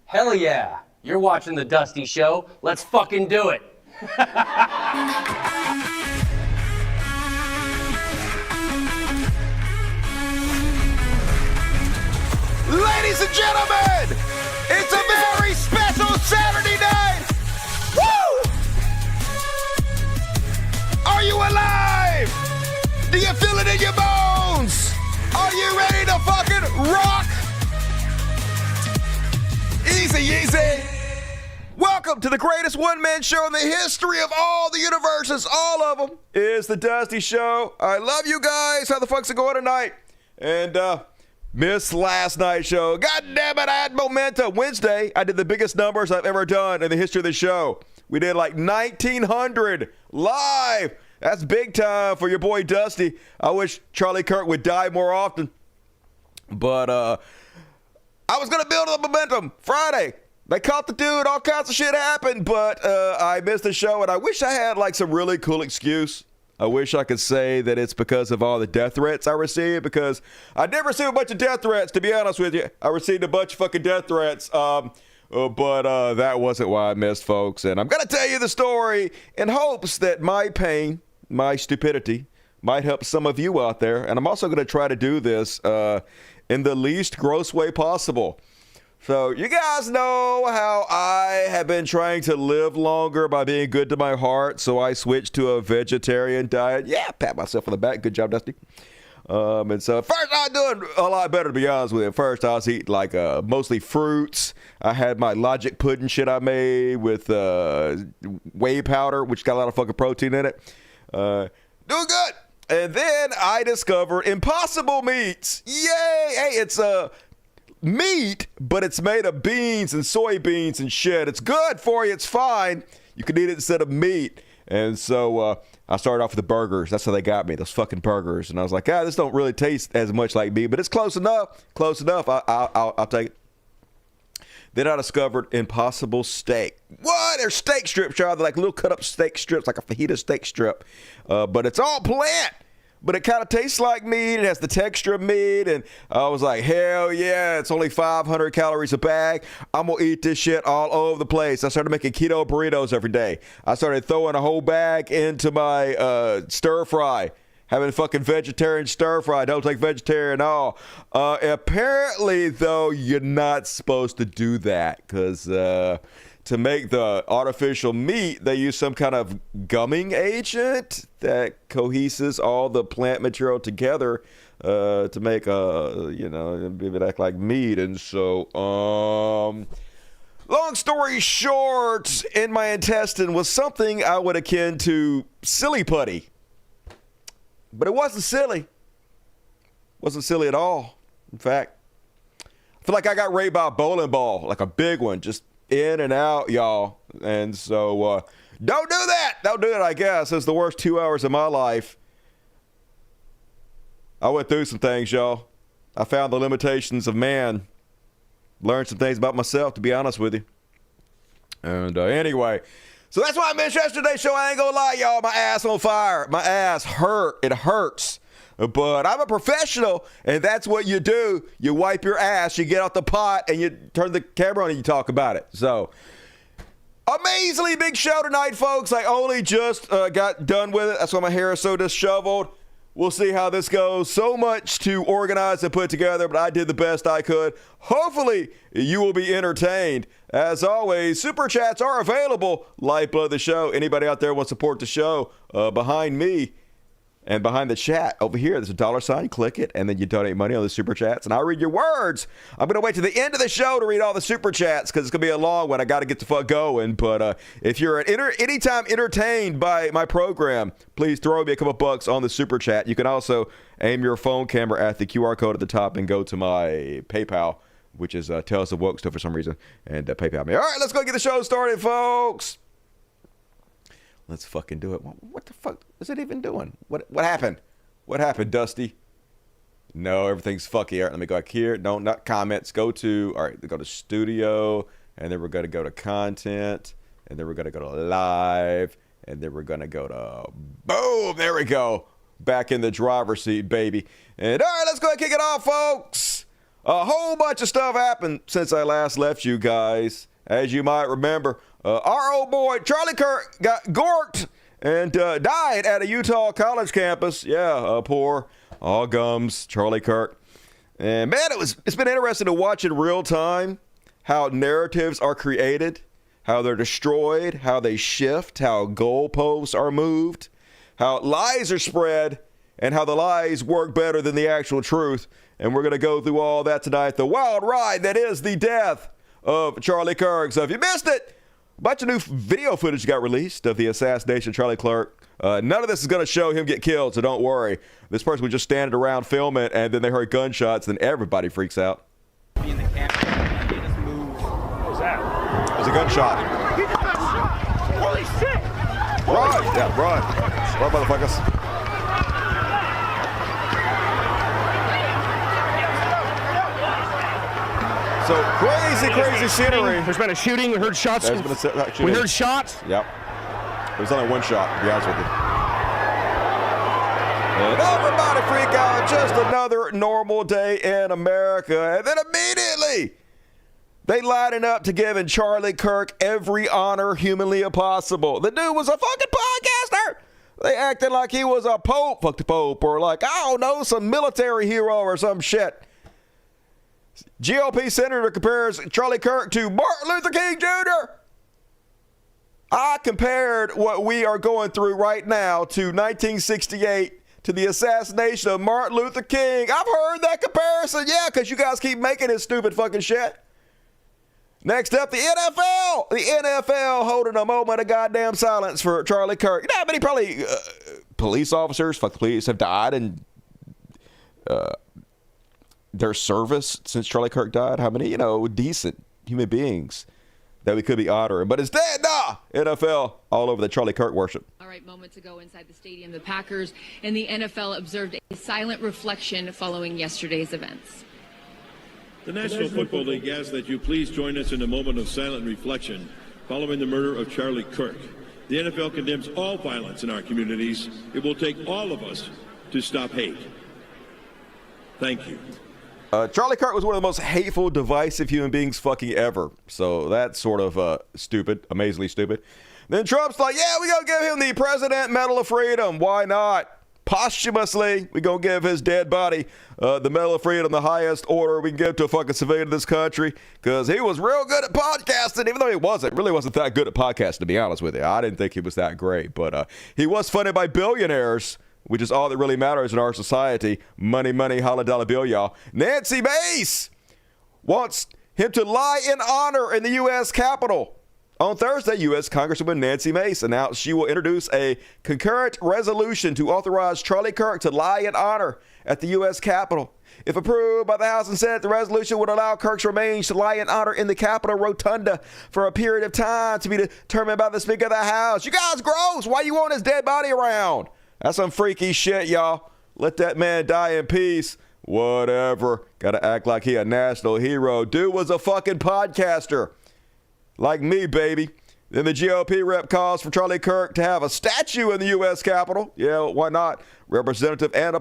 Hell yeah. You're watching The Dusty Show. Let's fucking do it. Ladies and gentlemen, it's a very special Saturday night. Woo! Are you alive? Do you feel it in your bones? Are you ready to fucking rock? Easy, easy. Welcome to the greatest one-man show in the history of all the universes. All of them is The Dusty Show. I love you guys. How the fuck's it going tonight? And, missed last night's show. God damn it, I had momentum. Wednesday, I did the biggest numbers I've ever done in the history of the show. We did like 1,900 live. That's big time for your boy Dusty. I wish Charlie Kirk would die more often. But I was going to build up momentum Friday. They caught the dude. All kinds of shit happened. But I missed the show. And I wish I had like some really cool excuse. I wish I could say that it's because of all the death threats I received, because I did receive a bunch of death threats, to be honest with you. I received a bunch of fucking death threats, but that wasn't why I missed, folks. And I'm going to tell you the story in hopes that my pain, my stupidity, might help some of you out there. And I'm also going to try to do this in the least gross way possible. So you guys know how I have been trying to live longer by being good to my heart, so I switched to a vegetarian diet. Yeah, pat myself on the back. Good job, Dusty. And so first I was doing a lot better, to be honest with you. First I was eating like mostly fruits. I had my Logic pudding shit I made with whey powder, which got a lot of fucking protein in it. Doing good. And then I discovered Impossible Meats. Yay! Hey, it's meat, but it's made of beans and soybeans and shit. It's good for you. It's fine. You can eat it instead of meat. And so I started off with the burgers. That's how they got me, those fucking burgers. And I was like, this don't really taste as much like meat, but it's close enough. Close enough. I'll take it. Then I discovered Impossible Steak. What? They're steak strips, y'all. They're like little cut up steak strips, like a fajita steak strip. But it's all plant. But it kind of tastes like meat. It has the texture of meat. And I was like, hell yeah, it's only 500 calories a bag. I'm going to eat this shit all over the place. I started making keto burritos every day. I started throwing a whole bag into my stir fry. Having fucking vegetarian stir fry. Don't take vegetarian at all. Apparently, though, you're not supposed to do that. Because to make the artificial meat, they use some kind of gumming agent that coheses all the plant material together to make it act like meat. And so, long story short, in my intestine was something I would akin to silly putty. But it wasn't silly. It wasn't silly at all. In fact, I feel like I got raped by a bowling ball, like a big one, just in and out, y'all. And so, don't do that. Don't do it, I guess. It's the worst 2 hours of my life. I went through some things, y'all. I found the limitations of man. Learned some things about myself, to be honest with you. And anyway, so that's why I missed yesterday's show. I ain't gonna lie, y'all. My ass on fire. My ass hurt. It hurts. But I'm a professional, and that's what you do. You wipe your ass, you get out the pot, and you turn the camera on and you talk about it. So, amazingly big show tonight, folks. I only just got done with it. That's why my hair is so disheveled. We'll see how this goes. So much to organize and put together, but I did the best I could. Hopefully, you will be entertained. As always, super chats are available. Lifeblood of the show. Anybody out there want to support the show? Behind me and behind the chat over here, there's a dollar sign. You click it, and then you donate money on the super chats, and I'll read your words. I'm going to wait to the end of the show to read all the super chats because it's going to be a long one. I got to get the fuck going. But if you're at anytime entertained by my program, please throw me a couple bucks on the super chat. You can also aim your phone camera at the QR code at the top and go to my PayPal, which is Tales of Woke stuff for some reason, and PayPal me. All right, let's go get the show started, folks. Let's fucking do it. What the fuck is it even doing? What happened? What happened, Dusty? No, everything's fucky. All right, let me go back here. No, not comments. Go to studio, and then we're going to go to content, and then we're going to go to live, and then we're going to go to boom. There we go. Back in the driver's seat, baby. And all right, let's go ahead and kick it off, folks. A whole bunch of stuff happened since I last left you guys. As you might remember, our old boy Charlie Kirk got gorked and died at a Utah college campus. Yeah, poor, all gums, Charlie Kirk. And man, it's been interesting to watch in real time how narratives are created, how they're destroyed, how they shift, how goalposts are moved, how lies are spread, and how the lies work better than the actual truth. And we're going to go through all that tonight. The wild ride that is the death of Charlie Kirk. So if you missed it, a bunch of new video footage got released of the assassination of Charlie Kirk. None of this is going to show him get killed, so don't worry. This person was just standing around filming it, and then they heard gunshots, and everybody freaks out. In the camera, they just move. What was that? There's a gunshot. He just got shot! Holy shit! Run! Yeah, run. Run, motherfuckers. So crazy scenery. There's been a shooting. We heard shots. There's been a shooting. We heard shots. Yep. There's only one shot, to be honest with you. And everybody freak out. Just another normal day in America. And then immediately, they lining up to giving Charlie Kirk every honor humanly possible. The dude was a fucking podcaster. They acted like he was a pope, fuck the pope, or like, I don't know, some military hero or some shit. GOP senator compares Charlie Kirk to Martin Luther King Jr. I compared what we are going through right now to 1968 to the assassination of Martin Luther King. I've heard that comparison, yeah, because you guys keep making this stupid fucking shit. Next up, the NFL. The NFL holding a moment of goddamn silence for Charlie Kirk. You know how many probably police officers, fuck the police, have died in their service since Charlie Kirk died? How many, decent human beings that we could be honoring? But instead, NFL all over the Charlie Kirk worship. All right, moments ago inside the stadium, the Packers and the NFL observed a silent reflection following yesterday's events. The National Football League asks that you please join us in a moment of silent reflection following the murder of Charlie Kirk. The NFL condemns all violence in our communities. It will take all of us to stop hate. Thank you. Charlie Kirk was one of the most hateful, divisive human beings fucking ever. So that's sort of stupid, amazingly stupid. Then Trump's like, yeah, we gonna give him the President Medal of Freedom. Why not? Posthumously, we gonna give his dead body the Medal of Freedom, the highest order we can give to a fucking civilian in this country, because he was real good at podcasting, even though he really wasn't that good at podcasting, to be honest with you. I didn't think he was that great, but he was funded by billionaires, which is all that really matters in our society. Money, money, holla dollar bill, y'all. Nancy Mace wants him to lie in honor in the U.S. Capitol. On Thursday, U.S. Congresswoman Nancy Mace announced she will introduce a concurrent resolution to authorize Charlie Kirk to lie in honor at the U.S. Capitol. If approved by the House and Senate, the resolution would allow Kirk's remains to lie in honor in the Capitol Rotunda for a period of time to be determined by the Speaker of the House. You guys gross. Why you want his dead body around? That's some freaky shit, y'all. Let that man die in peace. Whatever. Gotta act like he a national hero. Dude was a fucking podcaster. Like me, baby. Then the GOP rep calls for Charlie Kirk to have a statue in the U.S. Capitol. Yeah, why not? Representative Anna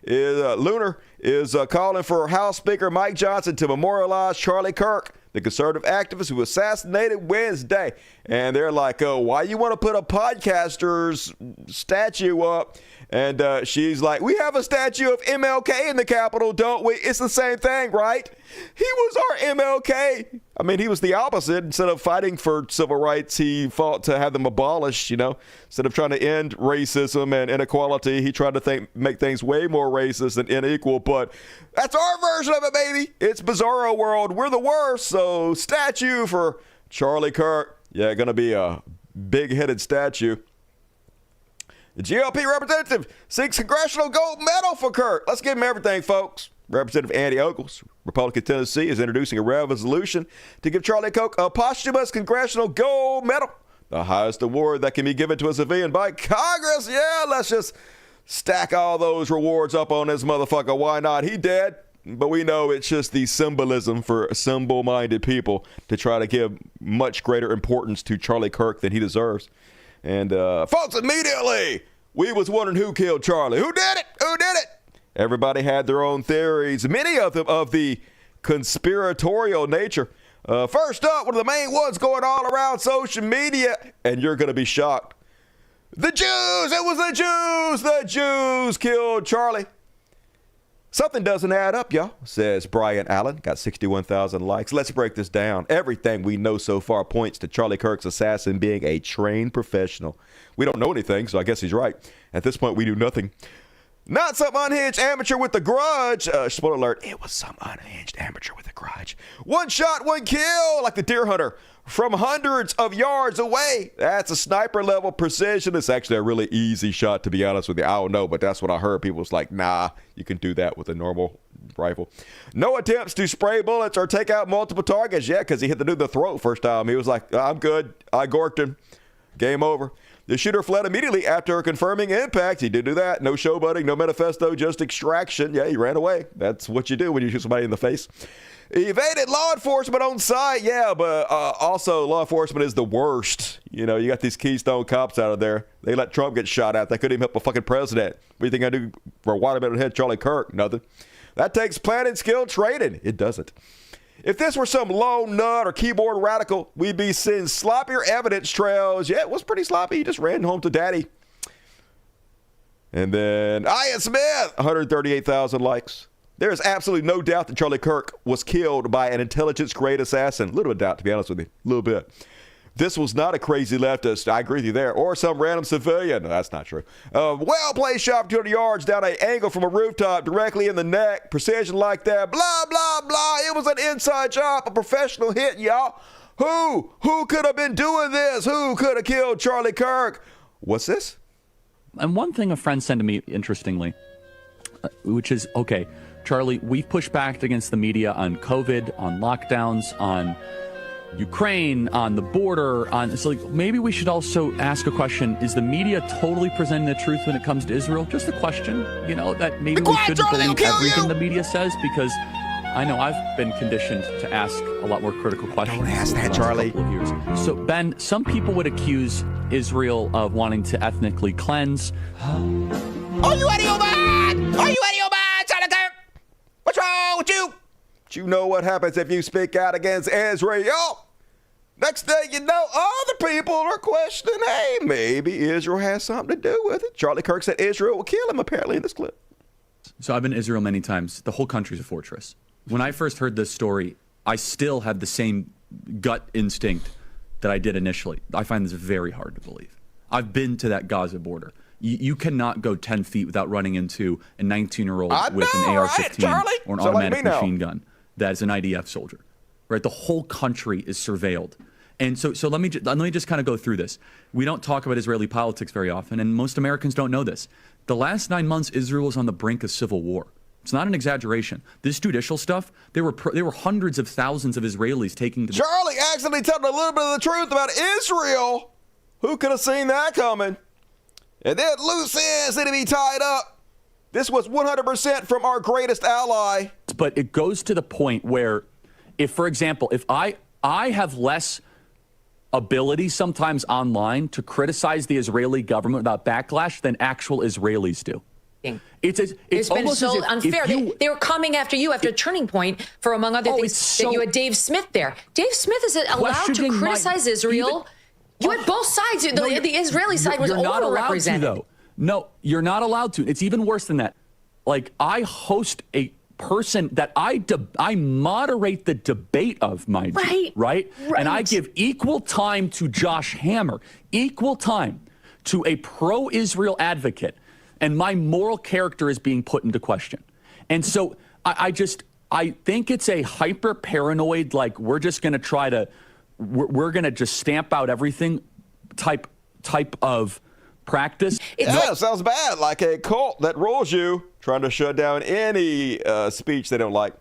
Lunar is calling for House Speaker Mike Johnson to memorialize Charlie Kirk, the conservative activist who was assassinated Wednesday. And they're like, oh, why you want to put a podcaster's statue up? And she's like, we have a statue of MLK in the Capitol, don't we? It's the same thing, right? He was our MLK. I mean, he was the opposite. Instead of fighting for civil rights, he fought to have them abolished, Instead of trying to end racism and inequality, he tried to make things way more racist and unequal. But that's our version of it, baby. It's Bizarro World. We're the worst. So statue for Charlie Kirk. Yeah, going to be a big-headed statue. The GOP representative seeks congressional gold medal for Kirk. Let's give him everything, folks. Representative Andy Ogles, Republican Tennessee, is introducing a resolution to give Charlie Kirk a posthumous congressional gold medal, the highest award that can be given to a civilian by Congress. Yeah, let's just stack all those rewards up on this motherfucker. Why not? He dead. But we know it's just the symbolism for symbol-minded people to try to give much greater importance to Charlie Kirk than he deserves. And folks, immediately, we was wondering who killed Charlie. Who did it? Who did it? Everybody had their own theories, many of them of the conspiratorial nature. First up, one of the main ones going all around social media, and you're going to be shocked. The Jews! It was the Jews! The Jews killed Charlie. Something doesn't add up, y'all, says Brian Allen. Got 61,000 likes. Let's break this down. Everything we know so far points to Charlie Kirk's assassin being a trained professional. We don't know anything, so I guess he's right. At this point, we do nothing. Not some unhinged amateur with a grudge. Spoiler alert, it was some unhinged amateur with a grudge. One shot, one kill, like the deer hunter from hundreds of yards away. That's a sniper level precision. It's actually a really easy shot, to be honest with you. I don't know, but that's what I heard. People was like, nah, you can do that with a normal rifle. No attempts to spray bullets or take out multiple targets. Yeah, because he hit the dude in the throat first time. He was like, I'm good. I gorked him. Game over. The shooter fled immediately after confirming impact. He did do that. No showboating, no manifesto, just extraction. Yeah, he ran away. That's what you do when you shoot somebody in the face. Evaded law enforcement on site. Yeah, but also law enforcement is the worst. You know, you got these Keystone cops out of there. They let Trump get shot at. They couldn't even help a fucking president. What do you think I do for watermelon head Charlie Kirk? Nothing. That takes planning, skill, training. It doesn't. If this were some lone nut or keyboard radical, we'd be seeing sloppier evidence trails. Yeah, it was pretty sloppy. He just ran home to daddy. And then Ian Smith, 138,000 likes. There is absolutely no doubt that Charlie Kirk was killed by an intelligence-grade assassin. A little bit of doubt, to be honest with you. A little bit. This was not a crazy leftist. I agree with you there. Or some random civilian. No, that's not true. Well-placed shot from 200 yards down an angle from a rooftop directly in the neck. Precision like that. Blah, blah, blah. It was an inside job. A professional hit, y'all. Who could have been doing this? Who could have killed Charlie Kirk? What's this? And one thing a friend sent to me, interestingly, which is, okay, Charlie, we've pushed back against the media on COVID, on lockdowns, on Ukraine, on the border, on so like maybe we should also ask a question. Is the media totally presenting the truth when it comes to Israel? Just a question, you know, that maybe we shouldn't believe everything the media says, because I know I've been conditioned to ask a lot more critical questions. Don't ask that, Charlie. So, Ben, some people would accuse Israel of wanting to ethnically cleanse. Are you out of your mind? Are you out of your mind, Charlie Kirk? What's wrong with you? But you know what happens if you speak out against Israel? Next thing you know, other people are questioning, hey, maybe Israel has something to do with it. Charlie Kirk said Israel will kill him, apparently, in this clip. So I've been to Israel many times. The whole country's a fortress. When I first heard this story, I still had the same gut instinct that I did initially. I find this very hard to believe. I've been to that Gaza border. You cannot go 10 feet without running into a 19-year-old with an AR-15 right, or an automatic machine gun that is an IDF soldier. Right? The whole country is surveilled. And so let me just kind of go through this. We don't talk about Israeli politics very often, and most Americans don't know this. The last 9 months, Israel was on the brink of civil war. It's not an exaggeration. This judicial stuff, there were hundreds of thousands of Israelis taking... Charlie accidentally told a little bit of the truth about Israel. Who could have seen that coming? And then loose ends need to be tied up. This was 100% from our greatest ally. But it goes to the point where, if, for example, if I have less ability sometimes online to criticize the Israeli government without backlash than actual Israelis do. It's been so unfair. They were coming after you after Turning Point for, among other things, that you had Dave Smith there. Dave Smith is allowed to criticize Israel. You had both sides. The Israeli side was overrepresented. No, you're not allowed to. It's even worse than that. Like, I host a person that I moderate the debate of, mind you, right? And I give equal time to Josh Hammer, equal time to a pro-Israel advocate, and my moral character is being put into question. And so I think it's a hyper-paranoid, like, we're just going to try to, we're going to just stamp out everything type of practice. Sounds bad, like a cult that rules you, trying to shut down any speech they don't like.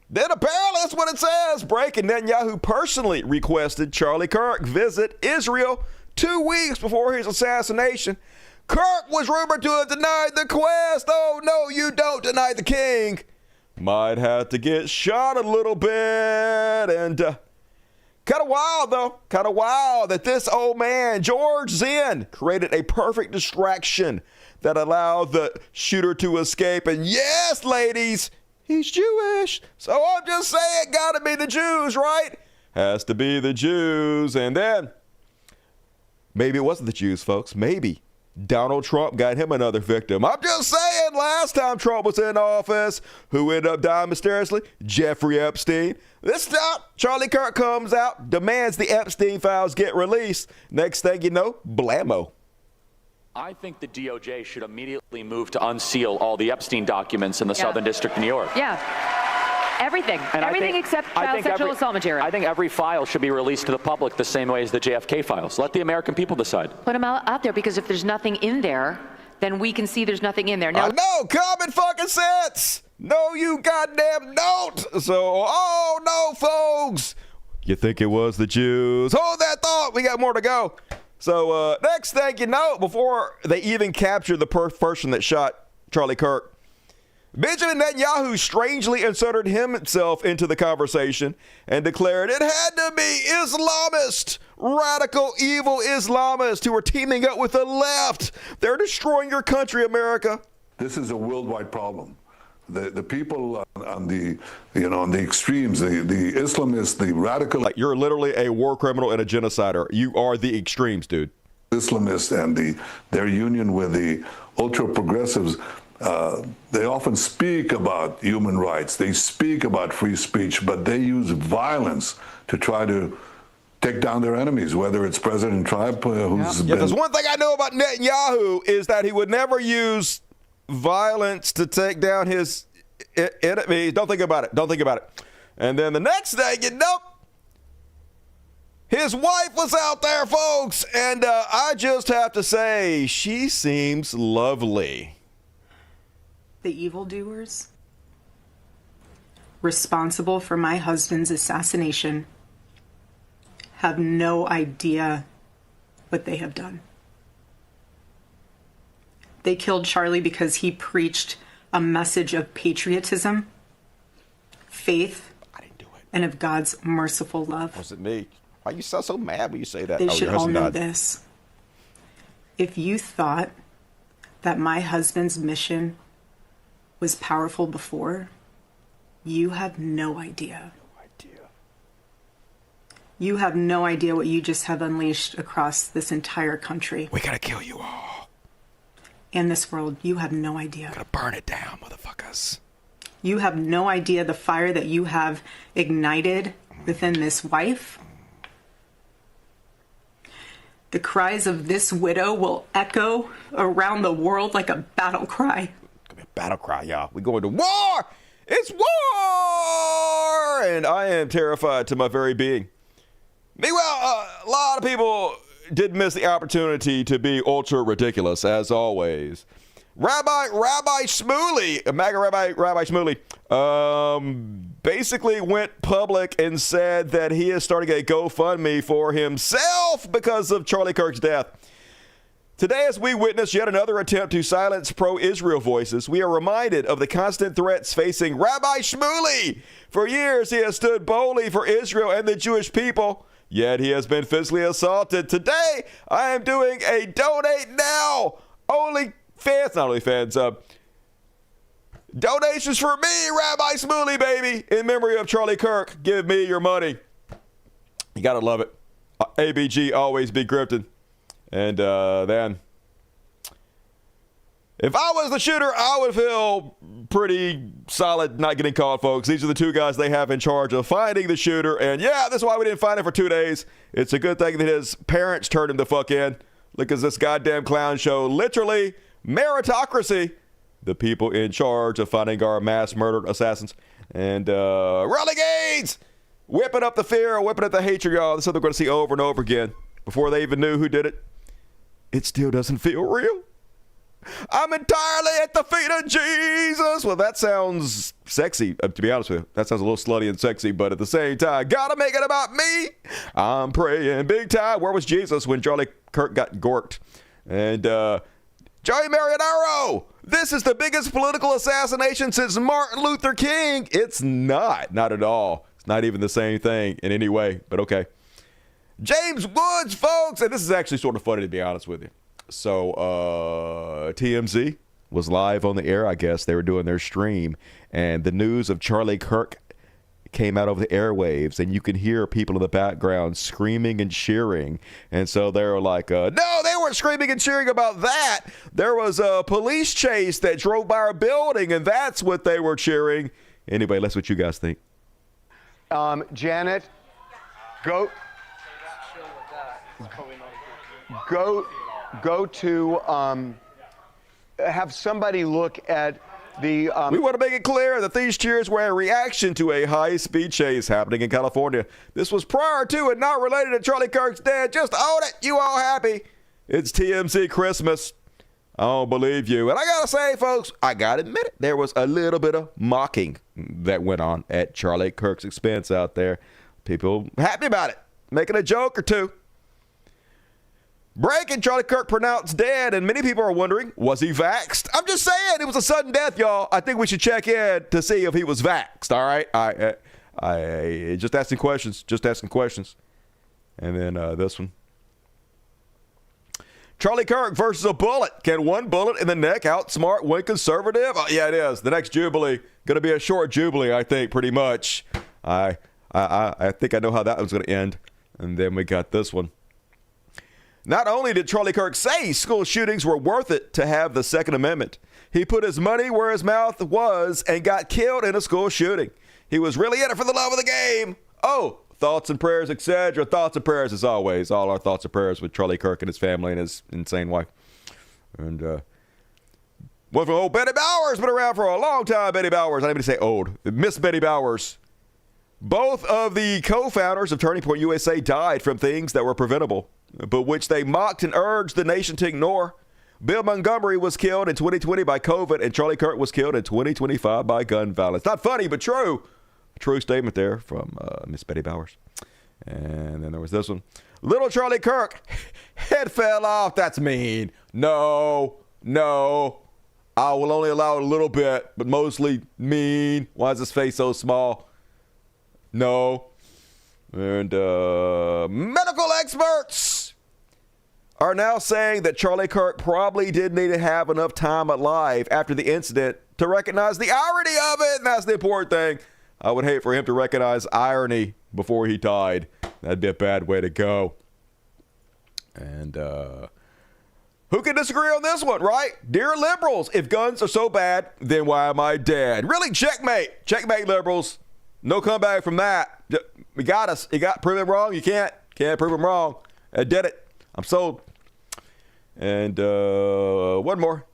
Then apparently that's what it says. Breaking: Netanyahu personally requested Charlie Kirk visit Israel 2 weeks before his assassination. Kirk was rumored to have denied the quest. Oh, no, you don't deny the king. Might have to get shot a little bit. And Kind of wild, though. Kind of wild that this old man, George Zinn, created a perfect distraction that allowed the shooter to escape. And yes, ladies, he's Jewish. So I'm just saying, gotta be the Jews, right? Has to be the Jews. And then, maybe it wasn't the Jews, folks. Maybe Donald Trump got him another victim. I'm just saying, last time Trump was in office, who ended up dying mysteriously? Jeffrey Epstein. This time, Charlie Kirk comes out, demands the Epstein files get released. Next thing you know, blammo. I think the DOJ should immediately move to unseal all the Epstein documents in the Southern District of New York. Yeah. Everything. Everything except child sexual assault material. I think every file should be released to the public the same way as the JFK files. Let the American people decide. Put them out there, because if there's nothing in there, then we can see there's nothing in there. Now, no, common fucking sense. No, you goddamn don't. So, oh no, folks. You think it was the Jews? Hold that thought. We got more to go. So, next thing you know, before they even captured the person that shot Charlie Kirk, Benjamin Netanyahu strangely inserted himself into the conversation and declared it had to be Islamists, radical, evil Islamists who are teaming up with the left. They're destroying your country, America. This is a worldwide problem. The people on the on the extremes, the Islamists, the radical. Like, you're literally a war criminal and a genocider. You are the extremes, dude. Islamists and their union with the ultra progressives. They often speak about human rights. They speak about free speech, but they use violence to try to take down their enemies, whether it's President Trump, who's been... There's one thing I know about Netanyahu is that he would never use violence to take down his enemies. Don't think about it. Don't think about it. And then the next thing, his wife was out there, folks, and I just have to say, she seems lovely. The evildoers responsible for my husband's assassination have no idea what they have done. They killed Charlie because he preached a message of patriotism, faith, and of God's merciful love. Was it me? Why you sound so mad when you say that? They should all know this. If you thought that my husband's mission was powerful before, you have no idea. You have no idea what you just have unleashed across this entire country. We gotta kill you all. In this world, you have no idea. Gotta burn it down, motherfuckers. You have no idea the fire that you have ignited within this wife. The cries of this widow will echo around the world like a battle cry. Battle cry, y'all. We going to war. It's war, and I am terrified to my very being. Meanwhile, a lot of people did miss the opportunity to be ultra ridiculous, as always. Rabbi Shmuley, MAGA Rabbi Shmuley, basically went public and said that he is starting a GoFundMe for himself because of Charlie Kirk's death. Today, as we witness yet another attempt to silence pro-Israel voices, we are reminded of the constant threats facing Rabbi Shmuley. For years, he has stood boldly for Israel and the Jewish people, yet he has been physically assaulted. Today, I am doing a donate now. Donations for me, Rabbi Shmuley, baby, in memory of Charlie Kirk. Give me your money. You gotta love it. ABG always be grifted. And then, if I was the shooter, I would feel pretty solid not getting caught, folks. These are the two guys they have in charge of finding the shooter. And yeah, that's why we didn't find him for 2 days. It's a good thing that his parents turned him the fuck in. Look at this goddamn clown show. Literally, meritocracy. The people in charge of finding our mass murdered assassins. And renegades! Whipping up the fear, whipping up the hatred, y'all. This is what they're going to see over and over again. Before they even knew who did it. It still doesn't feel real. I'm entirely at the feet of Jesus. Well, that sounds sexy, to be honest with you. That sounds a little slutty and sexy, but at the same time, gotta make it about me. I'm praying big time. Where was Jesus when Charlie Kirk got gorked? And Joey Marinaro, this is the biggest political assassination since Martin Luther King. It's not at all. It's not even the same thing in any way, but okay. James Woods, folks. And this is actually sort of funny, to be honest with you. So TMZ was live on the air, I guess. They were doing their stream. And the news of Charlie Kirk came out over the airwaves, and you can hear people in the background screaming and cheering. And so they were like, no, they weren't screaming and cheering about that. There was a police chase that drove by our building, and that's what they were cheering. Anyway, that's what you guys think. Janet, go to have somebody look at the. We want to make it clear that these cheers were a reaction to a high-speed chase happening in California. This was prior to and not related to Charlie Kirk's death. Just own it. You all happy? It's TMZ Christmas. I don't believe you. And I got to say, folks, I got to admit it. There was a little bit of mocking that went on at Charlie Kirk's expense out there. People happy about it, making a joke or two. Breaking, Charlie Kirk pronounced dead, and many people are wondering, was he vaxxed? I'm just saying, it was a sudden death, y'all. I think we should check in to see if he was vaxxed, all right? I just asking questions, And then this one. Charlie Kirk versus a bullet. Can one bullet in the neck outsmart one conservative? Oh, yeah, it is. The next Jubilee. Going to be a short Jubilee, I think, pretty much. I think I know how that one's going to end. And then we got this one. Not only did Charlie Kirk say school shootings were worth it to have the Second Amendment, he put his money where his mouth was and got killed in a school shooting. He was really in it for the love of the game. Oh, thoughts and prayers, etc. Thoughts and prayers as always. All our thoughts and prayers with Charlie Kirk and his family and his insane wife. And one from old Betty Bowers, been around for a long time. Betty Bowers, I didn't even say old. Miss Betty Bowers. Both of the co-founders of Turning Point USA died from things that were preventable, but which they mocked and urged the nation to ignore. Bill Montgomery was killed in 2020 by COVID, and Charlie Kirk was killed in 2025 by gun violence. Not funny, but true. A true statement there from Miss Betty Bowers. And then there was this one. Little Charlie Kirk, head fell off. That's mean. No. I will only allow a little bit, but mostly mean. Why is his face so small? No. And medical experts are now saying that Charlie Kirk probably didn't need to have enough time alive after the incident to recognize the irony of it. And that's the important thing. I would hate for him to recognize irony before he died. That'd be a bad way to go. And who can disagree on this one, right? Dear liberals, if guns are so bad, then why am I dead? Really, checkmate. Checkmate, liberals. No comeback from that. We got us. You got prove him wrong. You can't prove him wrong. I did it. I'm sold. And one more.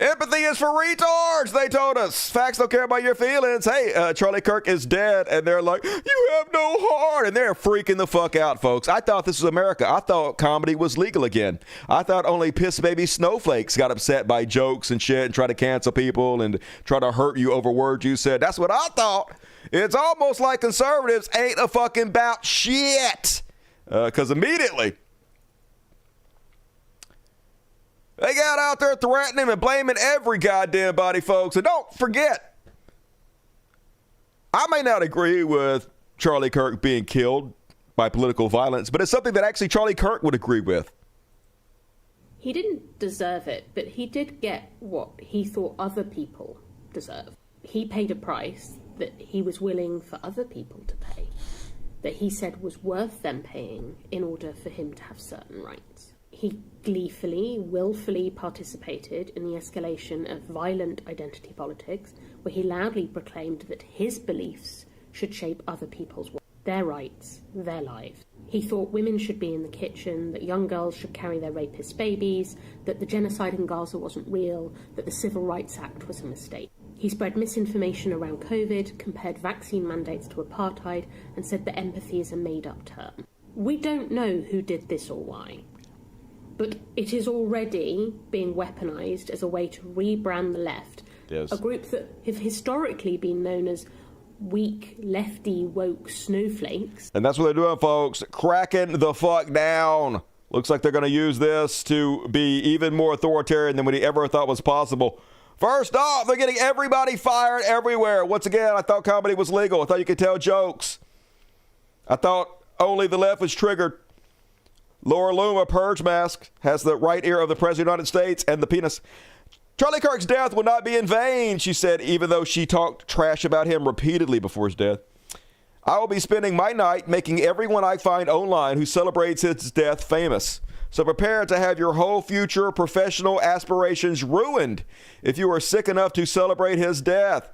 Empathy is for retards, they told us. Facts don't care about your feelings. Hey, Charlie Kirk is dead. And they're like, you have no heart. And they're freaking the fuck out, folks. I thought this was America. I thought comedy was legal again. I thought only piss baby snowflakes got upset by jokes and shit and try to cancel people and try to hurt you over words you said. That's what I thought. It's almost like conservatives ain't a fucking about shit. Because immediately they got out there threatening and blaming every goddamn body, folks. And don't forget, I may not agree with Charlie Kirk being killed by political violence, but it's something that actually Charlie Kirk would agree with. He didn't deserve it, but he did get what he thought other people deserved. He paid a price that he was willing for other people to pay, that he said was worth them paying in order for him to have certain rights. He gleefully, willfully participated in the escalation of violent identity politics, where he loudly proclaimed that his beliefs should shape other people's world, their rights, their lives. He thought women should be in the kitchen, that young girls should carry their rapist babies, that the genocide in Gaza wasn't real, that the Civil Rights Act was a mistake. He spread misinformation around COVID, compared vaccine mandates to apartheid, and said that empathy is a made-up term. We don't know who did this or why, but it is already being weaponized as a way to rebrand the left, yes, a group that have historically been known as weak, lefty, woke snowflakes. And that's what they're doing, folks. Cracking the fuck down. Looks like they're going to use this to be even more authoritarian than we ever thought was possible. First off, they're getting everybody fired everywhere. Once again, I thought comedy was legal. I thought you could tell jokes. I thought only the left was triggered. Laura Luma, purge mask, has the right ear of the President of the United States and the penis. Charlie Kirk's death will not be in vain, she said, even though she talked trash about him repeatedly before his death. I will be spending my night making everyone I find online who celebrates his death famous. So prepare to have your whole future professional aspirations ruined if you are sick enough to celebrate his death.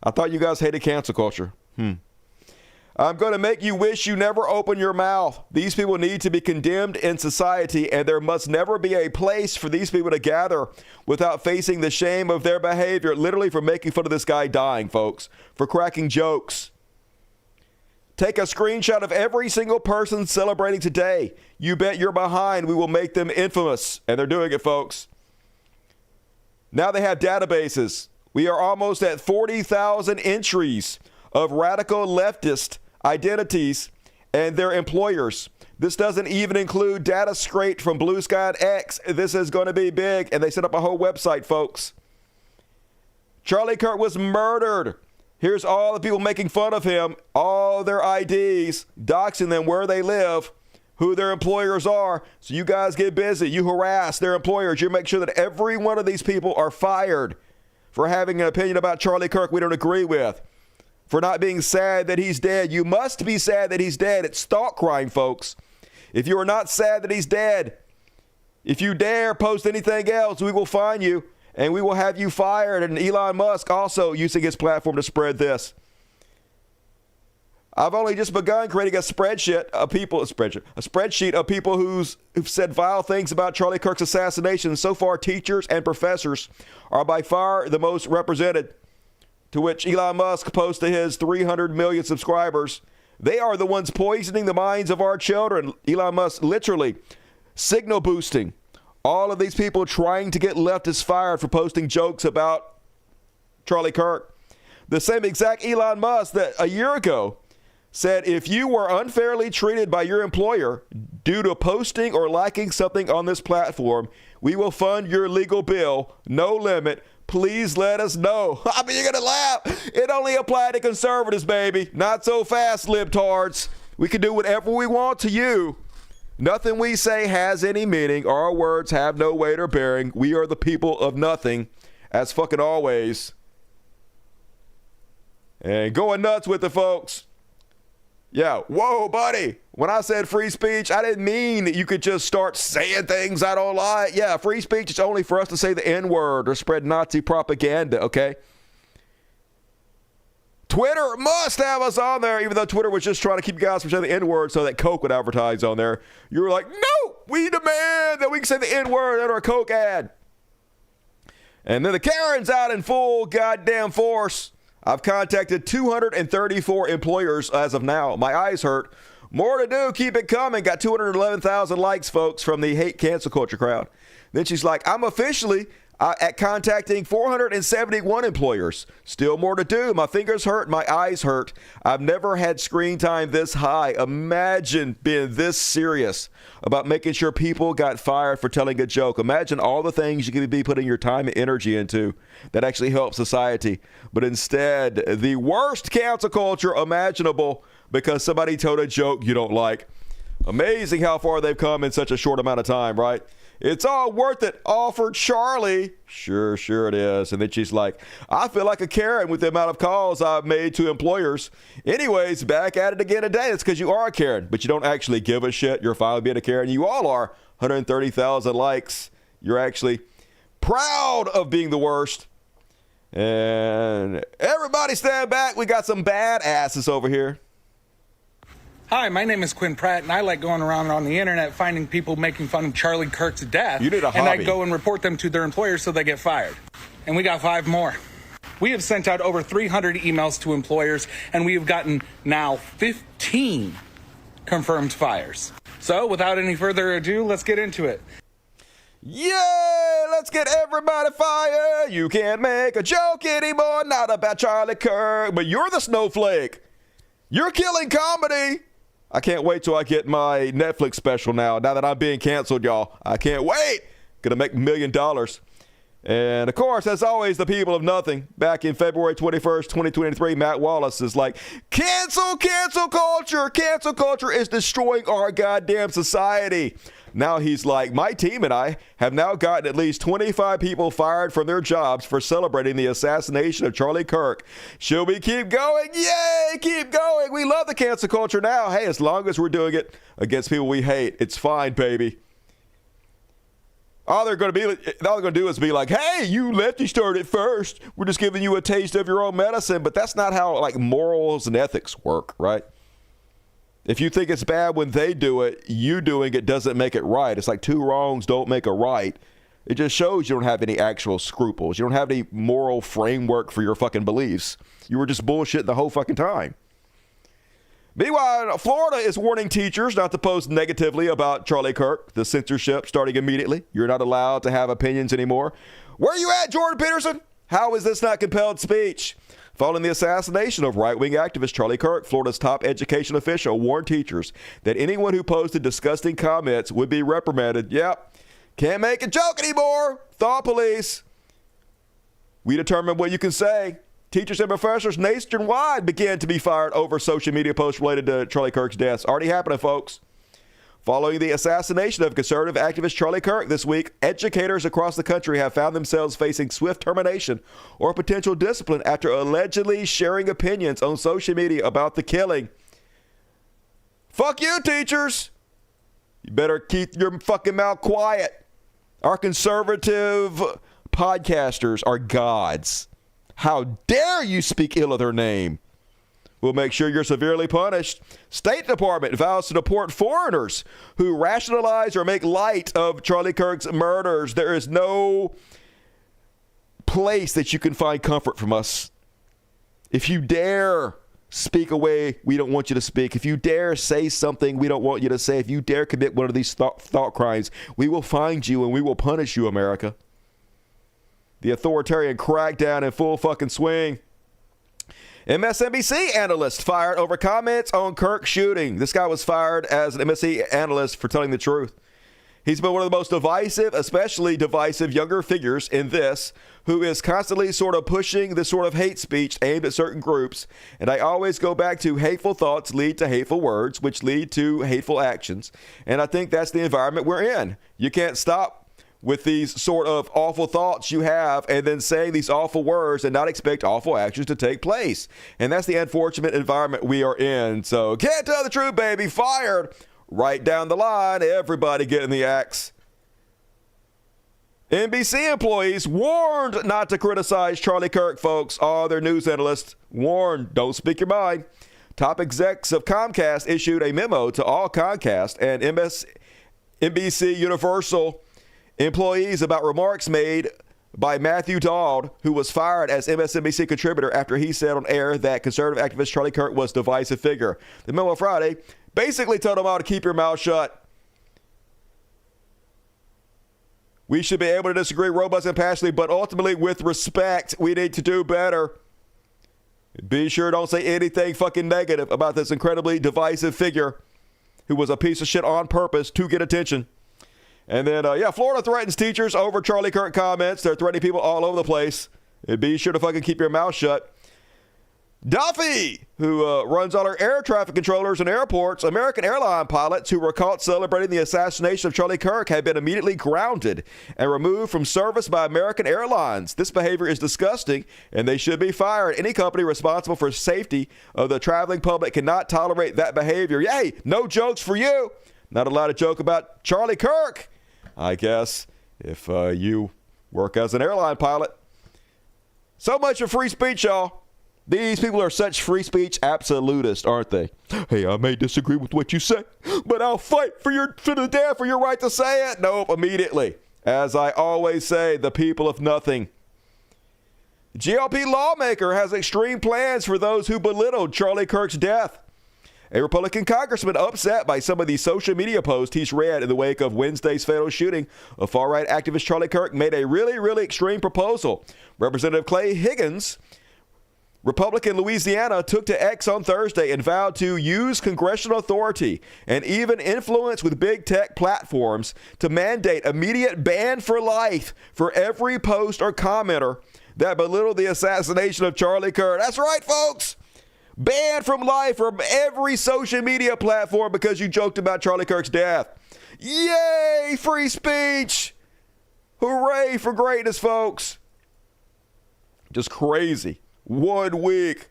I thought you guys hated cancel culture. I'm going to make you wish you never opened your mouth. These people need to be condemned in society, and there must never be a place for these people to gather without facing the shame of their behavior, literally for making fun of this guy dying, folks, for cracking jokes. Take a screenshot of every single person celebrating today. You bet you're behind. We will make them infamous. And they're doing it, folks. Now they have databases. We are almost at 40,000 entries of radical leftist identities and their employers. This doesn't even include data scraped from Blue Sky and X. This is going to be big. And they set up a whole website, folks. Charlie Kirk was murdered. Here's all the people making fun of him, all their IDs, doxing them where they live, who their employers are. So you guys get busy. You harass their employers. You make sure that every one of these people are fired for having an opinion about Charlie Kirk we don't agree with, for not being sad that he's dead. You must be sad that he's dead. It's stalk crime, folks. If you are not sad that he's dead, if you dare post anything else, we will find you. And we will have you fired. And Elon Musk also using his platform to spread this. I've only just begun creating a spreadsheet of people who've said vile things about Charlie Kirk's assassination. So far, teachers and professors are by far the most represented. To which Elon Musk posts to his 300 million subscribers. They are the ones poisoning the minds of our children. Elon Musk literally signal boosting all of these people trying to get leftists fired for posting jokes about Charlie Kirk. The same exact Elon Musk that a year ago said if you were unfairly treated by your employer due to posting or liking something on this platform, we will fund your legal bill, no limit. Please let us know. I mean, you're going to laugh. It only applied to conservatives, baby. Not so fast, libtards. We can do whatever we want to you. Nothing we say has any meaning. Our words have no weight or bearing. We are the people of nothing, as fucking always. And going nuts with the folks. Yeah, whoa, buddy. When I said free speech, I didn't mean that you could just start saying things I don't like. Yeah, free speech is only for us to say the N-word or spread Nazi propaganda, okay? Twitter must have us on there, even though Twitter was just trying to keep you guys from saying the N-word so that Coke would advertise on there. You were like, no, we demand that we can say the N-word in our Coke ad. And then the Karen's out in full goddamn force. I've contacted 234 employers as of now. My eyes hurt. More to do. Keep it coming. Got 211,000 likes, folks, from the hate cancel culture crowd. Then she's like, I'm officially at contacting 471 employers. Still more to do. My fingers hurt. My eyes hurt. I've never had screen time this high. Imagine being this serious about making sure people got fired for telling a joke. Imagine all the things you could be putting your time and energy into that actually help society. But instead, the worst cancel culture imaginable because somebody told a joke you don't like. Amazing how far they've come in such a short amount of time, right? It's all worth it, all for Charlie. Sure it is. And then she's like, I feel like a Karen with the amount of calls I've made to employers. Anyways, back at it again today. It's because you are a Karen, but you don't actually give a shit. You're fine with being a Karen. You all are. 130,000 likes. You're actually proud of being the worst. And everybody stand back. We got some badasses over here. Hi, my name is Quinn Pratt, and I like going around on the internet finding people making fun of Charlie Kirk's death. You need a hobby. And I go and report them to their employers so they get fired. And we got 5 more. We have sent out over 300 emails to employers, and we have gotten now 15 confirmed fires. So, without any further ado, let's get into it. Yay! Let's get everybody fired. You can't make a joke anymore, not about Charlie Kirk, but you're the snowflake. You're killing comedy. I can't wait till I get my Netflix special now that I'm being canceled, y'all. I can't wait. Gonna make $1 million. And, of course, as always, the people of nothing. Back in February 21st, 2023, Matt Wallace is like, cancel culture. Cancel culture is destroying our goddamn society. Now he's like, my team and I have now gotten at least 25 people fired from their jobs for celebrating the assassination of Charlie Kirk. Should we keep going? Yay, keep going. We love the cancel culture now. Hey, as long as we're doing it against people we hate, it's fine, baby. All they're going to do is be like, hey, you lefties started first. We're just giving you a taste of your own medicine. But that's not how like morals and ethics work, right? If you think it's bad when they do it, you doing it doesn't make it right. It's like two wrongs don't make a right. It just shows you don't have any actual scruples. You don't have any moral framework for your fucking beliefs. You were just bullshitting the whole fucking time. Meanwhile, Florida is warning teachers not to post negatively about Charlie Kirk, the censorship starting immediately. You're not allowed to have opinions anymore. Where are you at, Jordan Peterson? How is this not compelled speech? Following the assassination of right-wing activist Charlie Kirk, Florida's top education official warned teachers that anyone who posted disgusting comments would be reprimanded. Yep, can't make a joke anymore. Thought police. We determine what you can say. Teachers and professors nationwide began to be fired over social media posts related to Charlie Kirk's death. Already happening, folks. Following the assassination of conservative activist Charlie Kirk this week, educators across the country have found themselves facing swift termination or potential discipline after allegedly sharing opinions on social media about the killing. Fuck you, teachers. You better keep your fucking mouth quiet. Our conservative podcasters are gods. How dare you speak ill of their name? We'll make sure you're severely punished. State Department vows to deport foreigners who rationalize or make light of Charlie Kirk's murders. There is no place that you can find comfort from us. If you dare speak a way we don't want you to speak, if you dare say something we don't want you to say, if you dare commit one of these thought crimes, we will find you and we will punish you, America. The authoritarian crackdown in full fucking swing. MSNBC analyst fired over comments on Kirk shooting. This guy was fired as an MSNBC analyst for telling the truth. He's been one of the most divisive, especially divisive younger figures in this, who is constantly sort of pushing this sort of hate speech aimed at certain groups. And I always go back to hateful thoughts lead to hateful words, which lead to hateful actions. And I think that's the environment we're in. You can't stop with these sort of awful thoughts you have and then saying these awful words and not expect awful actions to take place. And that's the unfortunate environment we are in. So can't tell the truth, baby. Fired right down the line. Everybody getting the axe. NBC employees warned not to criticize Charlie Kirk, folks. All their news analysts warned, don't speak your mind. Top execs of Comcast issued a memo to all Comcast and NBC Universal employees about remarks made by Matthew Daud, who was fired as MSNBC contributor after he said on air that conservative activist Charlie Kirk was a divisive figure. The memo Friday basically told them all to keep your mouth shut. We should be able to disagree robust and passionately, but ultimately with respect. We need to do better. Be sure don't say anything fucking negative about this incredibly divisive figure who was a piece of shit on purpose to get attention. And then, Florida threatens teachers over Charlie Kirk comments. They're threatening people all over the place. And be sure to fucking keep your mouth shut. Duffy, who runs all our air traffic controllers and airports, American airline pilots who were caught celebrating the assassination of Charlie Kirk have been immediately grounded and removed from service by American Airlines. This behavior is disgusting, and they should be fired. Any company responsible for safety of the traveling public cannot tolerate that behavior. Yay, no jokes for you. Not allowed to joke about Charlie Kirk, I guess, if you work as an airline pilot. So much for free speech, y'all. These people are such free speech absolutists, aren't they? Hey, I may disagree with what you say, but I'll fight for the death for your right to say it. Nope, immediately. As I always say, the people of nothing. GOP lawmaker has extreme plans for those who belittled Charlie Kirk's death. A Republican congressman upset by some of the social media posts he's read in the wake of Wednesday's fatal shooting of far-right activist Charlie Kirk made a really, really extreme proposal. Representative Clay Higgins Republican Louisiana took to X on Thursday and vowed to use congressional authority and even influence with big tech platforms to mandate immediate ban for life for every post or commenter that belittled the assassination of Charlie Kirk. That's right, folks. Banned from life from every social media platform because you joked about Charlie Kirk's death. Yay, free speech. Hooray for greatness, folks. Just crazy. 1 week.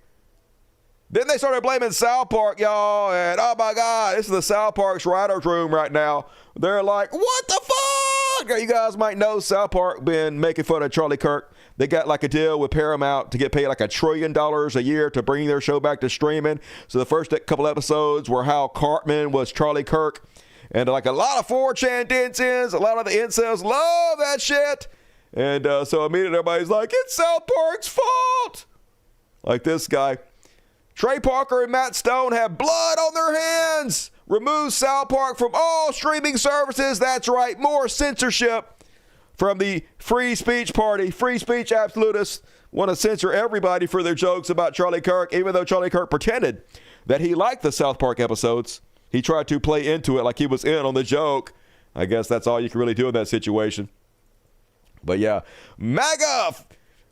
Then they started blaming SoutPark, y'all, and oh my God, this is the SoutPark's writer's room right now. They're like, what the fuck? You guys might know SoutPark been making fun of Charlie Kirk. They got like a deal with Paramount to get paid like $1 trillion a year to bring their show back to streaming. So the first couple episodes were how Cartman was Charlie Kirk. And like a lot of 4chan denizens, a lot of the incels love that shit. And so immediately everybody's like, it's SoutPark's fault. Like this guy. Trey Parker and Matt Stone have blood on their hands. Remove SoutPark from all streaming services. That's right, more censorship from the free speech party. Free speech absolutists want to censor everybody for their jokes about Charlie Kirk, even though Charlie Kirk pretended that he liked the South Park episodes. He tried to play into it like he was in on the joke. I guess that's all you can really do in that situation. But yeah, MAGA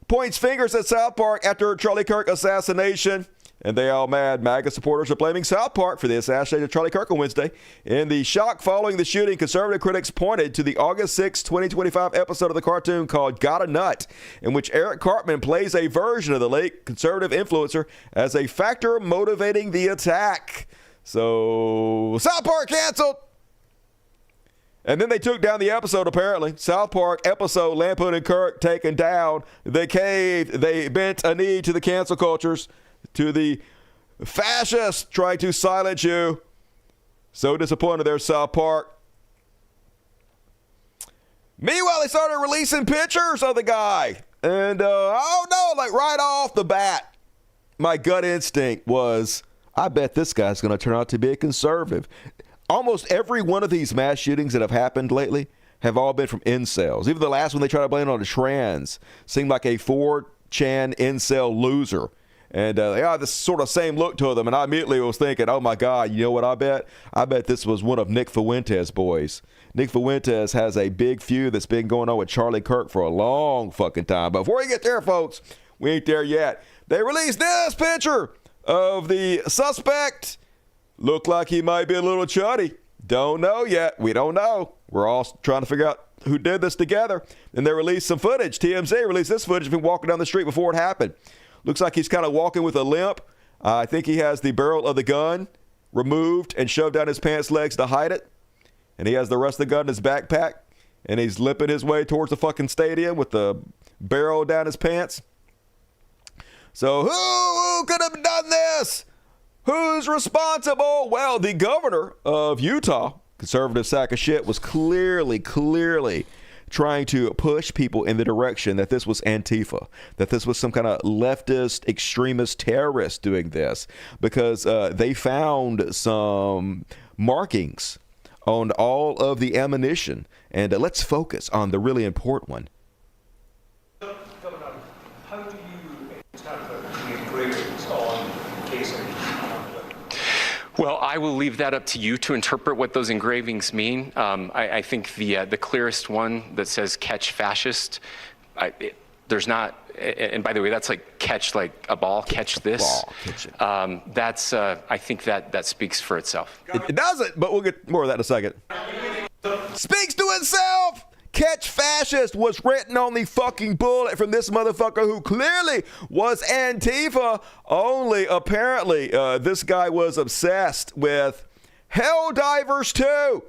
points fingers at SoutPark after Charlie Kirk assassination. And they all mad. MAGA supporters are blaming SoutPark for the assassination of Charlie Kirk on Wednesday. In the shock following the shooting, conservative critics pointed to the August 6, 2025 episode of the cartoon called Got a Nut, in which Eric Cartman plays a version of the late conservative influencer as a factor motivating the attack. So, SoutPark canceled. And then they took down the episode, apparently. SoutPark episode, Lampoon and Kirk taken down. They caved. They bent a knee to the cancel cultures, to the fascists trying to silence you. So disappointed there, SoutPark. Meanwhile, they started releasing pictures of the guy. And, oh no, like right off the bat, my gut instinct was, I bet this guy's going to turn out to be a conservative. Almost every one of these mass shootings that have happened lately have all been from incels. Even the last one they tried to blame it on the trans seemed like a 4chan incel loser. And they had this sort of same look to them. And I immediately was thinking, oh my God, you know what I bet? I bet this was one of Nick Fuentes' boys. Nick Fuentes has a big feud that's been going on with Charlie Kirk for a long fucking time. But before we get there, folks, we ain't there yet. They released this picture of the suspect. Looked like he might be a little chuddy. Don't know yet. We don't know. We're all trying to figure out who did this together. And they released some footage. TMZ released this footage of him walking down the street before it happened. Looks like he's kind of walking with a limp. I think he has the barrel of the gun removed and shoved down his pants legs to hide it. And he has the rest of the gun in his backpack. And he's limping his way towards the fucking stadium with the barrel down his pants. So who could have done this? Who's responsible? Well, the governor of Utah, conservative sack of shit, was clearly trying to push people in the direction that this was Antifa, that this was some kind of leftist, extremist terrorist doing this, because they found some markings on all of the ammunition. And let's focus on the really important one. Governor, how do you interpret the engravings on casing? Well, I will leave that up to you to interpret what those engravings mean. I think the clearest one that says "catch fascist," there's not. And by the way, that's like catch like a ball, catch this. Ball, catch it. That's I think that speaks for itself. It doesn't, but we'll get more of that in a second. Speaks to itself. Catch fascist was written on the fucking bullet from this motherfucker who clearly was Antifa. Only apparently this guy was obsessed with Helldivers 2.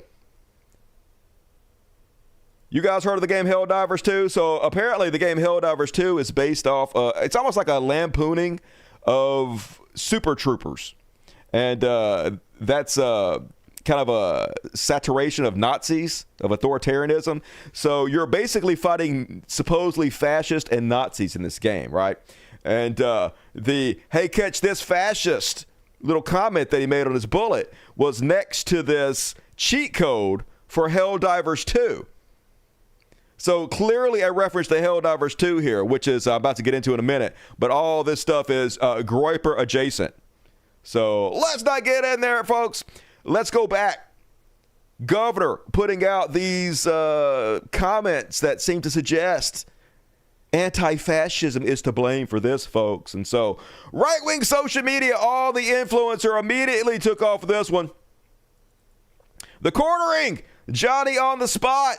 You guys heard of the game Helldivers 2? So apparently the game Helldivers 2 is based off, it's almost like a lampooning of Super Troopers. And that's kind of a saturation of Nazis, of authoritarianism. So you're basically fighting supposedly fascist and Nazis in this game, right? And the "hey, catch this fascist" little comment that he made on his bullet was next to this cheat code for Helldivers 2. So clearly a reference to Helldivers 2 here, which is I'm about to get into in a minute. But all this stuff is Groyper adjacent. So let's not get in there, folks. Let's go back. Governor putting out these comments that seem to suggest anti-fascism is to blame for this, folks. And so right-wing social media, all the influencer immediately took off with this one. The quartering, Johnny on the spot.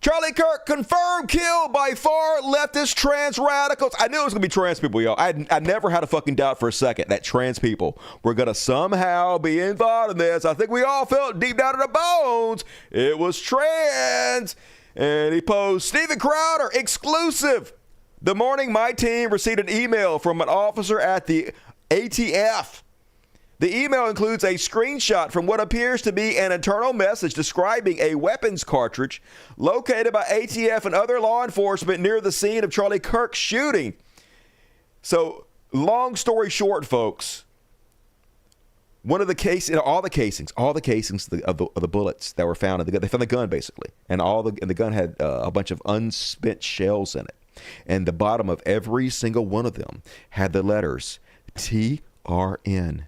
Charlie Kirk confirmed killed by far leftist trans radicals. I knew it was going to be trans people, y'all. I never had a fucking doubt for a second that trans people were going to somehow be involved in this. I think we all felt deep down in our bones it was trans. And he posed, Steven Crowder, exclusive. The morning my team received an email from an officer at the ATF. The email includes a screenshot from what appears to be an internal message describing a weapons cartridge located by ATF and other law enforcement near the scene of Charlie Kirk's shooting. So, long story short, folks, one of the all the casings of the bullets that were found in the gun, they found the gun basically, and the gun had a bunch of unspent shells in it, and the bottom of every single one of them had the letters TRN.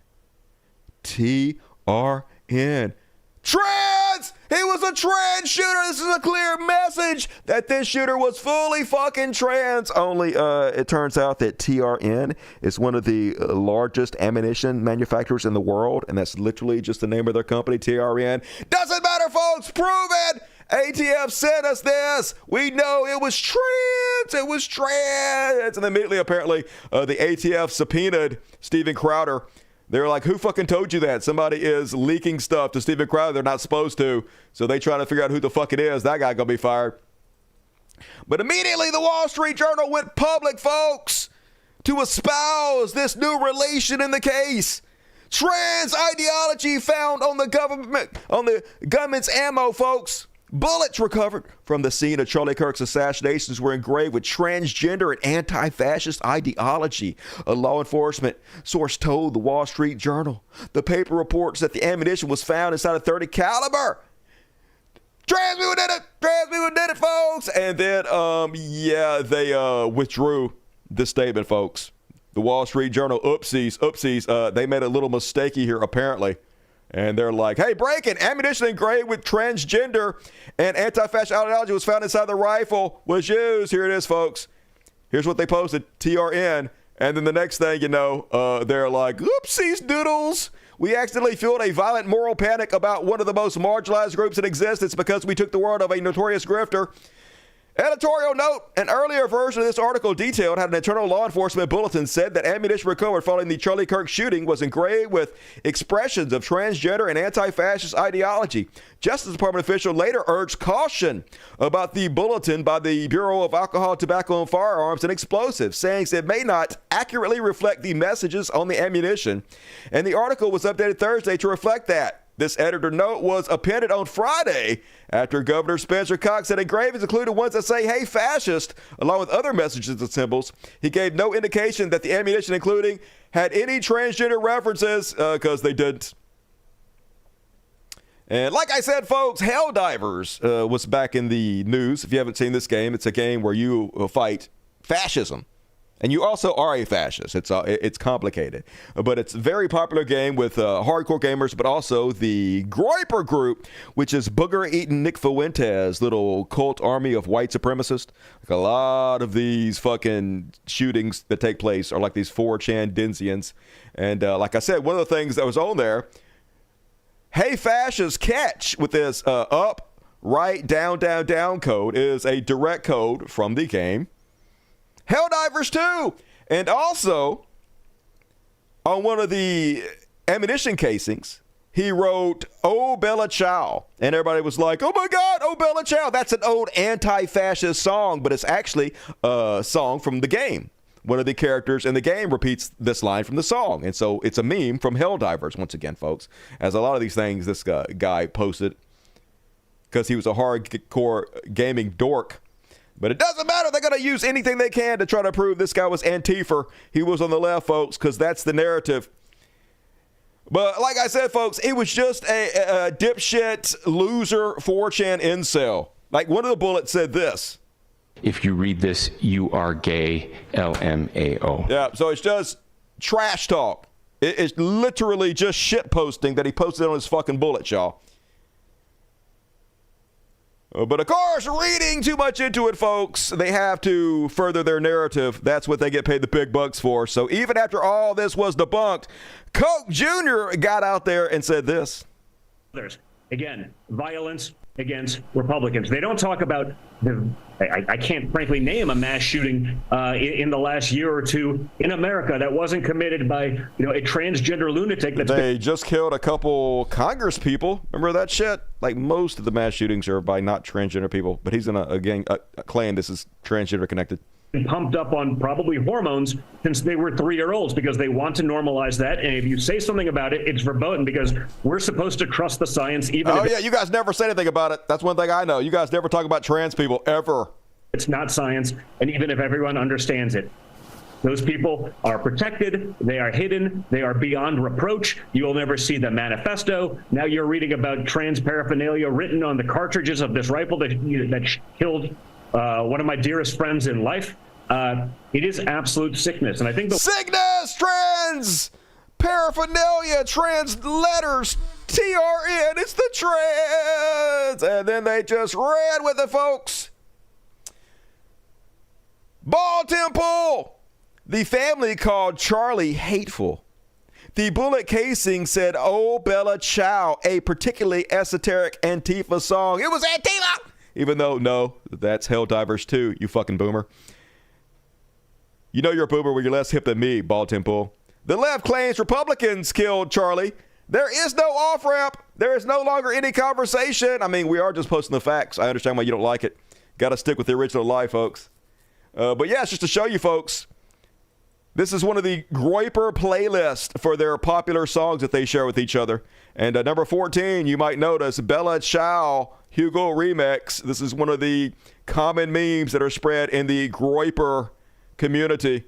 TRN. Trans! He was a trans shooter. This is a clear message that this shooter was fully fucking trans. Only it turns out that TRN is one of the largest ammunition manufacturers in the world, and that's literally just the name of their company, TRN. Doesn't matter, folks. Prove it. ATF sent us this. We know it was trans. It was trans. And immediately, apparently, the ATF subpoenaed Steven Crowder. They're like, who fucking told you that? Somebody is leaking stuff to Steven Crowder they're not supposed to. So they try to figure out who the fuck it is. That guy gonna be fired. But immediately the Wall Street Journal went public, folks, to espouse this new relation in the case. Trans ideology found on the gunman's ammo, folks. Bullets recovered from the scene of Charlie Kirk's assassinations were engraved with transgender and anti-fascist ideology, a law enforcement source told the Wall Street Journal. The paper reports that the ammunition was found inside a .30 caliber. Trans people did it! Trans people did it, folks! And then, they withdrew this statement, folks. The Wall Street Journal, oopsies, they made a little mistakey here, apparently. And they're like, hey, breaking, ammunition engraved with transgender and anti-fascist ideology was found inside the rifle was used. Here it is, folks. Here's what they posted, TRN. And then the next thing you know, they're like, oopsies doodles. We accidentally fueled a violent moral panic about one of the most marginalized groups in existence because we took the word of a notorious grifter. Editorial note, an earlier version of this article detailed how an internal law enforcement bulletin said that ammunition recovered following the Charlie Kirk shooting was engraved with expressions of transgender and anti-fascist ideology. Justice Department official later urged caution about the bulletin by the Bureau of Alcohol, Tobacco, and Firearms and Explosives, saying it may not accurately reflect the messages on the ammunition. And the article was updated Thursday to reflect that. This editor note was appended on Friday after Governor Spencer Cox said engravings included ones that say, hey, fascist, along with other messages and symbols. He gave no indication that the ammunition including had any transgender references because they didn't. And like I said, folks, Helldivers was back in the news. If you haven't seen this game, it's a game where you fight fascism. And you also are a fascist. It's complicated. But it's a very popular game with hardcore gamers, but also the Groyper group, which is booger-eating Nick Fuentes' little cult army of white supremacists. Like a lot of these fucking shootings that take place are like these 4chan Denzians. And like I said, one of the things that was on there, hey, fascists, catch with this up, right, down, down, down code is a direct code from the game Helldivers 2. And also, on one of the ammunition casings, he wrote, Oh, Bella Ciao. And everybody was like, oh my God, Oh, Bella Ciao. That's an old anti-fascist song, but it's actually a song from the game. One of the characters in the game repeats this line from the song. And so it's a meme from Helldivers, once again, folks. As a lot of these things this guy posted, because he was a hardcore gaming dork. But it doesn't matter. They're going to use anything they can to try to prove this guy was Antifa. He was on the left, folks, because that's the narrative. But like I said, folks, it was just a dipshit loser 4chan incel. Like one of the bullets said this. If you read this, you are gay, LMAO. Yeah, so it's just trash talk. It's literally just shit posting that he posted on his fucking bullets, y'all. But of course, reading too much into it, folks, they have to further their narrative. That's what they get paid the big bucks for. So even after all this was debunked, Coke Jr. got out there and said this. Again, violence against Republicans. They don't talk about I can't frankly name a mass shooting in the last year or two in America that wasn't committed by a transgender lunatic. They just killed a couple Congress people. Remember that shit? Like most of the mass shootings are by not transgender people, but he's gonna again claim this is transgender connected. Pumped up on probably hormones since they were 3-year-olds because they want to normalize that. And if you say something about it, it's verboten because we're supposed to trust the science. Even yeah, you guys never say anything about it. That's one thing I know. You guys never talk about trans people ever. It's not science, and even if everyone understands it, those people are protected, they are hidden, they are beyond reproach. You will never see the manifesto. Now you're reading about trans paraphernalia written on the cartridges of this rifle that killed one of my dearest friends in life. It is absolute sickness, and I think sickness, trans paraphernalia, trans letters, TRN, it's the trans, and then they just ran with it, folks. Ball Temple! The family called Charlie hateful. The bullet casing said, "Oh, Bella Ciao," a particularly esoteric Antifa song. It was Antifa! Even though, no, that's Helldivers too, you fucking boomer. You know you're a boomer when you're less hip than me, Ball Temple. The left claims Republicans killed Charlie. There is no off-ramp. There is no longer any conversation. I mean, we are just posting the facts. I understand why you don't like it. Got to stick with the original lie, folks. But yeah, it's just to show you folks, this is one of the Groyper playlists for their popular songs that they share with each other. And number 14, you might notice, Bella Ciao Hugo Remix. This is one of the common memes that are spread in the Groyper community.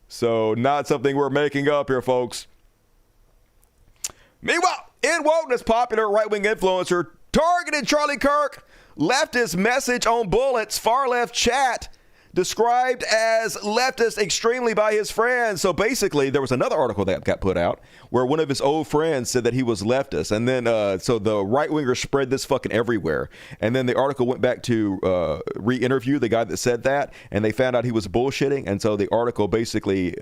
So not something we're making up here, folks. Meanwhile, in wokeness, popular right-wing influencer targeted Charlie Kirk, left his message on bullets, far left chat, described as leftist extremely by his friends. So basically, there was another article that got put out where one of his old friends said that he was leftist. And then, so the right-wingers spread this fucking everywhere. And then the article went back to re-interview the guy that said that, and they found out he was bullshitting. And so the article basically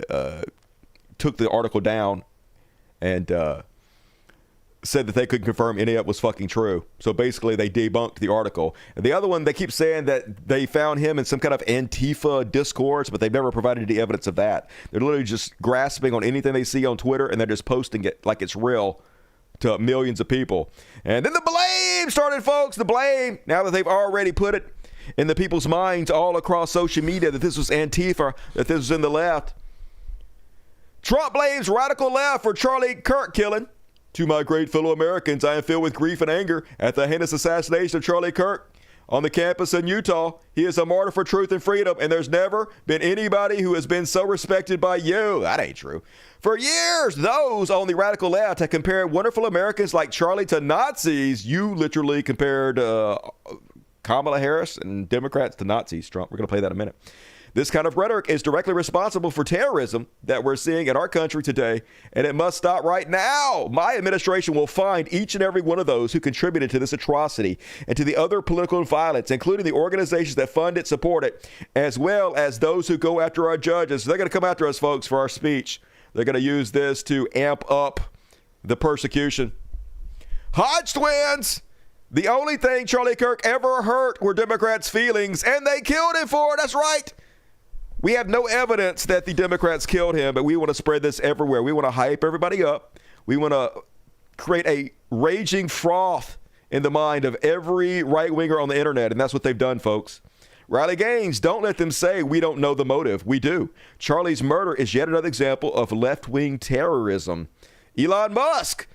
took the article down and said that they couldn't confirm any of it was fucking true. So basically they debunked the article. And the other one, they keep saying that they found him in some kind of Antifa discourse, but they've never provided any evidence of that. They're literally just grasping on anything they see on Twitter, and they're just posting it like it's real to millions of people. And then the blame started, folks. The blame, now that they've already put it in the people's minds all across social media that this was Antifa, that this was in the left. Trump blames radical left for Charlie Kirk killing. To my great fellow Americans, I am filled with grief and anger at the heinous assassination of Charlie Kirk on the campus in Utah. He is a martyr for truth and freedom, and there's never been anybody who has been so respected by you. That ain't true. For years, those on the radical left have compared wonderful Americans like Charlie to Nazis. You literally compared Kamala Harris and Democrats to Nazis, Trump. We're going to play that in a minute. This kind of rhetoric is directly responsible for terrorism that we're seeing in our country today, and it must stop right now. My administration will find each and every one of those who contributed to this atrocity and to the other political violence, including the organizations that fund it, support it, as well as those who go after our judges. They're going to come after us, folks, for our speech. They're going to use this to amp up the persecution. Hodge twins! The only thing Charlie Kirk ever hurt were Democrats' feelings, and they killed him for it. That's right. We have no evidence that the Democrats killed him, but we want to spread this everywhere. We want to hype everybody up. We want to create a raging froth in the mind of every right-winger on the internet, and that's what they've done, folks. Riley Gaines, don't let them say we don't know the motive. We do. Charlie's murder is yet another example of left-wing terrorism. Elon Musk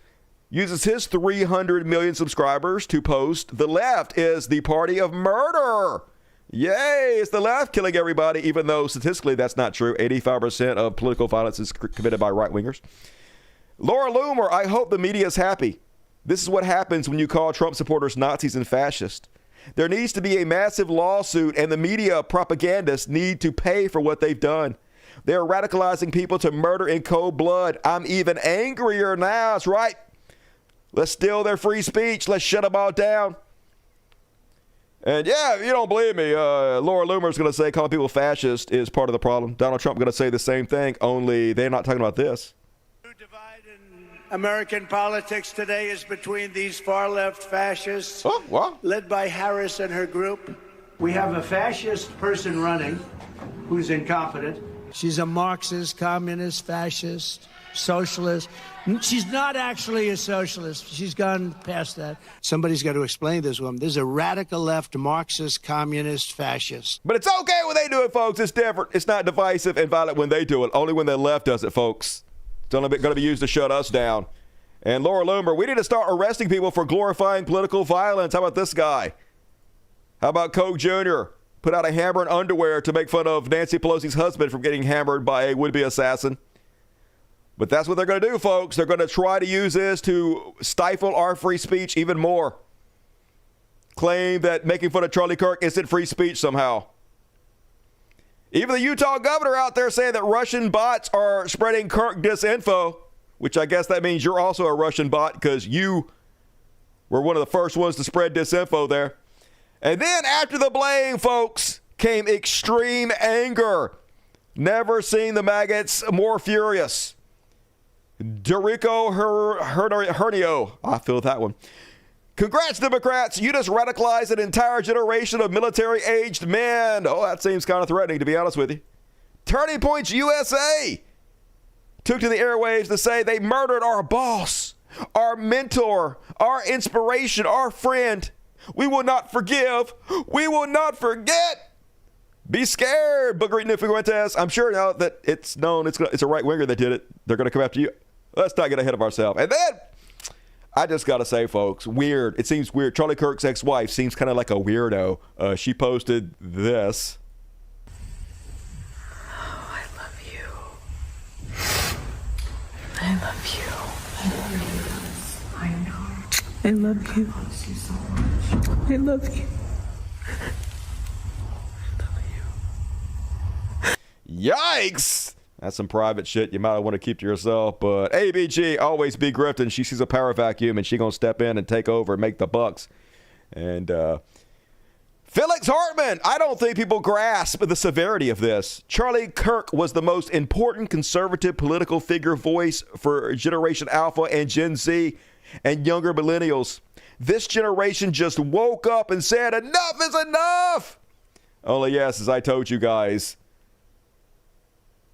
uses his 300 million subscribers to post, "The left is the party of murder." Yay, it's the left killing everybody, even though statistically that's not true. 85% of political violence is committed by right-wingers. Laura Loomer, I hope the media is happy. This is what happens when you call Trump supporters Nazis and fascists. There needs to be a massive lawsuit, and the media propagandists need to pay for what they've done. They're radicalizing people to murder in cold blood. I'm even angrier now. That's right. Let's steal their free speech. Let's shut them all down. And yeah, if you don't believe me, Laura Loomer's going to say calling people fascist is part of the problem. Donald Trump going to say the same thing, only they're not talking about this. American politics today is between these far-left fascists, led by Harris and her group. We have a fascist person running who's incompetent. She's a Marxist, communist, fascist, socialist. She's not actually a socialist. She's gone past that. Somebody's got to explain this woman. There's a radical left Marxist, communist, fascist. But it's okay when they do it, folks. It's different. It's not divisive and violent when they do it. Only when the left does it, folks. It's only going to be used to shut us down. And Laura Loomer, we need to start arresting people for glorifying political violence. How about this guy? How about Coke Jr.? Put out a hammer and underwear to make fun of Nancy Pelosi's husband from getting hammered by a would-be assassin. But that's what they're going to do, folks. They're going to try to use this to stifle our free speech even more. Claim that making fun of Charlie Kirk isn't free speech somehow. Even the Utah governor out there saying that Russian bots are spreading Kirk disinfo, which I guess that means you're also a Russian bot because you were one of the first ones to spread disinfo there. And then after the blame, folks, came extreme anger. Never seen the maggots more furious. Derico Hernio. I feel that one. Congrats, Democrats. You just radicalized an entire generation of military-aged men. Oh, that seems kind of threatening, to be honest with you. Turning Points USA took to the airwaves to say they murdered our boss, our mentor, our inspiration, our friend. We will not forgive. We will not forget. Be scared, Booker Nick Fuentes. I'm sure now that it's known it's a right-winger that did it. They're going to come after you. Let's not get ahead of ourselves. And then, I just got to say, folks, weird. It seems weird. Charlie Kirk's ex-wife seems kind of like a weirdo. She posted this. Oh, I love you. I love you. I love you. I know. I love you. I love you so much. I love you. Yikes! That's some private shit you might want to keep to yourself. But ABG, always be grifting. She sees a power vacuum and she gonna step in and take over and make the bucks. And Felix Hartman, I don't think people grasp the severity of this. Charlie Kirk was the most important conservative political figure voice for Generation Alpha and Gen Z and younger millennials. This generation just woke up and said, enough is enough! Only yes, as I told you guys,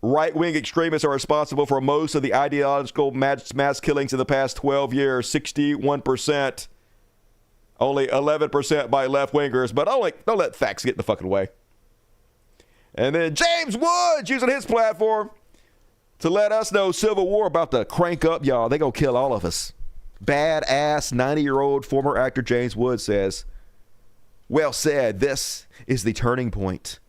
right-wing extremists are responsible for most of the ideological mass killings in the past 12 years, 61%. Only 11% by left-wingers, but don't let facts get in the fucking way. And then James Woods using his platform to let us know Civil War about to crank up, y'all. They gonna kill all of us. Badass 90-year-old former actor James Woods says, well said, this is the turning point.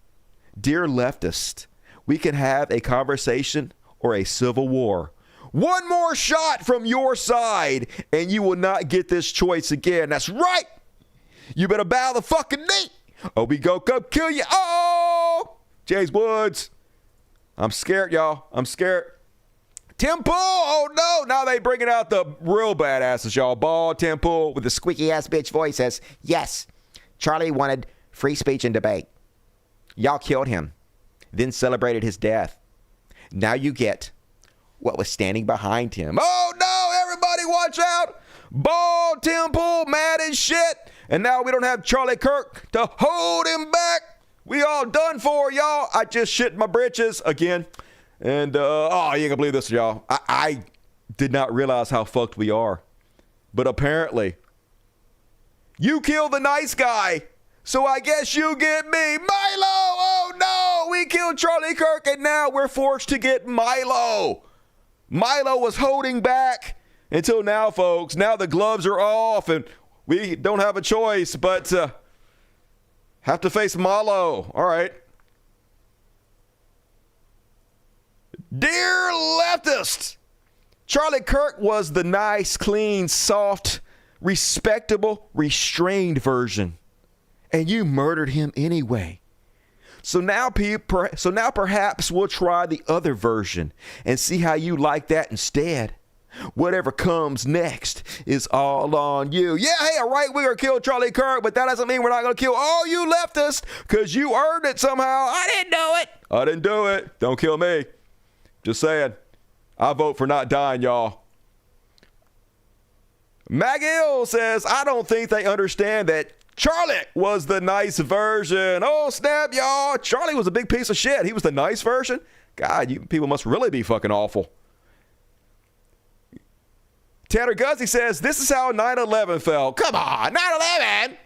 Dear leftist, we can have a conversation or a civil war. One more shot from your side, and you will not get this choice again. That's right. You better bow the fucking knee, or we go come kill you. Oh, James Woods. I'm scared, y'all. I'm scared. Tim Pool. Oh, no. Now they bringing out the real badasses, y'all. Bald Tim Pool with the squeaky-ass bitch voice says, yes, Charlie wanted free speech and debate. Y'all killed him, then celebrated his death. Now you get what was standing behind him. Oh, no, everybody watch out. Bald Tim Pool, mad as shit. And now we don't have Charlie Kirk to hold him back. We all done for, y'all. I just shit my britches again. And, oh, you ain't gonna believe this, y'all. I did not realize how fucked we are. But apparently, you killed the nice guy, so I guess you get me. Milo! Oh, no! We killed Charlie Kirk, and now we're forced to get Milo. Milo was holding back until now, folks. Now the gloves are off, and we don't have a choice but have to face Milo. All right. Dear leftist, Charlie Kirk was the nice, clean, soft, respectable, restrained version. and you murdered him anyway. So now perhaps we'll try the other version and see how you like that instead. Whatever comes next is all on you. Yeah, hey, a right winger killed Charlie Kirk, but that doesn't mean we're not going to kill all you leftists because you earned it somehow. I didn't do it. I didn't do it. Don't kill me. Just saying. I vote for not dying, y'all. McGill says, I don't think they understand that Charlie was the nice version. Oh, snap, y'all. Charlie was a big piece of shit. He was the nice version? God, you people must really be fucking awful. Tanner Guzzi says, this is how 9/11 felt. Come on, 9/11?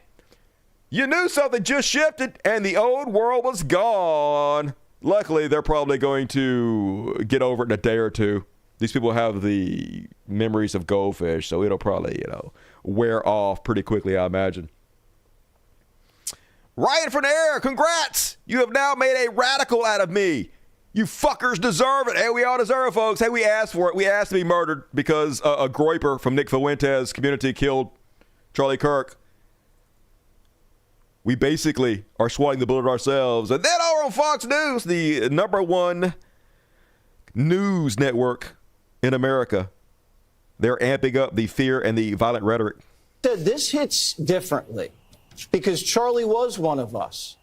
You knew something just shifted and the old world was gone. Luckily, they're probably going to get over it in a day or two. These people have the memories of goldfish, so it'll probably, wear off pretty quickly, I imagine. Ryan from the air, congrats! You have now made a radical out of me. You fuckers deserve it. Hey, we all deserve it, folks. Hey, we asked for it. We asked to be murdered because a Groyper from Nick Fuentes' community killed Charlie Kirk. We basically are swatting the bullet ourselves. And then over on Fox News, the #1 news network in America, they're amping up the fear and the violent rhetoric. This hits differently because Charlie was one of us.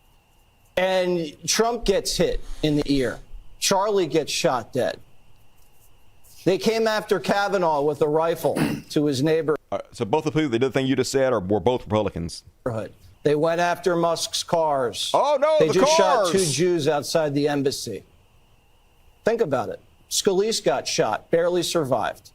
And Trump gets hit in the ear. Charlie gets shot dead. They came after Kavanaugh with a rifle to his neighbor. So both the people that did the thing you just said were both Republicans. They went after Musk's cars. Oh, no, they the just cars. shot 2 Jews outside the embassy. Think about it. Scalise got shot, barely survived.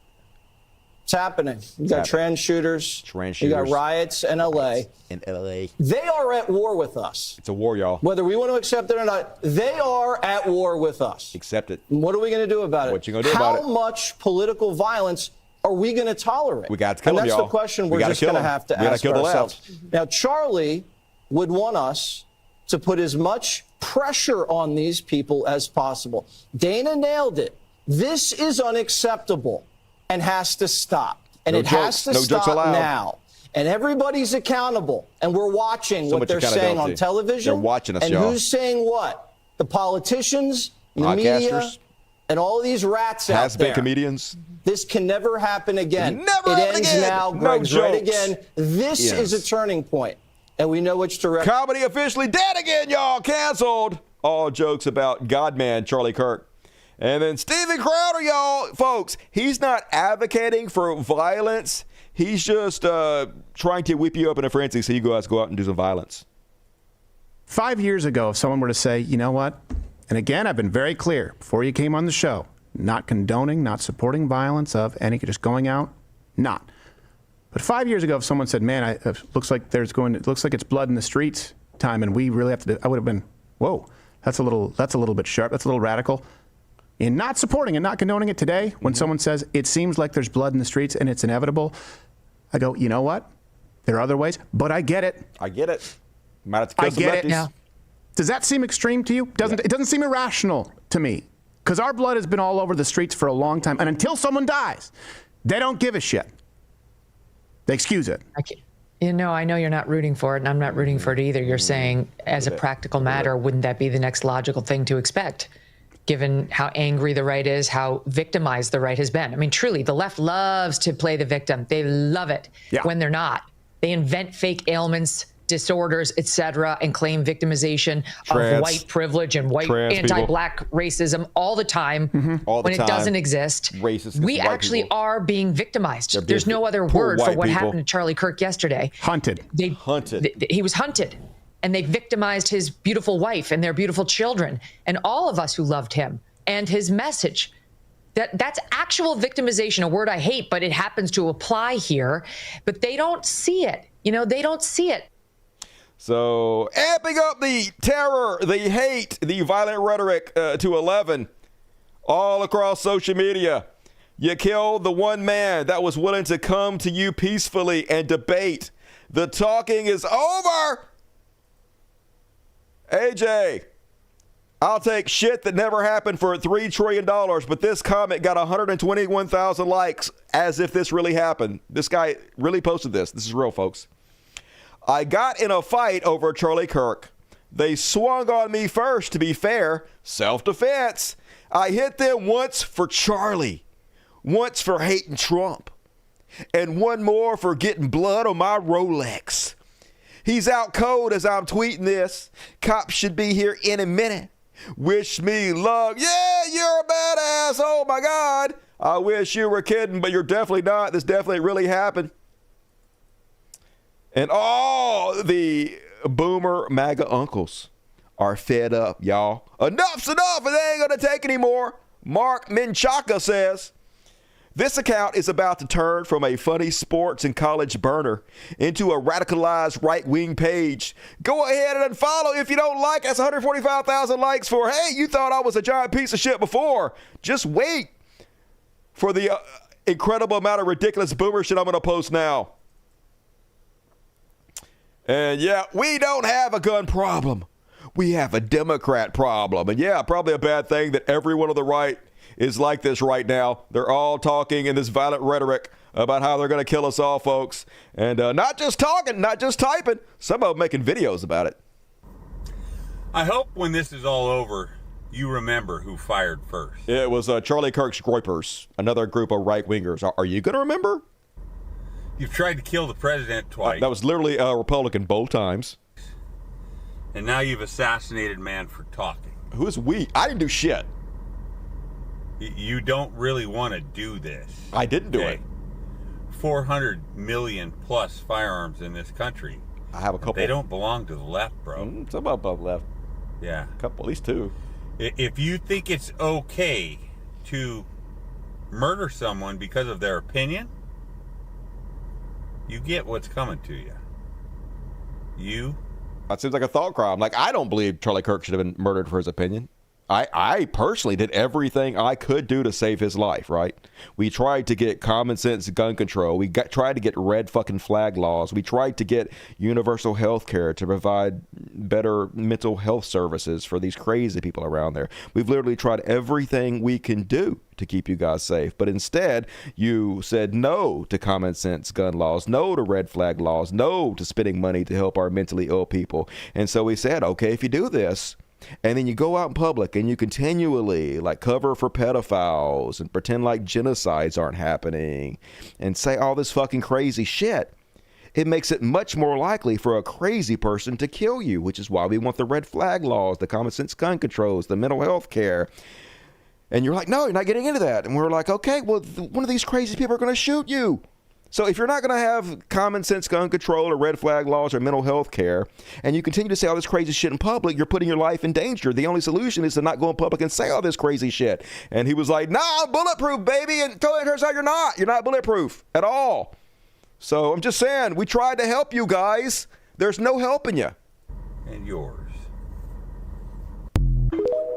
It's happening. You got trans shooters. You got riots in L.A. They are at war with us. It's a war, y'all. Whether we want to accept it or not, they are at war with us. Accept it. And what are we going to do about it? What you going to do about it? How much political violence are we going to tolerate? We got to kill them, y'all. y'all. That's the question we're just going to have to ask ourselves. Now, Charlie would want us to put as much pressure on these people as possible. Dana nailed it. This is unacceptable and has to stop. And it has to stop now. And everybody's accountable. And we're watching what they're saying on television. They're watching us, and y'all. Who's saying what? The politicians, the media, and all these rats out there. Has-been comedians. This can never happen again. Never happen ends again. now, No Greg's right jokes. again. This is a turning point. And we know which direction. Comedy officially dead again, y'all. Canceled. All jokes about Godman Charlie Kirk. And then Steven Crowder, y'all. Folks, he's not advocating for violence. He's just trying to whip you up in a frenzy so you guys go out and do some violence. 5 years ago, if someone were to say, you know what? And again, I've been very clear before you came on the show, not condoning, not supporting violence of any, just going out, not. But 5 years ago, if someone said, man, it looks like it's blood in the streets time and we really have to do, I would have been, whoa, that's a little bit sharp. That's a little radical. In not supporting and not condoning it today, when someone says it seems like there's blood in the streets and it's inevitable, I go, you know what? There are other ways, but I get it. I get it. I get it. Yeah. Does that seem extreme to you? It doesn't seem irrational to me because our blood has been all over the streets for a long time. And until someone dies, they don't give a shit. They excuse it. I know you're not rooting for it, and I'm not rooting for it either. You're saying, as a practical matter, wouldn't that be the next logical thing to expect? Given how angry the right is, how victimized the right has been. I mean, truly, the left loves to play the victim. They love it when they're not. They invent fake ailments, disorders, etc., and claim victimization of white privilege and white anti-black racism all the time when it doesn't exist. We actually are being victimized. There's no other word for what happened to Charlie Kirk yesterday. Hunted. He was hunted. And they victimized his beautiful wife and their beautiful children and all of us who loved him and his message. That's actual victimization, a word I hate, but it happens to apply here. But they don't see it. They don't see it. So amping up the terror, the hate, the violent rhetoric to 11 all across social media. You killed the one man that was willing to come to you peacefully and debate. The talking is over. AJ, I'll take shit that never happened for $3 trillion, but this comment got 121,000 likes as if this really happened. This guy really posted this. This is real, folks. I got in a fight over Charlie Kirk. They swung on me first, to be fair. Self-defense. I hit them once for Charlie, once for hating Trump, and one more for getting blood on my Rolex. He's out cold as I'm tweeting this. Cops should be here in a minute. Wish me luck. Yeah, you're a badass. Oh, my God. I wish you were kidding, but you're definitely not. This definitely really happened. And all the boomer MAGA uncles are fed up, y'all. Enough's enough, and they ain't going to take anymore. Mark Menchaca says, this account is about to turn from a funny sports and college burner into a radicalized right-wing page. Go ahead and unfollow if you don't like. That's 145,000 likes for, hey, you thought I was a giant piece of shit before. Just wait for the incredible amount of ridiculous boomer shit I'm going to post now. And yeah, we don't have a gun problem. We have a Democrat problem. And yeah, probably a bad thing that everyone on the right is like this right now. They're all talking in this violent rhetoric about how they're going to kill us all, folks. And not just talking, not just typing. Some of them making videos about it. I hope when this is all over, you remember who fired first. It was Charlie Kirk's Groypers, another group of right-wingers. Are you going to remember? You've tried to kill the president twice. That was literally a Republican both times. And now you've assassinated man for talking. Who is we? I didn't do shit. You don't really want to do this. I didn't do it. 400 million plus firearms in this country. I have a couple. They don't belong to the left, bro. Some about the left. Yeah. A couple, at least two. If you think it's okay to murder someone because of their opinion, you get what's coming to you. That seems like a thought crime. Like, I don't believe Charlie Kirk should have been murdered for his opinion. I personally did everything I could do to save his life, right? We tried to get common sense gun control. We tried to get red fucking flag laws. We tried to get universal health care to provide better mental health services for these crazy people around there. We've literally tried everything we can do to keep you guys safe. But instead, you said no to common sense gun laws, no to red flag laws, no to spending money to help our mentally ill people. And so we said, okay, if you do this, and then you go out in public and you continually like cover for pedophiles and pretend like genocides aren't happening and say all this fucking crazy shit, it makes it much more likely for a crazy person to kill you, which is why we want the red flag laws, the common sense gun controls, the mental health care. And you're like, no, you're not getting into that. And we're like, okay, well, one of these crazy people are going to shoot you. So if you're not going to have common sense gun control or red flag laws or mental health care, and you continue to say all this crazy shit in public, you're putting your life in danger. The only solution is to not go in public and say all this crazy shit. And he was like, nah, I'm bulletproof, baby. And totally turns out you're not. You're not bulletproof at all. So I'm just saying, we tried to help you guys. There's no helping you. And yours.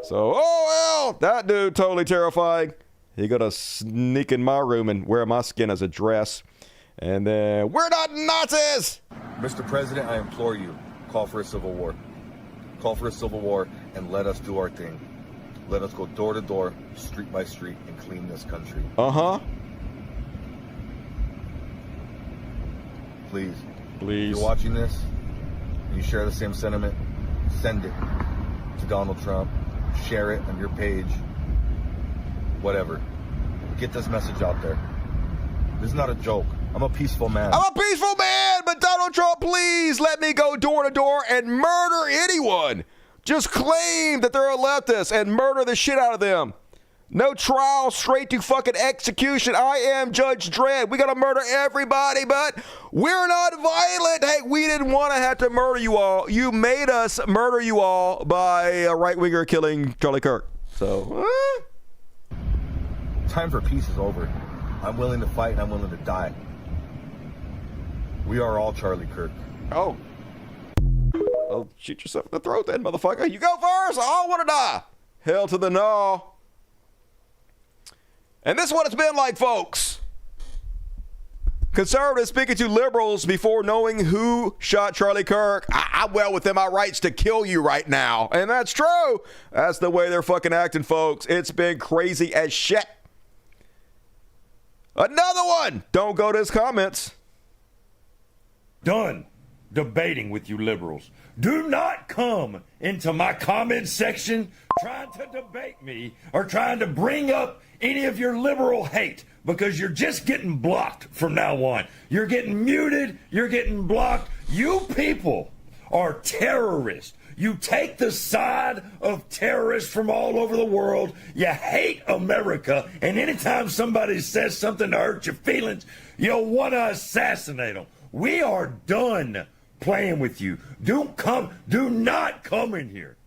So, oh, well, that dude totally terrifying. He gonna sneak in my room and wear my skin as a dress. And then, we're not Nazis! Mr. President, I implore you, call for a civil war. Call for a civil war and let us do our thing. Let us go door to door, street by street, and clean this country. Uh-huh. Please. Please. If you're watching this, and you share the same sentiment, send it to Donald Trump. Share it on your page. Whatever. Get this message out there. This is not a joke. I'm a peaceful man. I'm a peaceful man, but Donald Trump, please let me go door to door and murder anyone. Just claim that they're a leftist and murder the shit out of them. No trial, straight to fucking execution. I am Judge Dredd. We gotta murder everybody, but we're not violent. Hey, we didn't want to have to murder you all. You made us murder you all by a right-winger killing Charlie Kirk. So, Time for peace is over. I'm willing to fight and I'm willing to die. We are all Charlie Kirk. Oh. Oh, shoot yourself in the throat then, motherfucker. You go first. I don't want to die. Hell to the no. And this is what it's been like, folks. Conservatives speaking to liberals before knowing who shot Charlie Kirk. I'm well within my rights to kill you right now. And that's true. That's the way they're fucking acting, folks. It's been crazy as shit. Another one. Don't go to his comments. Done. debating with you liberals. Do not come into my comment section trying to debate me or trying to bring up any of your liberal hate, because you're just getting blocked from now on. You're getting muted. You're getting blocked. You people are terrorists. You take the side of terrorists from all over the world. You hate America. And anytime somebody says something to hurt your feelings, you'll want to assassinate them. We are done playing with you. Do not come in here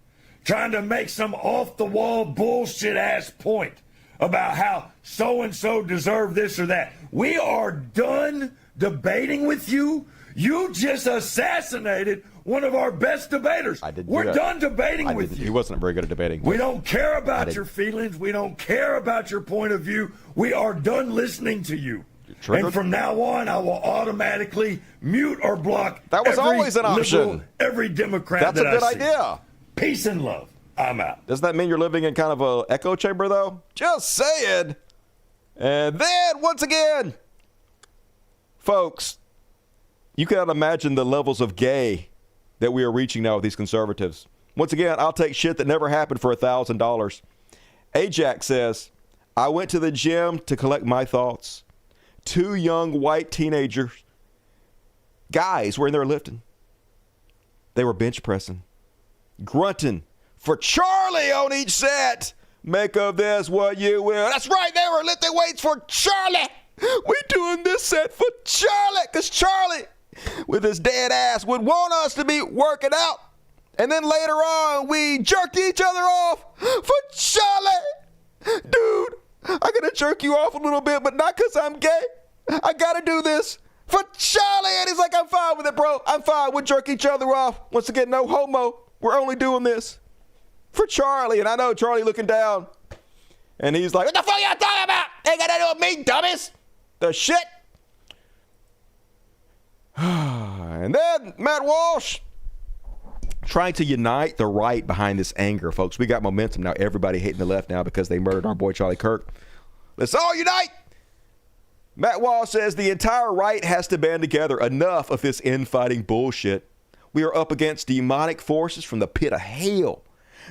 trying to make some off-the-wall bullshit-ass point about how so-and-so deserve this or that. We are done debating with you. You just assassinated one of our best debaters. We're done debating with you. He wasn't very good at debating. We don't care about your feelings. We don't care about your point of view. We are done listening to you. And from now on, I will automatically mute or block that was always an option. Liberal, every Democrat. That's that a good I see. idea. Peace and love. I'm out. Does that mean you're living in kind of an echo chamber, though? Just saying. And then, once again, folks, you cannot imagine the levels of gay that we are reaching now with these conservatives. Once again, I'll take shit that never happened for $1,000. Ajax says, I went to the gym to collect my thoughts. 2 young white teenagers, guys, were in there lifting. They were bench pressing, grunting for Charlie on each set. Make of this what you will. That's right, they were lifting weights for Charlie. We doing this set for Charlie, because Charlie, with his dead ass, would want us to be working out. And then later on, we jerked each other off for Charlie. Dude, I'm going to jerk you off a little bit, but not because I'm gay. I got to do this for Charlie. And he's like, I'm fine with it, bro. I'm fine. We'll jerk each other off. Once again, no homo. We're only doing this for Charlie. And I know Charlie looking down. And he's like, what the fuck y'all talking about? Ain't got to do with me, dummies. The shit. And then Matt Walsh trying to unite the right behind this anger, folks. We got momentum now. Everybody hating the left now because they murdered our boy Charlie Kirk. Let's all unite. Matt Walsh says the entire right has to band together. Enough of this infighting bullshit. We are up against demonic forces from the pit of hell.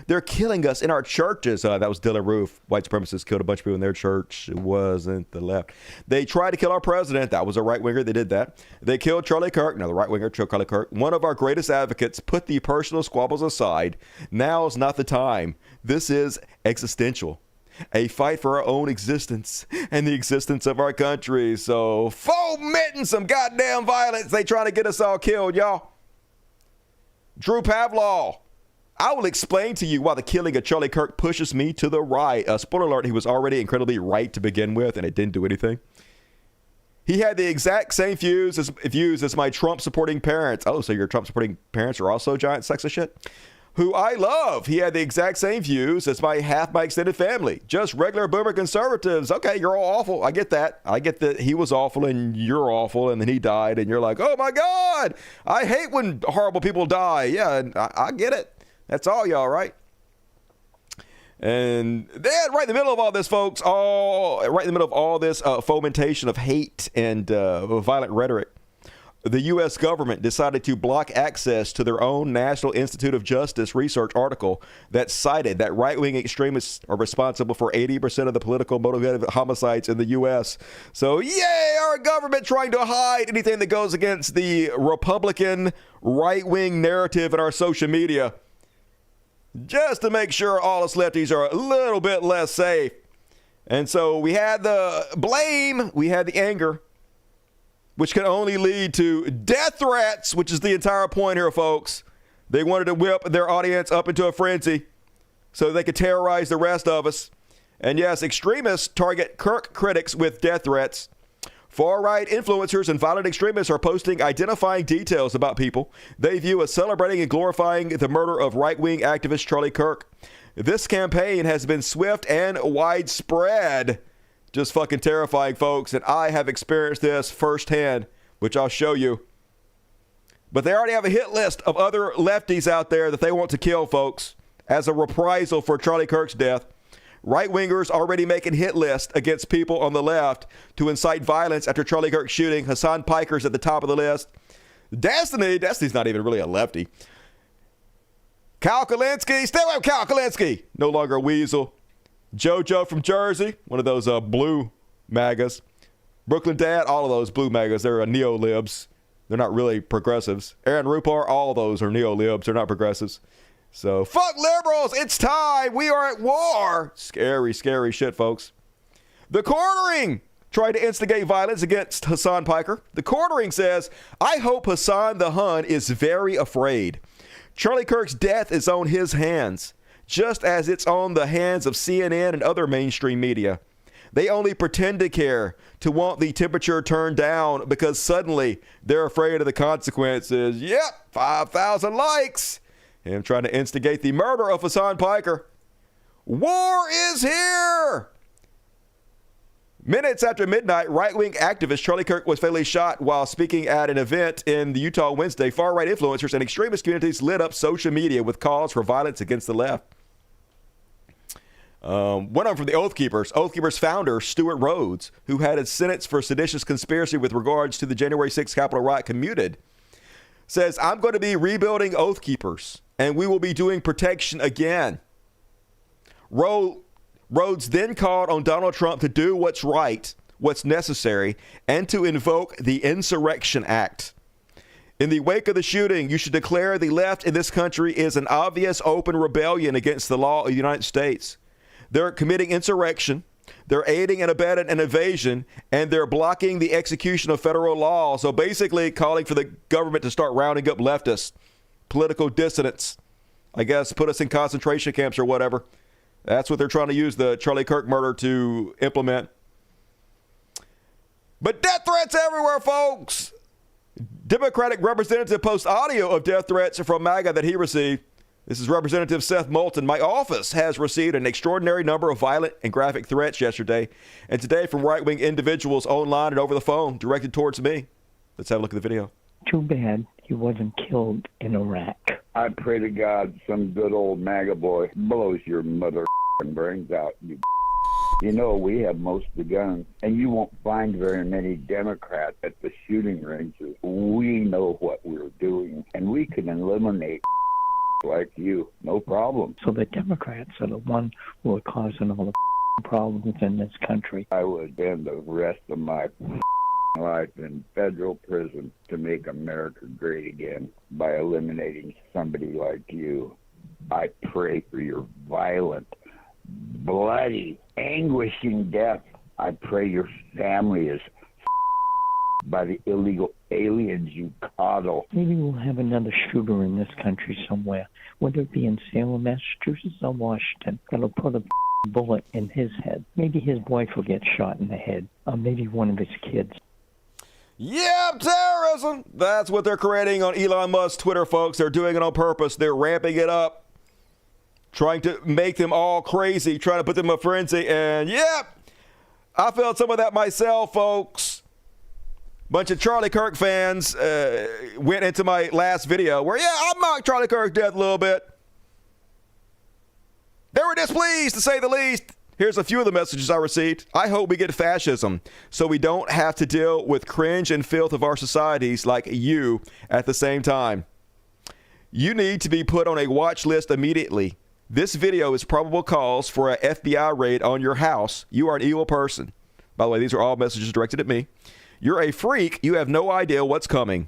They're killing us in our churches. That was Dylan Roof. White supremacists killed a bunch of people in their church. It wasn't the left. They tried to kill our president. That was a right-winger. They did that. They killed Charlie Kirk. Now, the right-winger killed Charlie Kirk. One of our greatest advocates put the personal squabbles aside. Now is not the time. This is existential. A fight for our own existence and the existence of our country. So, fomenting some goddamn violence. They trying to get us all killed, y'all. Drew Pavlov. I will explain to you why the killing of Charlie Kirk pushes me to the right. Spoiler alert, he was already incredibly right to begin with, and it didn't do anything. He had the exact same views as my Trump-supporting parents. Oh, so your Trump-supporting parents are also giant sexist shit? Who I love. He had the exact same views as half my extended family. Just regular boomer conservatives. Okay, you're all awful. I get that. I get that he was awful and you're awful, and then he died, and you're like, oh my God, I hate when horrible people die. Yeah, I get it. That's all y'all, right? And then right in the middle of all this, folks, right in the middle of all this fomentation of hate and violent rhetoric, the U.S. government decided to block access to their own National Institute of Justice research article that cited that right-wing extremists are responsible for 80% of the political motivated homicides in the U.S. So, yay, our government trying to hide anything that goes against the Republican right-wing narrative in our social media, just to make sure all us lefties are a little bit less safe. And so we had the blame, we had the anger, which can only lead to death threats, which is the entire point here, folks. They wanted to whip their audience up into a frenzy so they could terrorize the rest of us. And yes, extremists target Kirk critics with death threats. Far-right influencers and violent extremists are posting identifying details about people they view as celebrating and glorifying the murder of right-wing activist Charlie Kirk. This campaign has been swift and widespread. Just fucking terrifying, folks. And I have experienced this firsthand, which I'll show you. But they already have a hit list of other lefties out there that they want to kill, folks, as a reprisal for Charlie Kirk's death. Right-wingers already making hit lists against people on the left to incite violence after Charlie Kirk's shooting. Hassan Piker's at the top of the list. Destiny's not even really a lefty. Kyle Kulinski, stay away from Kyle Kulinski. No longer a weasel. JoJo from Jersey, one of those blue MAGAs. Brooklyn Dad, all of those blue MAGAs, they're neo-libs. They're not really progressives. Aaron Rupar, all of those are neo-libs. They're not progressives. So, fuck liberals. It's time. We are at war. Scary, scary shit, folks. The Quartering tried to instigate violence against Hassan Piker. The Quartering says, I hope Hassan the Hun is very afraid. Charlie Kirk's death is on his hands, just as it's on the hands of CNN and other mainstream media. They only pretend to care, to want the temperature turned down because suddenly they're afraid of the consequences. Yep, 5,000 likes. Him trying to instigate the murder of Hassan Piker. War is here. Minutes after midnight, right-wing activist Charlie Kirk was fatally shot while speaking at an event in the Utah Wednesday. Far-right influencers and extremist communities lit up social media with calls for violence against the left. One of them from the Oath Keepers. Oath Keepers founder Stuart Rhodes, who had a sentence for seditious conspiracy with regards to the January 6th Capitol riot commuted, says, I'm going to be rebuilding Oath Keepers, and we will be doing protection again. Rhodes then called on Donald Trump to do what's right, what's necessary, and to invoke the Insurrection Act. In the wake of the shooting, you should declare the left in this country is an obvious open rebellion against the law of the United States. They're committing insurrection, they're aiding and abetting an invasion, and they're blocking the execution of federal law. So basically calling for the government to start rounding up leftists, political dissidents, I guess put us in concentration camps or whatever. That's what they're trying to use the Charlie Kirk murder to implement. But death threats everywhere, folks. Democratic representative posts audio of death threats from MAGA that he received. This is Representative Seth Moulton. My office has received an extraordinary number of violent and graphic threats yesterday and today from right-wing individuals online and over the phone directed towards me. Let's have a look at the video. Too bad he wasn't killed in Iraq. I pray to God some good old MAGA boy blows your mother brains out. You know, we have most of the guns, and you won't find very many Democrats at the shooting ranges. We know what we're doing, and we can eliminate like you, no problem. So the Democrats are the one who are causing all the problems in this country. I would spend the rest of my life in federal prison to make America great again by eliminating somebody like you. I pray for your violent, bloody, anguishing death. I pray your family is by the illegal aliens you coddle. Maybe we'll have another shooter in this country somewhere, whether it be in Salem, Massachusetts, or Washington, that'll put a bullet in his head. Maybe his wife will get shot in the head, or maybe one of his kids. Yeah, terrorism. That's what they're creating on Elon Musk's Twitter, folks. They're doing it on purpose. They're ramping it up, trying to make them all crazy, trying to put them in a frenzy. And yeah, I felt some of that myself, folks. Bunch of Charlie Kirk fans went into my last video where, yeah, I mocked Charlie Kirk death a little bit. They were displeased, to say the least. Here's a few of the messages I received. I hope we get fascism so we don't have to deal with cringe and filth of our societies like you at the same time. You need to be put on a watch list immediately. This video is probable cause for an FBI raid on your house. You are an evil person. By the way, these are all messages directed at me. You're a freak. You have no idea what's coming.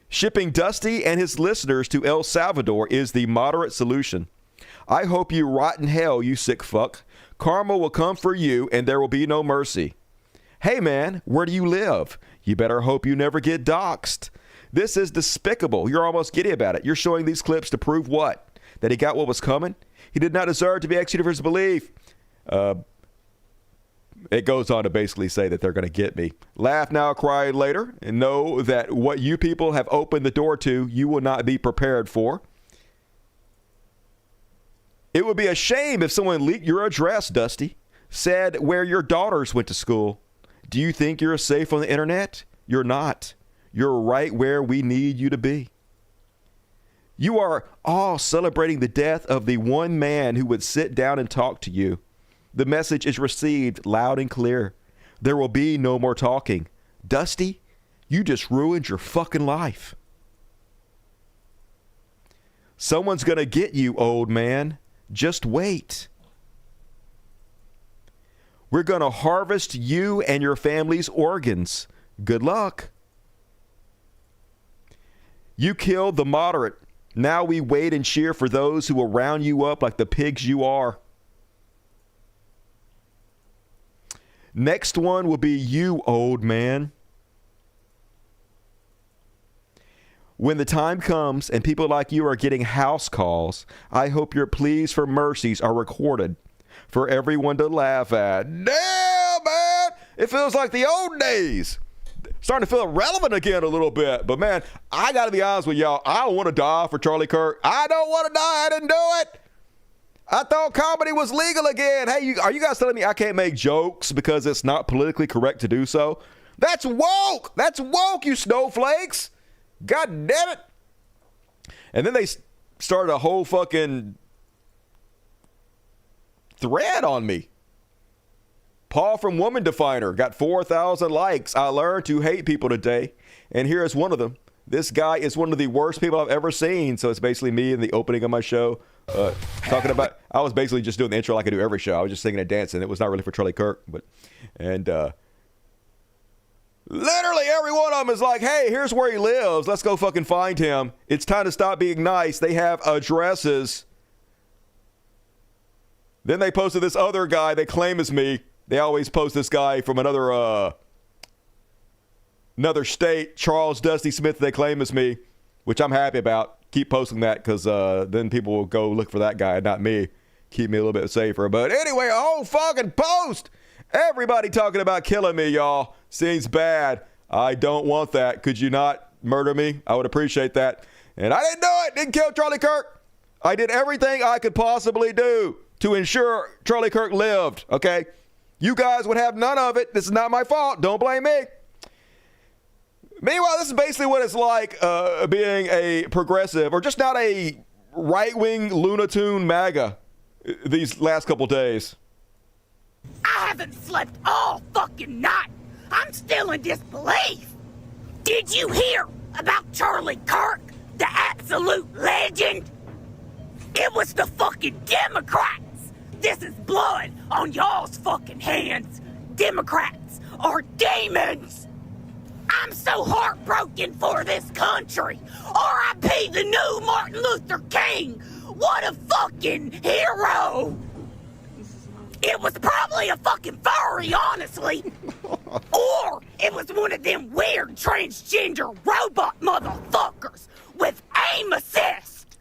Shipping Dusty and his listeners to El Salvador is the moderate solution. I hope you rot in hell, you sick fuck. Karma will come for you, and there will be no mercy. Hey, man, where do you live? You better hope you never get doxxed. This is despicable. You're almost giddy about it. You're showing these clips to prove what? That he got what was coming? He did not deserve to be executed for his belief. It goes on to basically say that they're going to get me. Laugh now, cry later, and know that what you people have opened the door to, you will not be prepared for. It would be a shame if someone leaked your address, Dusty, said where your daughters went to school. Do you think you're safe on the internet? You're not. You're right where we need you to be. You are all celebrating the death of the one man who would sit down and talk to you. The message is received loud and clear. There will be no more talking. Dusty, You just ruined your fucking life. Someone's going to get you, old man. Just wait. We're going to harvest you and your family's organs. Good luck. You killed the moderate. Now we wait and cheer for those who will round you up like the pigs you are. Next one will be you, old man. When the time comes and people like you are getting house calls, I hope your pleas for mercies are recorded for everyone to laugh at. Damn, man! It feels like the old days. Starting to feel relevant again a little bit. But, man, I got to be honest with y'all. I don't want to die for Charlie Kirk. I don't want to die. I didn't do it. I thought comedy was legal again. Hey, are you guys telling me I can't make jokes because it's not politically correct to do so? That's woke. That's woke, you snowflakes. God damn it. And then they started a whole fucking thread on me. Paul from Woman Definer got 4,000 likes. I learned to hate people today. And here is one of them. This guy is one of the worst people I've ever seen. So it's basically me in the opening of my show talking about, I was basically just doing the intro like I do every show. I was just singing and dancing. It was not really for Charlie Kirk. Literally every one of them is like, hey, here's where he lives. Let's go fucking find him. It's time to stop being nice. They have addresses. Then they posted this other guy they claim is me. They always post this guy from another state, Charles Dusty Smith, they claim is me, which I'm happy about. Keep posting that because then people will go look for that guy, not me. Keep me a little bit safer. But anyway, a whole fucking post. Everybody talking about killing me, y'all. Seems bad. I don't want that. Could you not murder me? I would appreciate that. And I didn't do it. Didn't kill Charlie Kirk. I did everything I could possibly do to ensure Charlie Kirk lived, okay? You guys would have none of it. This is not my fault. Don't blame me. Meanwhile, this is basically what it's like being a progressive or just not a right-wing Lunatoon MAGA these last couple days. I haven't slept all fucking night. I'm still in disbelief. Did you hear about Charlie Kirk, the absolute legend? It was the fucking Democrats. This is blood on y'all's fucking hands. Democrats are demons. I'm so heartbroken for this country. R.I.P. the new Martin Luther King. What a fucking hero. It was probably a fucking furry, honestly. Or it was one of them weird transgender robot motherfuckers with aim assist.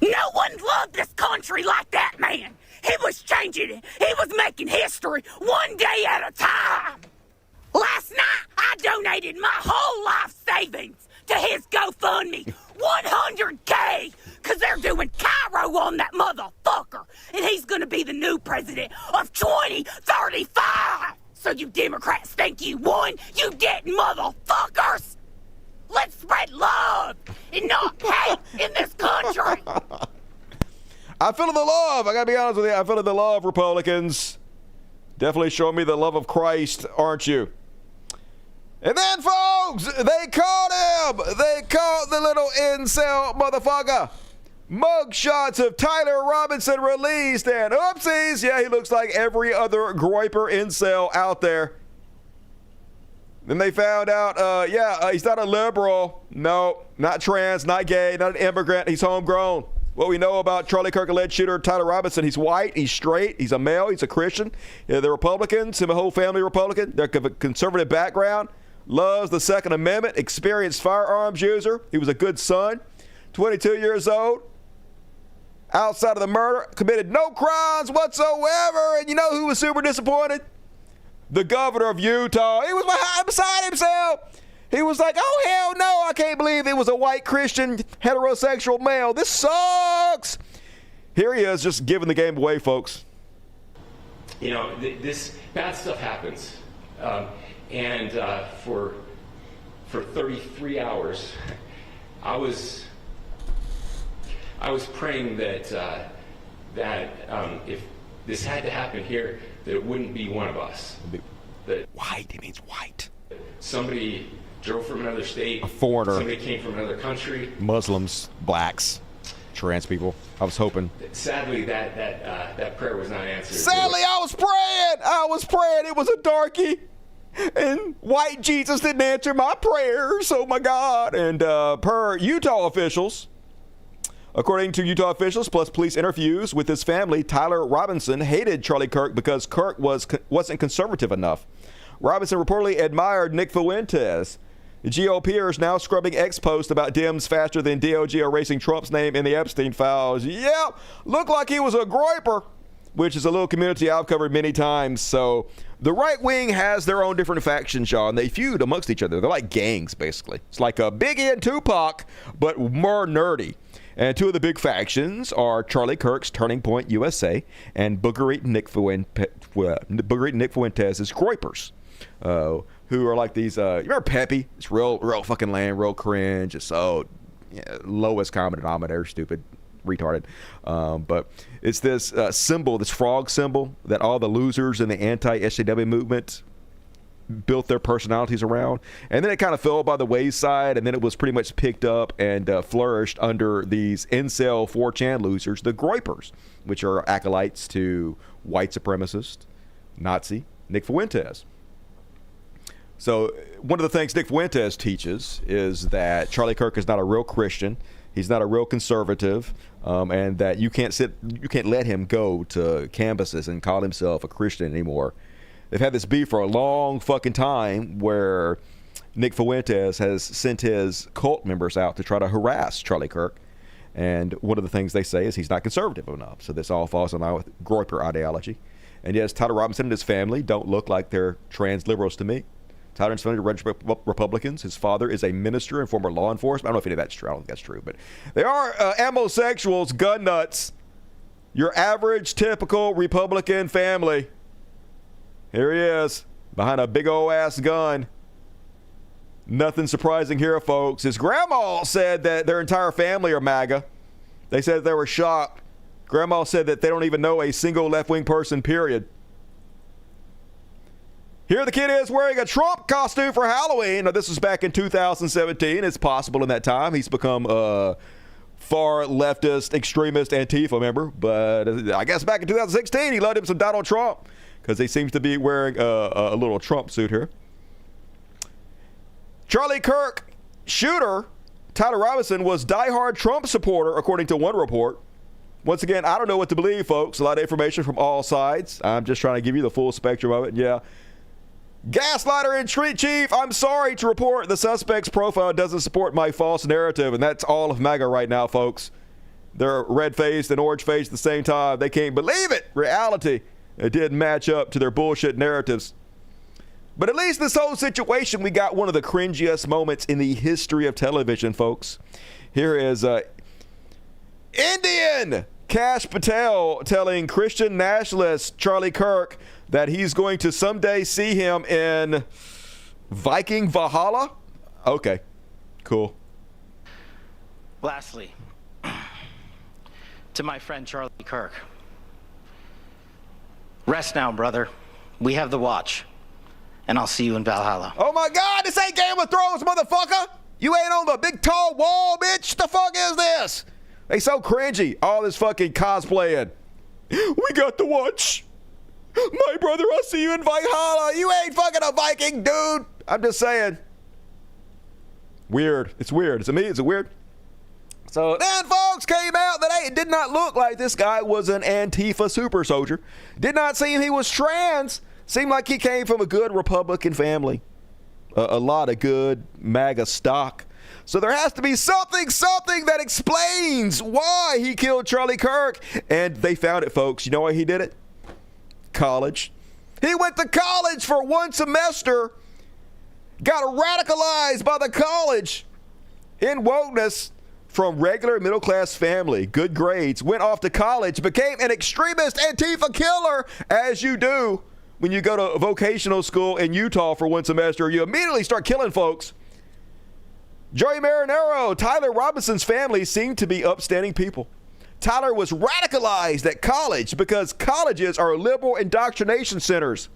No one loved this country like that man. He was changing it. He was making history one day at a time. Last night, I donated my whole life savings to his GoFundMe. 100K, because they're doing Cairo on that motherfucker. And he's going to be the new president of 2035. So you Democrats think you won? You didn't, motherfuckers. Let's spread love and not hate in this country. I feel the love. I got to be honest with you. I feel the love, Republicans. Definitely showing me the love of Christ, aren't you? And then, folks, they caught him. They caught the little incel motherfucker. Mugshots of Tyler Robinson released, and oopsies, yeah, he looks like every other Groyper incel out there. Then they found out, he's not a liberal. No, not trans, not gay, not an immigrant. He's homegrown. What we know about Charlie Kirk alleged shooter Tyler Robinson, he's white, he's straight, he's a male, he's a Christian. They're Republicans, him a whole family Republican. They're of a conservative background. Loves the Second Amendment, experienced firearms user. He was a good son, 22 years old. Outside of the murder, committed no crimes whatsoever. And you know who was super disappointed? The governor of Utah. He was beside himself. He was like, oh, hell no, I can't believe it was a white Christian heterosexual male. This sucks. Here he is just giving the game away, folks. You know, this bad stuff happens. And for 33 hours, I was praying that if this had to happen here, that it wouldn't be one of us. That white, it means white. Somebody drove from another state. A foreigner. Somebody came from another country. Muslims, blacks, trans people. I was hoping. Sadly, that prayer was not answered. Sadly, I was praying. It was a darkie. And white Jesus didn't answer my prayers. Oh, my God. And per Utah officials, according to Utah officials, plus police interviews with his family, Tyler Robinson hated Charlie Kirk because Kirk wasn't conservative enough. Robinson reportedly admired Nick Fuentes. The GOPers now scrubbing X posts about Dems faster than DOJ erasing Trump's name in the Epstein files. Yep, looked like he was a Groyper, which is a little community I've covered many times. So the right wing has their own different factions, y'all, and they feud amongst each other. They're like gangs, basically. It's like a Biggie and Tupac, but more nerdy. And two of the big factions are Charlie Kirk's Turning Point USA and Booger-eating Nick Fuentes' Groypers, who are like these, you remember Peppy? It's real fucking lame, real cringe. It's so lowest common denominator, stupid, retarded. But it's this symbol, this frog symbol that all the losers in the anti-SJW movement built their personalities around. And then it kind of fell by the wayside, and then it was pretty much picked up and flourished under these incel 4chan losers, the Groypers, which are acolytes to white supremacist, Nazi Nick Fuentes. So one of the things Nick Fuentes teaches is that Charlie Kirk is not a real Christian. He's not a real conservative, and that you can't let him go to campuses and call himself a Christian anymore. They've had this beef for a long fucking time where Nick Fuentes has sent his cult members out to try to harass Charlie Kirk. And one of the things they say is he's not conservative enough. So this all falls in line with Groyper ideology. And yes, Tyler Robinson and his family don't look like they're trans liberals to me. Tyler and his family are registered Republicans. His father is a minister and former law enforcement. I don't know if any of that's true. I don't think that's true. But they are homosexuals, gun nuts. Your average, typical Republican family. Here he is, behind a big old ass gun. Nothing surprising here, folks. His grandma said that their entire family are MAGA. They said they were shocked. Grandma said that they don't even know a single left-wing person, period. Here the kid is wearing a Trump costume for Halloween. Now, this was back in 2017. It's possible in that time he's become a far leftist, extremist Antifa member. But I guess back in 2016, he loved him some Donald Trump, because he seems to be wearing a little Trump suit here. Charlie Kirk shooter Tyler Robinson was diehard Trump supporter, according to one report. Once again, I don't know what to believe, folks. A lot of information from all sides. I'm just trying to give you the full spectrum of it. Yeah. Gaslighter and Street Chief, I'm sorry to report the suspect's profile doesn't support my false narrative, and that's all of MAGA right now, folks. They're red-faced and orange-faced at the same time. They can't believe it. Reality. It didn't match up to their bullshit narratives. But at least this whole situation, we got one of the cringiest moments in the history of television, folks. Here is Indian Kash Patel telling Christian nationalist Charlie Kirk that he's going to someday see him in Viking Valhalla. Okay, cool. Lastly, to my friend Charlie Kirk. Rest now, brother. We have the watch. And I'll see you in Valhalla. Oh my God, this ain't Game of Thrones, motherfucker! You ain't on the big tall wall, bitch! The fuck is this? They so cringy, all this fucking cosplaying. We got the watch. My brother, I'll see you in Valhalla. You ain't fucking a Viking, dude! I'm just saying. Weird. It's weird. Is it me? Is it weird? So then folks came out that it did not look like this guy was an Antifa super soldier. Did not seem he was trans. Seemed like he came from a good Republican family. A lot of good MAGA stock. So there has to be something that explains why he killed Charlie Kirk. And they found it, folks. You know why he did it? College. He went to college for one semester. Got radicalized by the college in wokeness. From regular middle-class family, good grades, went off to college, became an extremist Antifa killer, as you do when you go to vocational school in Utah for one semester. You immediately start killing folks. Joey Marinero, Tyler Robinson's family seemed to be upstanding people. Tyler was radicalized at college because colleges are liberal indoctrination centers.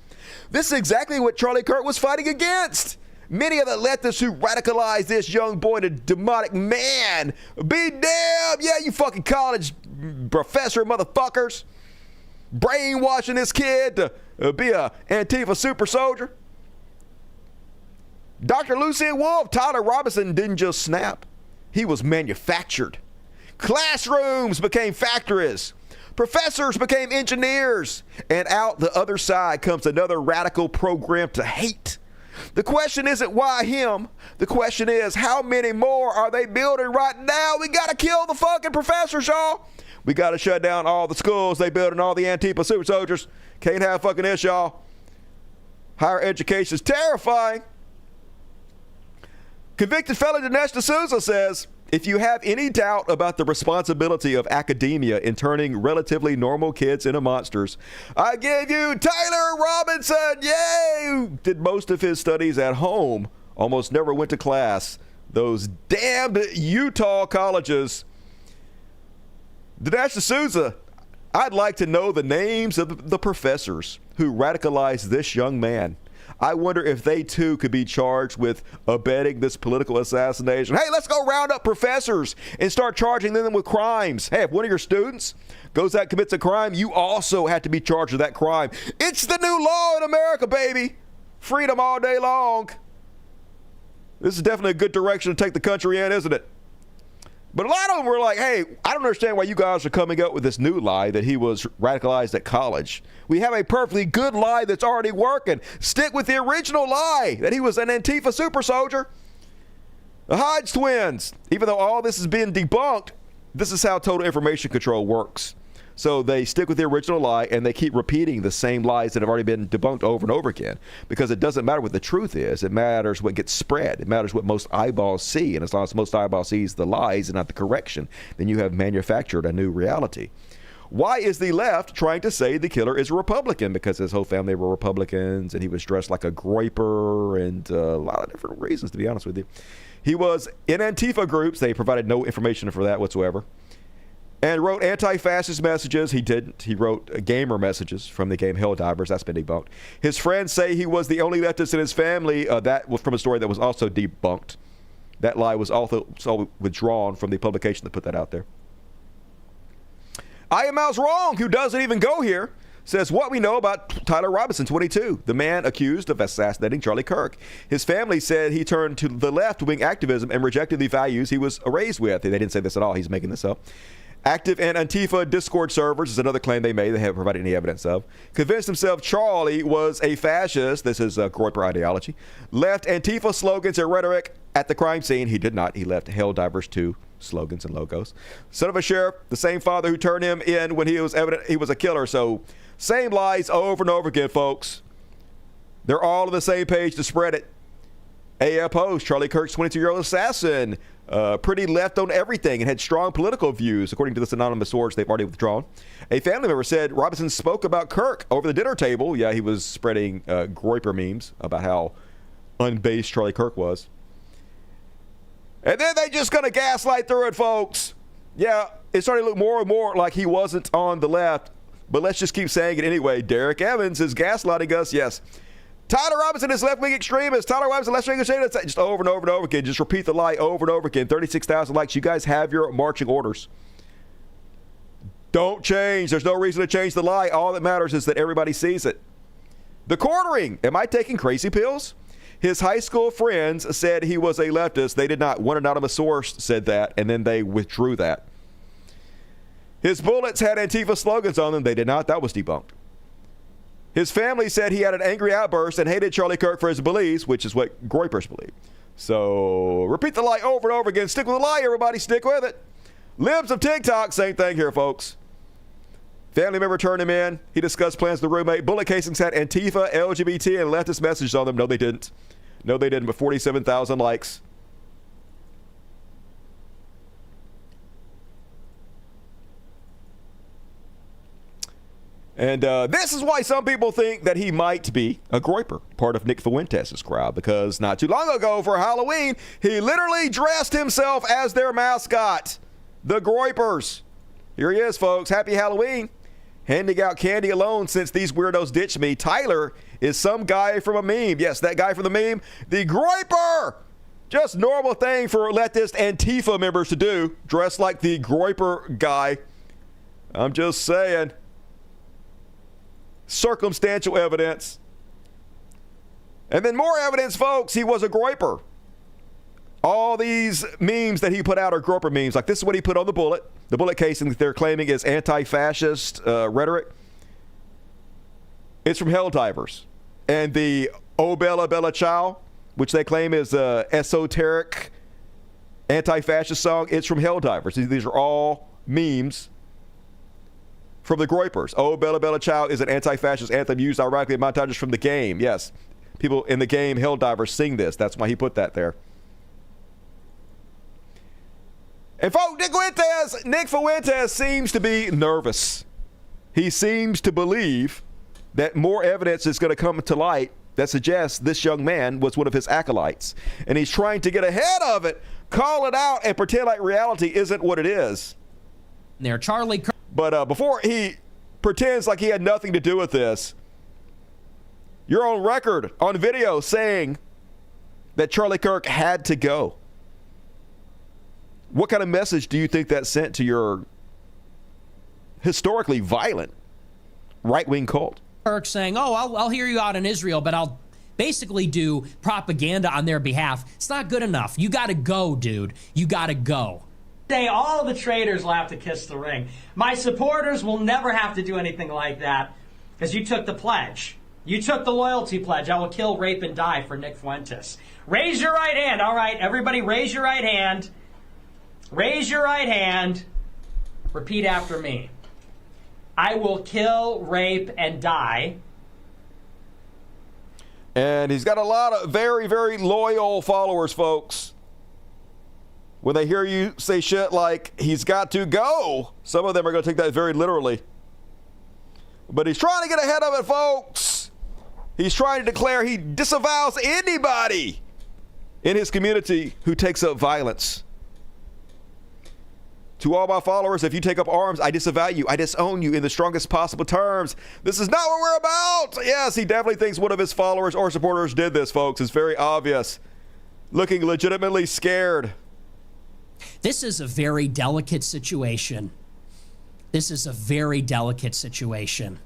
This is exactly what Charlie Kirk was fighting against. Many of the leftists who radicalized this young boy to demonic man. Be damned. Yeah, you fucking college professor motherfuckers. Brainwashing this kid to be a Antifa super soldier. Dr. Lucien Wolf, Tyler Robinson didn't just snap. He was manufactured. Classrooms became factories. Professors became engineers. And out the other side comes another radical program to hate. The question isn't why him. The question is, how many more are they building right now? We got to kill the fucking professors, y'all. We got to shut down all the schools they building, all the Antifa super soldiers. Can't have fucking this, y'all. Higher education is terrifying. Convicted felon Dinesh D'Souza says, if you have any doubt about the responsibility of academia in turning relatively normal kids into monsters, I give you Tyler Robinson. Yay! Did most of his studies at home. Almost never went to class. Those damned Utah colleges. Dinesh D'Souza, I'd like to know the names of the professors who radicalized this young man. I wonder if they too could be charged with abetting this political assassination. Hey, let's go round up professors and start charging them with crimes. Hey, if one of your students goes out and commits a crime, you also have to be charged with that crime. It's the new law in America, baby. Freedom all day long. This is definitely a good direction to take the country in, isn't it? But a lot of them were like, hey, I don't understand why you guys are coming up with this new lie that he was radicalized at college. We have a perfectly good lie that's already working. Stick with the original lie that he was an Antifa super soldier. The Hodge twins, even though all this is being debunked, this is how total information control works. So they stick with the original lie and they keep repeating the same lies that have already been debunked over and over again, because it doesn't matter what the truth is. It matters what gets spread. It matters what most eyeballs see. And as long as most eyeballs sees the lies and not the correction, then you have manufactured a new reality. Why is the left trying to say the killer is a Republican? Because his whole family were Republicans and he was dressed like a Groyper and a lot of different reasons, to be honest with you. He was in Antifa groups. They provided no information for that whatsoever. And wrote anti-fascist messages. He didn't. He wrote gamer messages from the game Helldivers. That's been debunked. His friends say he was the only leftist in his family. That was from a story that was also debunked. That lie was also withdrawn from the publication that put that out there. I Am Mouse Wrong, who doesn't even go here, says what we know about Tyler Robinson, 22, the man accused of assassinating Charlie Kirk. His family said he turned to the left-wing activism and rejected the values he was raised with. They didn't say this at all. He's making this up. Active in Antifa Discord servers is another claim they made. They haven't provided any evidence of. Convinced himself Charlie was a fascist. This is Groyper ideology. Left Antifa slogans and rhetoric at the crime scene. He did not. He left Helldivers 2 slogans and logos. Son of a sheriff, the same father who turned him in when he was evident he was a killer. So same lies over and over again, folks. They're all on the same page to spread it. AF host, Charlie Kirk's 22-year-old assassin. Pretty left on everything and had strong political views, according to this anonymous source they've already withdrawn. A family member said Robinson spoke about Kirk over the dinner table. Yeah, he was spreading Groyper memes about how unbased Charlie Kirk was. And then they just gonna gaslight through it, folks. Yeah, it started to look more and more like he wasn't on the left, but let's just keep saying it anyway. Derek Evans is gaslighting us. Yes. Tyler Robinson is left-wing extremist. Tyler Robinson, left-wing extremist. Just over and over and over again. Just repeat the lie over and over again. 36,000 likes. You guys have your marching orders. Don't change. There's no reason to change the lie. All that matters is that everybody sees it. The quartering. Am I taking crazy pills? His high school friends said he was a leftist. They did not. One anonymous source said that, and then they withdrew that. His bullets had Antifa slogans on them. They did not. That was debunked. His family said he had an angry outburst and hated Charlie Kirk for his beliefs, which is what Groypers believe. So repeat the lie over and over again. Stick with the lie, everybody. Stick with it. Libs of TikTok, same thing here, folks. Family member turned him in. He discussed plans with the roommate. Bullet casings had Antifa, LGBT, and leftist messages on them. No, they didn't. No, they didn't, but 47,000 likes. And this is why some people think that he might be a Groyper, part of Nick Fuentes' crowd, because not too long ago for Halloween, he literally dressed himself as their mascot, the Groypers. Here he is, folks. Happy Halloween. handing out candy alone since these weirdos ditched me. Tyler is some guy from a meme. Yes, that guy from the meme. The Groyper! Just normal thing for leftist Antifa members to do. Dress like the Groyper guy. I'm just saying. Circumstantial evidence. And then more evidence, folks. He was a Groyper. All these memes that he put out are Groper memes. Like this is what he put on the bullet casing that they're claiming is anti-fascist rhetoric. It's from Helldivers. And the Oh Bella Bella Ciao, which they claim is an esoteric anti-fascist song, it's from Helldivers. These are all memes from the Groypers. Oh Bella Bella Ciao is an anti-fascist anthem used ironically in montages from the game. Yes, people in the game Helldivers sing this. That's why he put that there. And folks, Nick Fuentes seems to be nervous. He seems to believe that more evidence is going to come to light that suggests this young man was one of his acolytes. And he's trying to get ahead of it, call it out, and pretend like reality isn't what it is. There, Charlie Kirk. But before he pretends like he had nothing to do with this, you're on record, on video, saying that Charlie Kirk had to go. What kind of message do you think that sent to your historically violent right-wing cult? Kirk saying, oh, I'll hear you out in Israel, but I'll basically do propaganda on their behalf. It's not good enough. You got to go, dude. You got to go. Say all the traitors will have to kiss the ring. My supporters will never have to do anything like that because you took the pledge. You took the loyalty pledge. I will kill, rape, and die for Nick Fuentes. Raise your right hand. All right, everybody raise your right hand. Raise your right hand. Repeat after me. I will kill, rape, and die. And he's got a lot of very, very loyal followers, folks. When they hear you say shit like, he's got to go, some of them are going to take that very literally. But he's trying to get ahead of it, folks. He's trying to declare he disavows anybody in his community who takes up violence. To all my followers, if you take up arms, I disavow you. I disown you in the strongest possible terms. This is not what we're about. Yes, he definitely thinks one of his followers or supporters did this, folks. It's very obvious. Looking legitimately scared. This is a very delicate situation. This is a very delicate situation.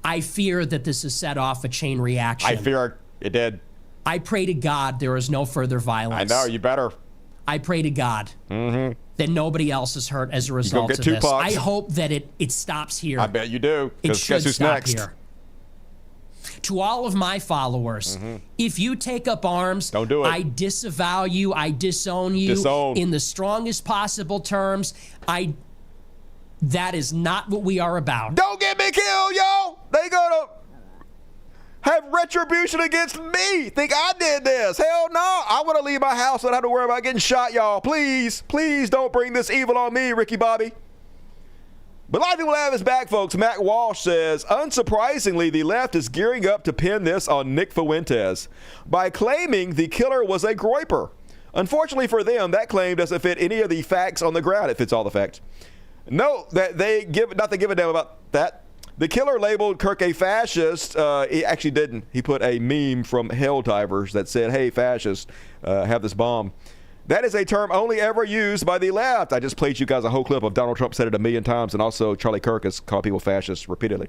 I fear that this has set off a chain reaction. I fear it did. I pray to God there is no further violence. I know, you better. I pray to God that nobody else is hurt as a result of this. I hope that it stops here. I bet you do. It should guess who's stop next? here. To all of my followers, if you take up arms, don't do it. I disavow you. I disown you in the strongest possible terms. That is not what we are about. Don't get me killed, y'all. They gonna have retribution against me. Think I did this. Hell no. I want to leave my house and not have to worry about getting shot, y'all. Please, please don't bring this evil on me, Ricky Bobby. But a lot of people have his back, folks. Matt Walsh says, unsurprisingly, the left is gearing up to pin this on Nick Fuentes by claiming the killer was a Groyper. Unfortunately for them, that claim doesn't fit any of the facts on the ground. It fits all the facts. Note that they give a damn about that. The killer labeled Kirk a fascist. He actually didn't. He put a meme from Helldivers that said, hey, fascist, have this bomb. That is a term only ever used by the left. I just played you guys a whole clip of Donald Trump said it 1,000,000 times, and also Charlie Kirk has called people fascists repeatedly.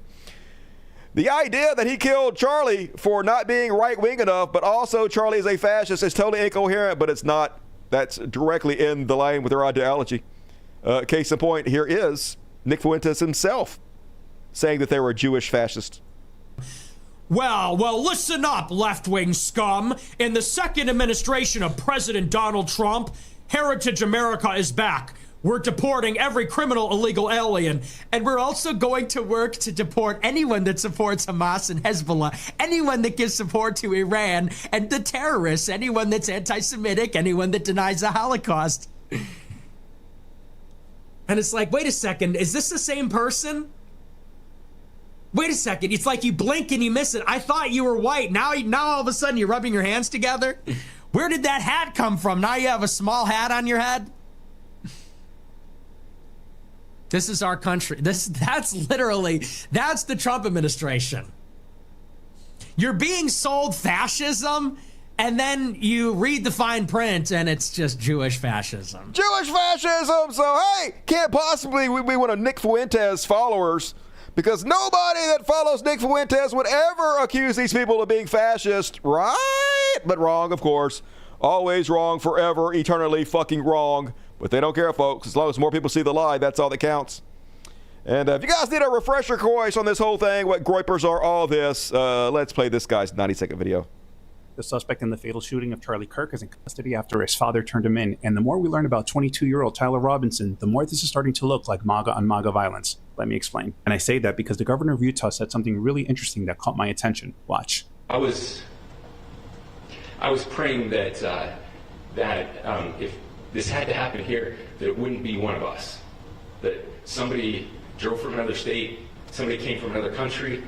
The idea that he killed Charlie for not being right-wing enough, but also Charlie is a fascist, is totally incoherent, but it's not. That's directly in the line with their ideology. Case in point, here is Nick Fuentes himself saying that they were a Jewish fascist. Well, listen up, left-wing scum. In the second administration of President Donald Trump, Heritage America is back. We're deporting every criminal illegal alien, and we're also going to work to deport anyone that supports Hamas and Hezbollah, anyone that gives support to Iran, and the terrorists, anyone that's anti-Semitic, anyone that denies the Holocaust. And it's like, wait a second, is this the same person? Wait a second, it's like you blink and you miss it. I thought you were white. Now all of a sudden you're rubbing your hands together? Where did that hat come from? Now you have a small hat on your head? This is our country. That's the Trump administration. You're being sold fascism, and then you read the fine print, and it's just Jewish fascism. Jewish fascism! So, hey, can't possibly be one of Nick Fuentes' followers, because nobody that follows Nick Fuentes would ever accuse these people of being fascist, right? But wrong, of course. Always wrong, forever, eternally fucking wrong. But they don't care, folks. As long as more people see the lie, that's all that counts. And if you guys need a refresher course on this whole thing, what Groypers are, all this, let's play this guy's 90-second video. The suspect in the fatal shooting of Charlie Kirk is in custody after his father turned him in. And the more we learn about 22-year-old Tyler Robinson, the more this is starting to look like MAGA on MAGA violence. Let me explain. And I say that because the governor of Utah said something really interesting that caught my attention. Watch. I was praying that if this had to happen here, that it wouldn't be one of us. That somebody drove from another state, somebody came from another country.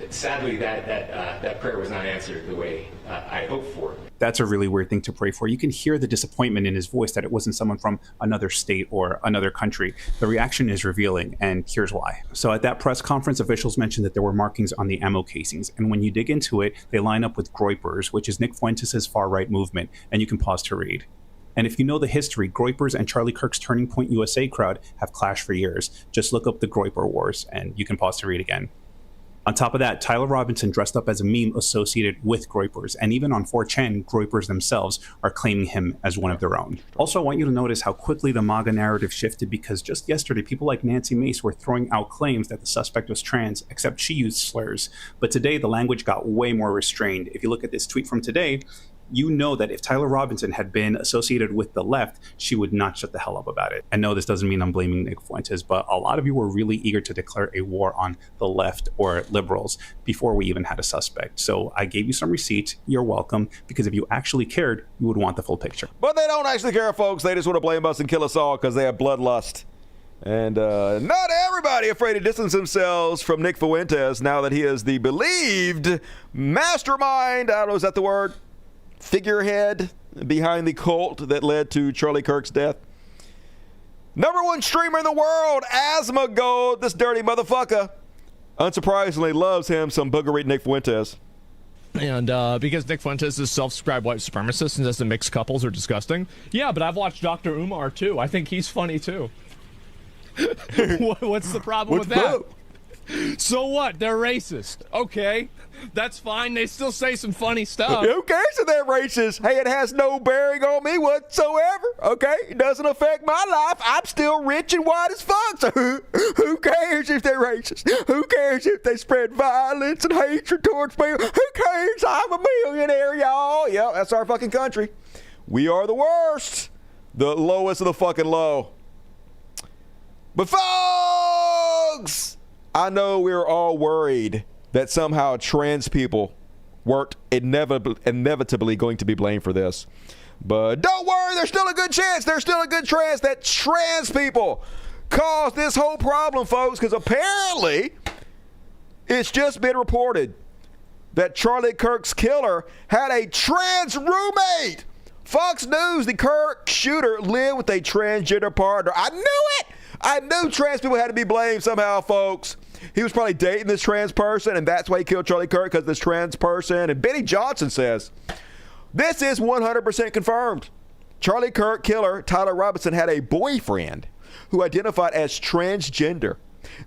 Sadly, that prayer was not answered the way I hoped for. That's a really weird thing to pray for. You can hear the disappointment in his voice that it wasn't someone from another state or another country. The reaction is revealing, and here's why. So at that press conference, officials mentioned that there were markings on the ammo casings, and when you dig into it, they line up with Groypers, which is Nick Fuentes' far-right movement, and you can pause to read. And if you know the history, Groypers and Charlie Kirk's Turning Point USA crowd have clashed for years. Just look up the Groyper Wars, and you can pause to read again. On top of that, Tyler Robinson dressed up as a meme associated with Groypers, and even on 4chan, Groypers themselves are claiming him as one of their own. Also, I want you to notice how quickly the MAGA narrative shifted, because just yesterday, people like Nancy Mace were throwing out claims that the suspect was trans, except she used slurs. But today, the language got way more restrained. If you look at this tweet from today, you know that if Tyler Robinson had been associated with the left, she would not shut the hell up about it. And no, this doesn't mean I'm blaming Nick Fuentes, but a lot of you were really eager to declare a war on the left or liberals before we even had a suspect. So I gave you some receipts. You're welcome, because if you actually cared, you would want the full picture. But they don't actually care, folks. They just want to blame us and kill us all because they have bloodlust. And not everybody afraid to distance themselves from Nick Fuentes now that he is the believed mastermind. I don't know, is that the word? Figurehead behind the cult that led to Charlie Kirk's death. #1 streamer in the world, Asthma Gold, this dirty motherfucker, unsurprisingly loves him some boogery Nick Fuentes. And because Nick Fuentes is self-described white supremacist and says the mixed couples are disgusting. Yeah, but I've watched Dr. Umar too. I think he's funny too. What's the problem with that? So what? They're racist. Okay, that's fine. They still say some funny stuff. Who cares if they're racist? Hey, it has no bearing on me whatsoever. Okay, it doesn't affect my life. I'm still rich and white as fuck. So who cares if they're racist? Who cares if they spread violence and hatred towards me? Who cares? I'm a millionaire, y'all. Yeah, that's our fucking country. We are the worst. The lowest of the fucking low. But folks, I know we're all worried that somehow trans people weren't inevitably going to be blamed for this. But don't worry, there's still a good chance. There's still a good chance that trans people caused this whole problem, folks, because apparently it's just been reported that Charlie Kirk's killer had a trans roommate. Fox News, the Kirk shooter, lived with a transgender partner. I knew it! I knew trans people had to be blamed somehow, folks. He was probably dating this trans person, and that's why he killed Charlie Kirk, because this trans person. And Benny Johnson says, this is 100% confirmed. Charlie Kirk killer Tyler Robinson had a boyfriend who identified as transgender.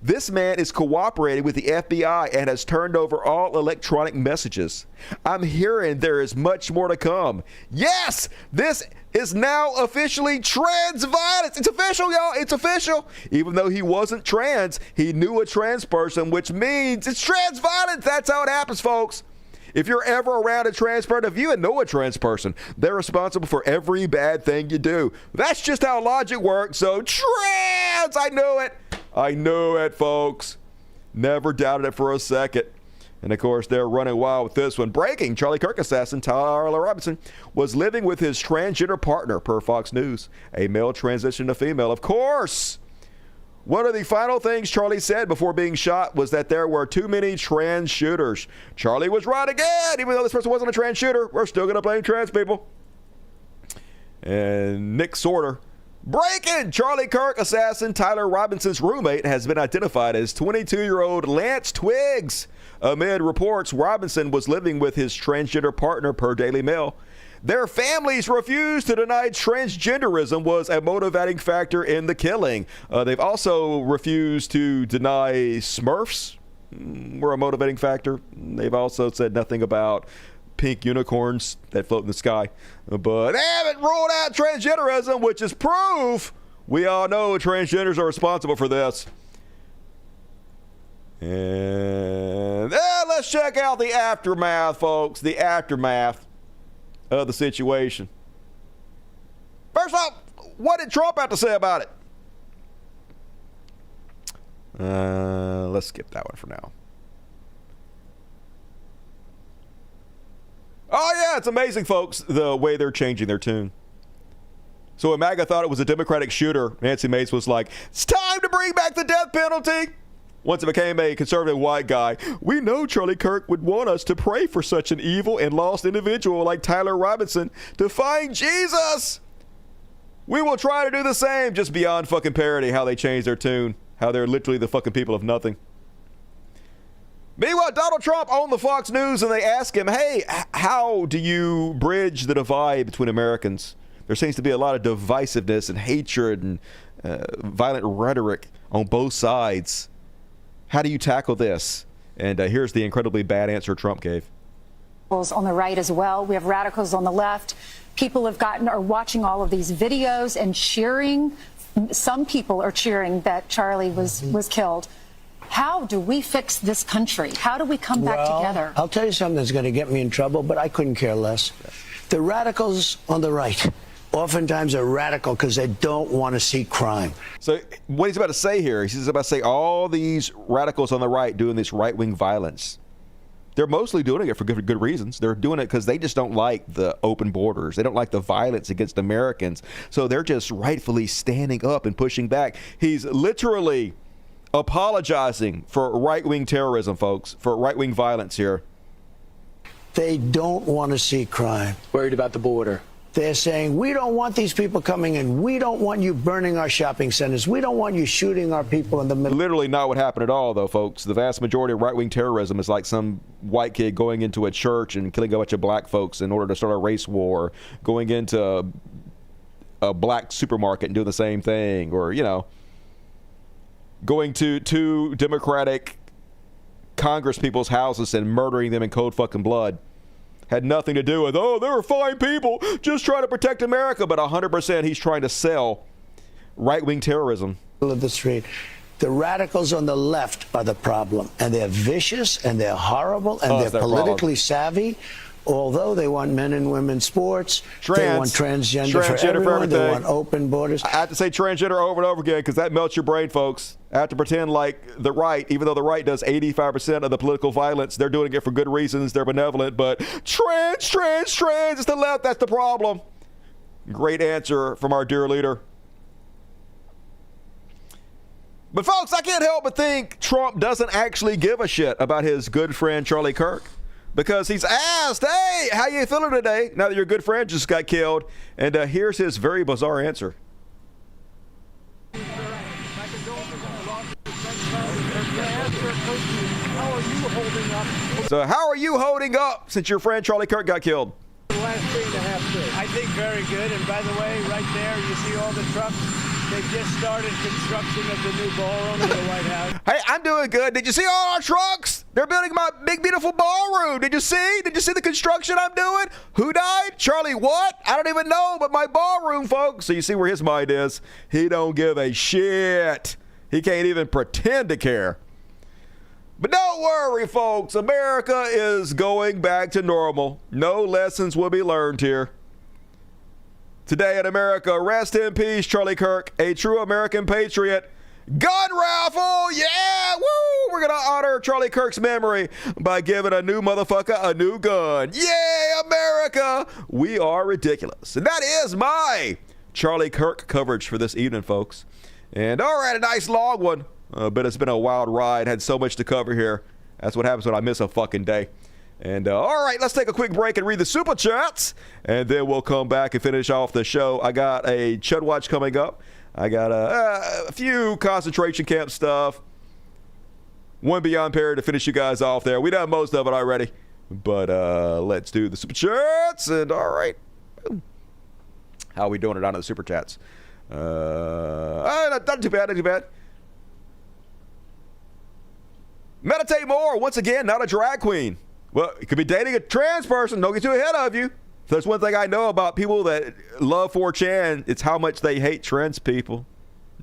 This man is cooperating with the FBI and has turned over all electronic messages. I'm hearing there is much more to come. Yes, this is now officially trans violence. It's official, y'all. It's official. Even though he wasn't trans, he knew a trans person, which means it's trans violence. That's how it happens, folks. If you're ever around a trans person, if you know a trans person, they're responsible for every bad thing you do. That's just how logic works. So trans, I knew it. I knew it, folks. Never doubted it for a second. And, of course, they're running wild with this one. Breaking, Charlie Kirk assassin Tyler Robinson was living with his transgender partner, per Fox News. A male transitioned to female. Of course, one of the final things Charlie said before being shot was that there were too many trans shooters. Charlie was right again. Even though this person wasn't a trans shooter, we're still going to blame trans people. And Nick Sorter Breaking! Charlie Kirk assassin Tyler Robinson's roommate has been identified as 22-year-old Lance Twiggs. Amid reports, Robinson was living with his transgender partner per Daily Mail. Their families refused to deny transgenderism was a motivating factor in the killing. They've also refused to deny Smurfs were a motivating factor. They've also said nothing about pink unicorns that float in the sky. But they haven't ruled out transgenderism, which is proof we all know transgenders are responsible for this. And let's check out the aftermath, folks. The aftermath of the situation. First off, what did Trump have to say about it? Let's skip that one for now. Oh, yeah, it's amazing, folks, the way they're changing their tune. So when MAGA thought it was a Democratic shooter, Nancy Mace was like, it's time to bring back the death penalty. Once it became a conservative white guy, we know Charlie Kirk would want us to pray for such an evil and lost individual like Tyler Robinson to find Jesus. We will try to do the same, just beyond fucking parody how they changed their tune, how they're literally the fucking people of nothing. Meanwhile, Donald Trump on the Fox News, and they ask him, hey, how do you bridge the divide between Americans? There seems to be a lot of divisiveness and hatred and violent rhetoric on both sides. How do you tackle this? And here's the incredibly bad answer Trump gave. On the right as well. We have radicals on the left. People are watching all of these videos and cheering. Some people are cheering that Charlie was killed. How do we fix this country? How do we come back together? I'll tell you something that's going to get me in trouble, but I couldn't care less. The radicals on the right oftentimes are radical because they don't want to see crime. So what he's about to say here, he's about to say all these radicals on the right doing this right-wing violence. They're mostly doing it for good reasons. They're doing it because they just don't like the open borders. They don't like the violence against Americans. So they're just rightfully standing up and pushing back. He's literally apologizing for right-wing terrorism, folks, for right-wing violence here. They don't want to see crime. Worried about the border. They're saying, we don't want these people coming in. We don't want you burning our shopping centers. We don't want you shooting our people in the middle. Literally not what happened at all, though, folks. The vast majority of right-wing terrorism is like some white kid going into a church and killing a bunch of black folks in order to start a race war, going into a black supermarket and doing the same thing, or, you know, going to two Democratic Congress people's houses and murdering them in cold fucking blood. Had nothing to do with, oh, they were fine people just trying to protect America. But 100% he's trying to sell right-wing terrorism. Of the street. The radicals on the left are the problem. And they're vicious and they're horrible and they're politically savvy. Although they want men and women sports, they want transgender for everyone, they want open borders. I have to say transgender over and over again because that melts your brain, folks. I have to pretend like the right, even though the right does 85% of the political violence, they're doing it for good reasons, they're benevolent, but trans, it's the left, that's the problem. Great answer from our dear leader. But folks, I can't help but think Trump doesn't actually give a shit about his good friend Charlie Kirk. Because he's asked, hey, how you feeling today now that your good friend just got killed? And here's his very bizarre answer. So how are you holding up since your friend Charlie Kirk got killed? The last 3.5 days. I think very good. And by the way, right there, you see all the trucks. They've just started construction of the new ballroom in the White House. Hey, I'm doing good. Did you see all our trucks? They're building my big, beautiful ballroom. Did you see? Did you see the construction I'm doing? Who died? Charlie what? I don't even know, but my ballroom, folks. So you see where his mind is. He don't give a shit. He can't even pretend to care. But don't worry, folks. America is going back to normal. No lessons will be learned here. Today in America, rest in peace, Charlie Kirk, a true American patriot. Gun raffle, yeah, woo! We're going to honor Charlie Kirk's memory by giving a new motherfucker a new gun. Yay, America! We are ridiculous. And that is my Charlie Kirk coverage for this evening, folks. And all right, a nice long one, but it's been a wild ride. Had so much to cover here. That's what happens when I miss a fucking day. And all right, let's take a quick break and read the super chats, and then we'll come back and finish off the show. I got a Chud Watch coming up. I got a few concentration camp stuff. One Beyond Pair to finish you guys off there. We done most of it already, but let's do the super chats. And all right, how are we doing it on the super chats? Not too bad, not too bad. Meditate more. Once again, not a drag queen. Well, it could be dating a trans person. Don't get too ahead of you. If there's one thing I know about people that love 4chan, it's how much they hate trans people.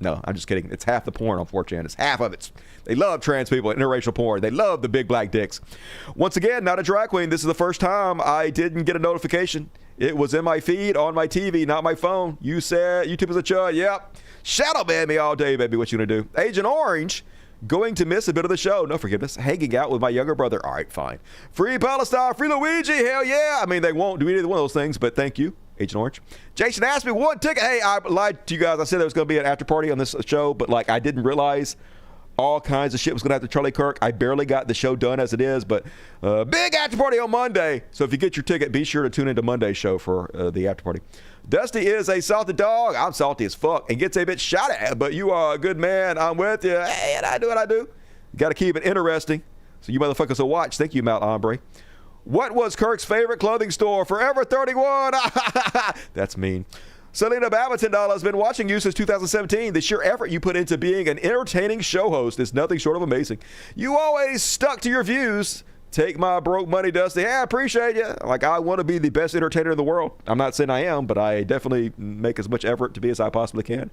No, I'm just kidding. It's half the porn on 4chan. It's half of it. They love trans people, interracial porn. They love the big black dicks. Once again, not a drag queen. This is the first time I didn't get a notification. It was in my feed on my TV, not my phone. You said YouTube is a chud. Yep. Shadow ban me all day, baby. What you gonna do? Agent Orange, going to miss a bit of the show. No forgiveness. Hanging out with my younger brother. All right, fine. Free Palestine. Free Luigi. Hell yeah. I mean, they won't do either one of those things, but thank you, Agent Orange. Jason asked me one ticket. Hey, I lied to you guys. I said there was going to be an after party on this show, but like I didn't realize all kinds of shit was going to happen to Charlie Kirk. I barely got the show done as it is, but big after party on Monday. So if you get your ticket, be sure to tune into Monday's show for the after party. Dusty is a salty dog. I'm salty as fuck and gets a bit shot at, but you are a good man. I'm with you. Hey, and I do what I do. You got to keep it interesting. So you motherfuckers will watch. Thank you, Mount Ombre. What was Kirk's favorite clothing store? Forever 31. That's mean. Selena Babbington has been watching you since 2017. The sheer effort you put into being an entertaining show host is nothing short of amazing. You always stuck to your views. Take my broke money, Dusty. Hey, I appreciate you. Like, I want to be the best entertainer in the world. I'm not saying I am, but I definitely make as much effort to be as I possibly can.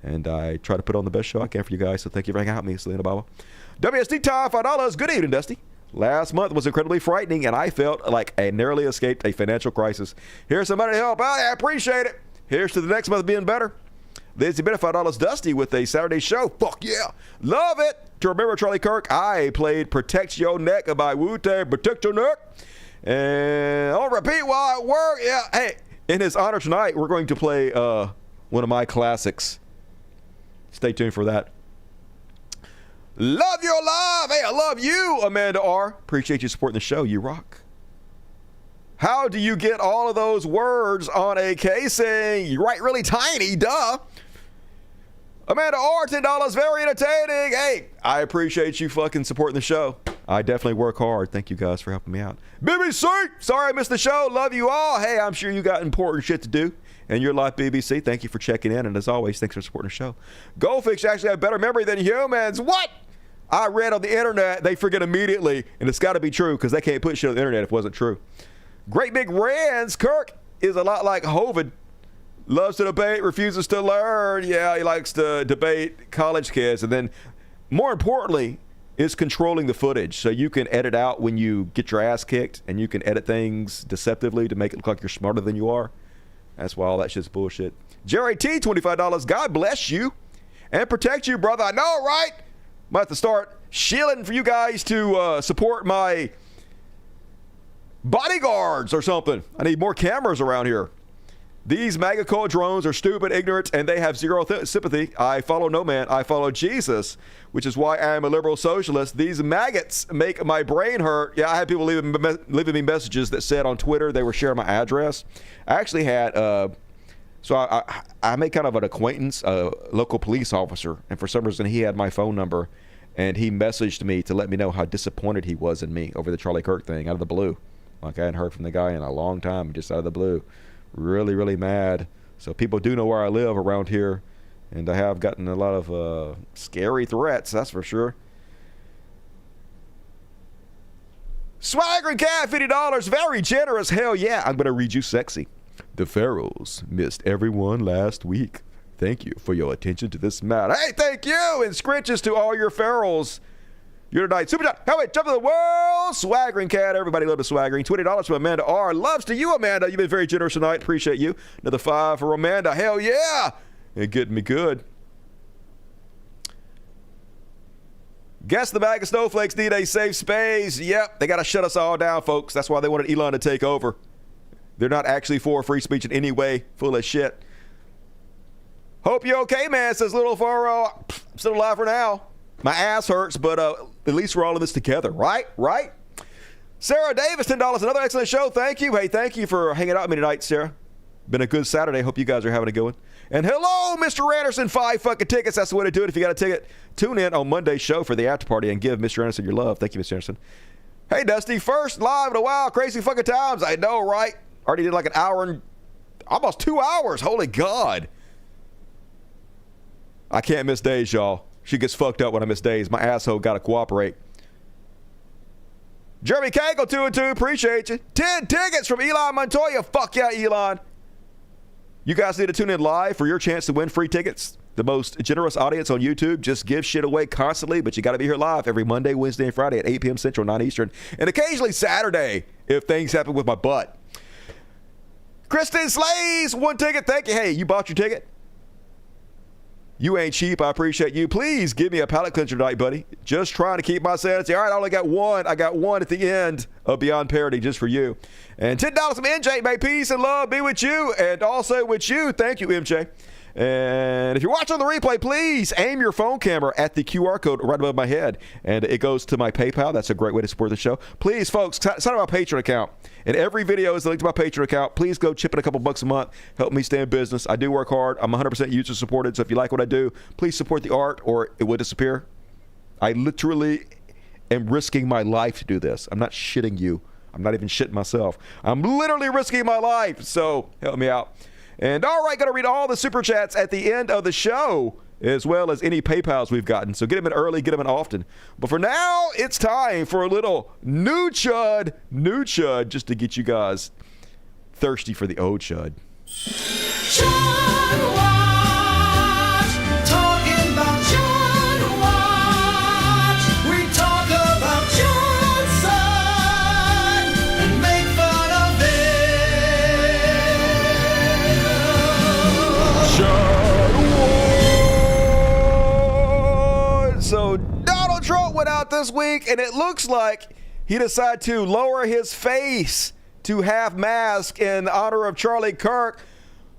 And I try to put on the best show I can for you guys. So thank you for hanging out with me, Selena Baba. WSD time, $5. Good evening, Dusty. Last month was incredibly frightening, and I felt like I narrowly escaped a financial crisis. Here's somebody to help out. I appreciate it. Here's to the next month being better. There's the $5 Dusty with a Saturday show. Fuck yeah. Love it. To remember Charlie Kirk, I played Protect Your Neck by Wu-Tang. Protect Your Neck. And I'll repeat while I work. Yeah. Hey, in his honor tonight, we're going to play one of my classics. Stay tuned for that. Love your love. Hey, I love you, Amanda R. Appreciate you supporting the show. You rock. How do you get all of those words on a casing? You write really tiny, duh. Amanda R, $10, very entertaining. Hey, I appreciate you fucking supporting the show. I definitely work hard. Thank you guys for helping me out. BBC, sorry I missed the show. Love you all. Hey, I'm sure you got important shit to do in your life, BBC. Thank you for checking in. And as always, thanks for supporting the show. Goldfish actually have better memory than humans. What? I read on the internet, they forget immediately. And it's got to be true because they can't put shit on the internet if it wasn't true. Great Big Rans, Kirk is a lot like Hovid. Loves to debate, refuses to learn. Yeah, he likes to debate college kids. And then, more importantly, is controlling the footage. So you can edit out when you get your ass kicked, and you can edit things deceptively to make it look like you're smarter than you are. That's why all that shit's bullshit. Jerry T, $25. God bless you and protect you, brother. I know, right? I'm about to start shilling for you guys to support my bodyguards or something. I need more cameras around here. These MAGA cult drones are stupid, ignorant, and they have zero sympathy. I follow no man. I follow Jesus, which is why I am a liberal socialist. These maggots make my brain hurt. Yeah, I had people leaving me messages that said on Twitter they were sharing my address. I actually had, so I made kind of an acquaintance, a local police officer, and for some reason he had my phone number, and he messaged me to let me know how disappointed he was in me over the Charlie Kirk thing out of the blue. Like I hadn't heard from the guy in a long time, just out of the blue. Really, really mad. So people do know where I live around here, and I have gotten a lot of scary threats, that's for sure. Swagger Cat, $50, very generous. Hell yeah, I'm going to read you sexy. The Pharaohs missed everyone last week. Thank you for your attention to this matter. Hey, thank you, and scritches to all your Pharaohs. You're tonight. Super John, helmet, jump of the world. Swaggering Cat. Everybody love the swaggering. $20 from Amanda R. Loves to you, Amanda. You've been very generous tonight. Appreciate you. Another $5 for Amanda. Hell yeah. And getting me good. Guess the MAGA snowflakes need a safe space. Yep. They got to shut us all down, folks. That's why they wanted Elon to take over. They're not actually for free speech in any way. Full of shit. Hope you're okay, man, says Little Furrow. I'm still alive for now. My ass hurts, but at least we're all in this together, right? Right? Sarah Davis, $10. Another excellent show. Thank you. Hey, thank you for hanging out with me tonight, Sarah. Been a good Saturday. Hope you guys are having a good one. And hello, Mr. Anderson. 5 fucking tickets. That's the way to do it. If you got a ticket, tune in on Monday's show for the after party and give Mr. Anderson your love. Thank you, Mr. Anderson. Hey, Dusty. First live in a while. Crazy fucking times. I know, right? Already did like an hour and almost 2 hours. Holy God. I can't miss days, y'all. She gets fucked up when I miss days. My asshole got to cooperate. Jeremy Cagle, 2 and 2. Appreciate you. 10 tickets from Elon Montoya. Fuck yeah, Elon. You guys need to tune in live for your chance to win free tickets. The most generous audience on YouTube just gives shit away constantly, but you got to be here live every Monday, Wednesday, and Friday at 8 p.m. Central, 9 Eastern, and occasionally Saturday if things happen with my butt. Kristen Slays, 1 ticket. Thank you. Hey, you bought your ticket? You ain't cheap. I appreciate you. Please give me a palate cleanser tonight, buddy. Just trying to keep my sanity. All right, I only got one. I got one at the end of Beyond Parody just for you. And $10 from MJ. May peace and love be with you and also with you. Thank you, MJ. And if you're watching the replay, please aim your phone camera at the QR code right above my head. And it goes to my PayPal. That's a great way to support the show. Please, folks, sign up my Patreon account. And every video is a link to my Patreon account. Please go chip in a couple bucks a month. Help me stay in business. I do work hard. I'm 100% user supported. So if you like what I do, please support the art or it will disappear. I literally am risking my life to do this. I'm not shitting you. I'm not even shitting myself. I'm literally risking my life. So help me out. And all right, going to read all the super chats at the end of the show, as well as any PayPals we've gotten. So get them in early, get them in often. But for now, it's time for a little new chud, just to get you guys thirsty for the old chud. Chud Watch, talking about Chud Watch. We talk about Johnson and make fun of it. So Donald Trump went out this week, and it looks like he decided to lower his face to half mask in honor of Charlie Kirk.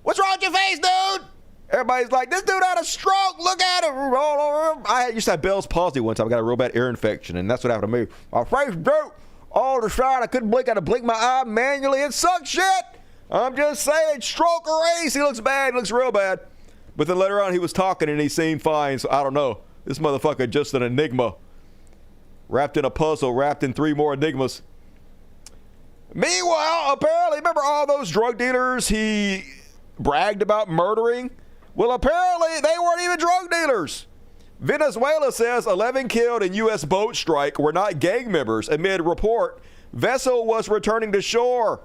What's wrong with your face, dude? Everybody's like, this dude had a stroke. Look at him. I used to have Bell's palsy one time. I got a real bad ear infection, and that's what happened to me. My face drooped all the time. I couldn't blink. I had to blink my eye manually. It sucked shit. I'm just saying, stroke or ace. He looks bad. He looks real bad. But then later on, he was talking, and he seemed fine, so I don't know. This motherfucker just an enigma. Wrapped in a puzzle, wrapped in 3 more enigmas. Meanwhile, apparently, remember all those drug dealers he bragged about murdering? Well, apparently, they weren't even drug dealers. Venezuela says 11 killed in U.S. boat strike were not gang members amid report vessel was returning to shore.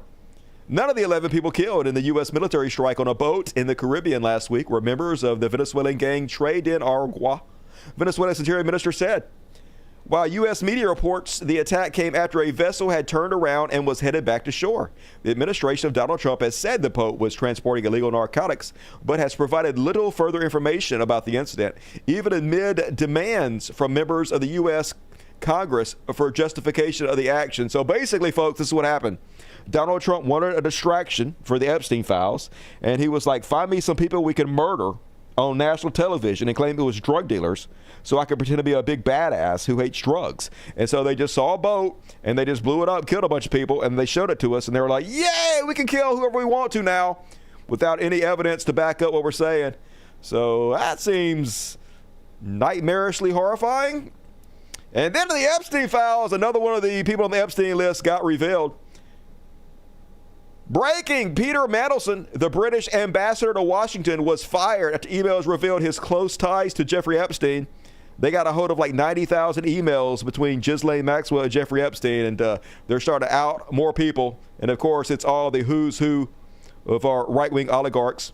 None of the 11 people killed in the U.S. military strike on a boat in the Caribbean last week were members of the Venezuelan gang Trade in Aragua. Venezuela's Interior Minister said, while U.S. media reports the attack came after a vessel had turned around and was headed back to shore. The administration of Donald Trump has said the boat was transporting illegal narcotics, but has provided little further information about the incident, even amid demands from members of the U.S. Congress for justification of the action. So basically, folks, this is what happened. Donald Trump wanted a distraction for the Epstein files, and he was like, find me some people we can murder on national television and claim it was drug dealers so I could pretend to be a big badass who hates drugs. And so they just saw a boat and they just blew it up, killed a bunch of people, and they showed it to us, and they were like, yay, we can kill whoever we want to now without any evidence to back up what we're saying. So that seems nightmarishly horrifying. And then the Epstein files, another one of the people on the Epstein list got revealed. Breaking, Peter Mandelson, the British ambassador to Washington, was fired after emails revealed his close ties to Jeffrey Epstein. They got a hold of like 90,000 emails between Ghislaine Maxwell and Jeffrey Epstein, and they're starting to out more people. And of course, it's all the who's who of our right-wing oligarchs.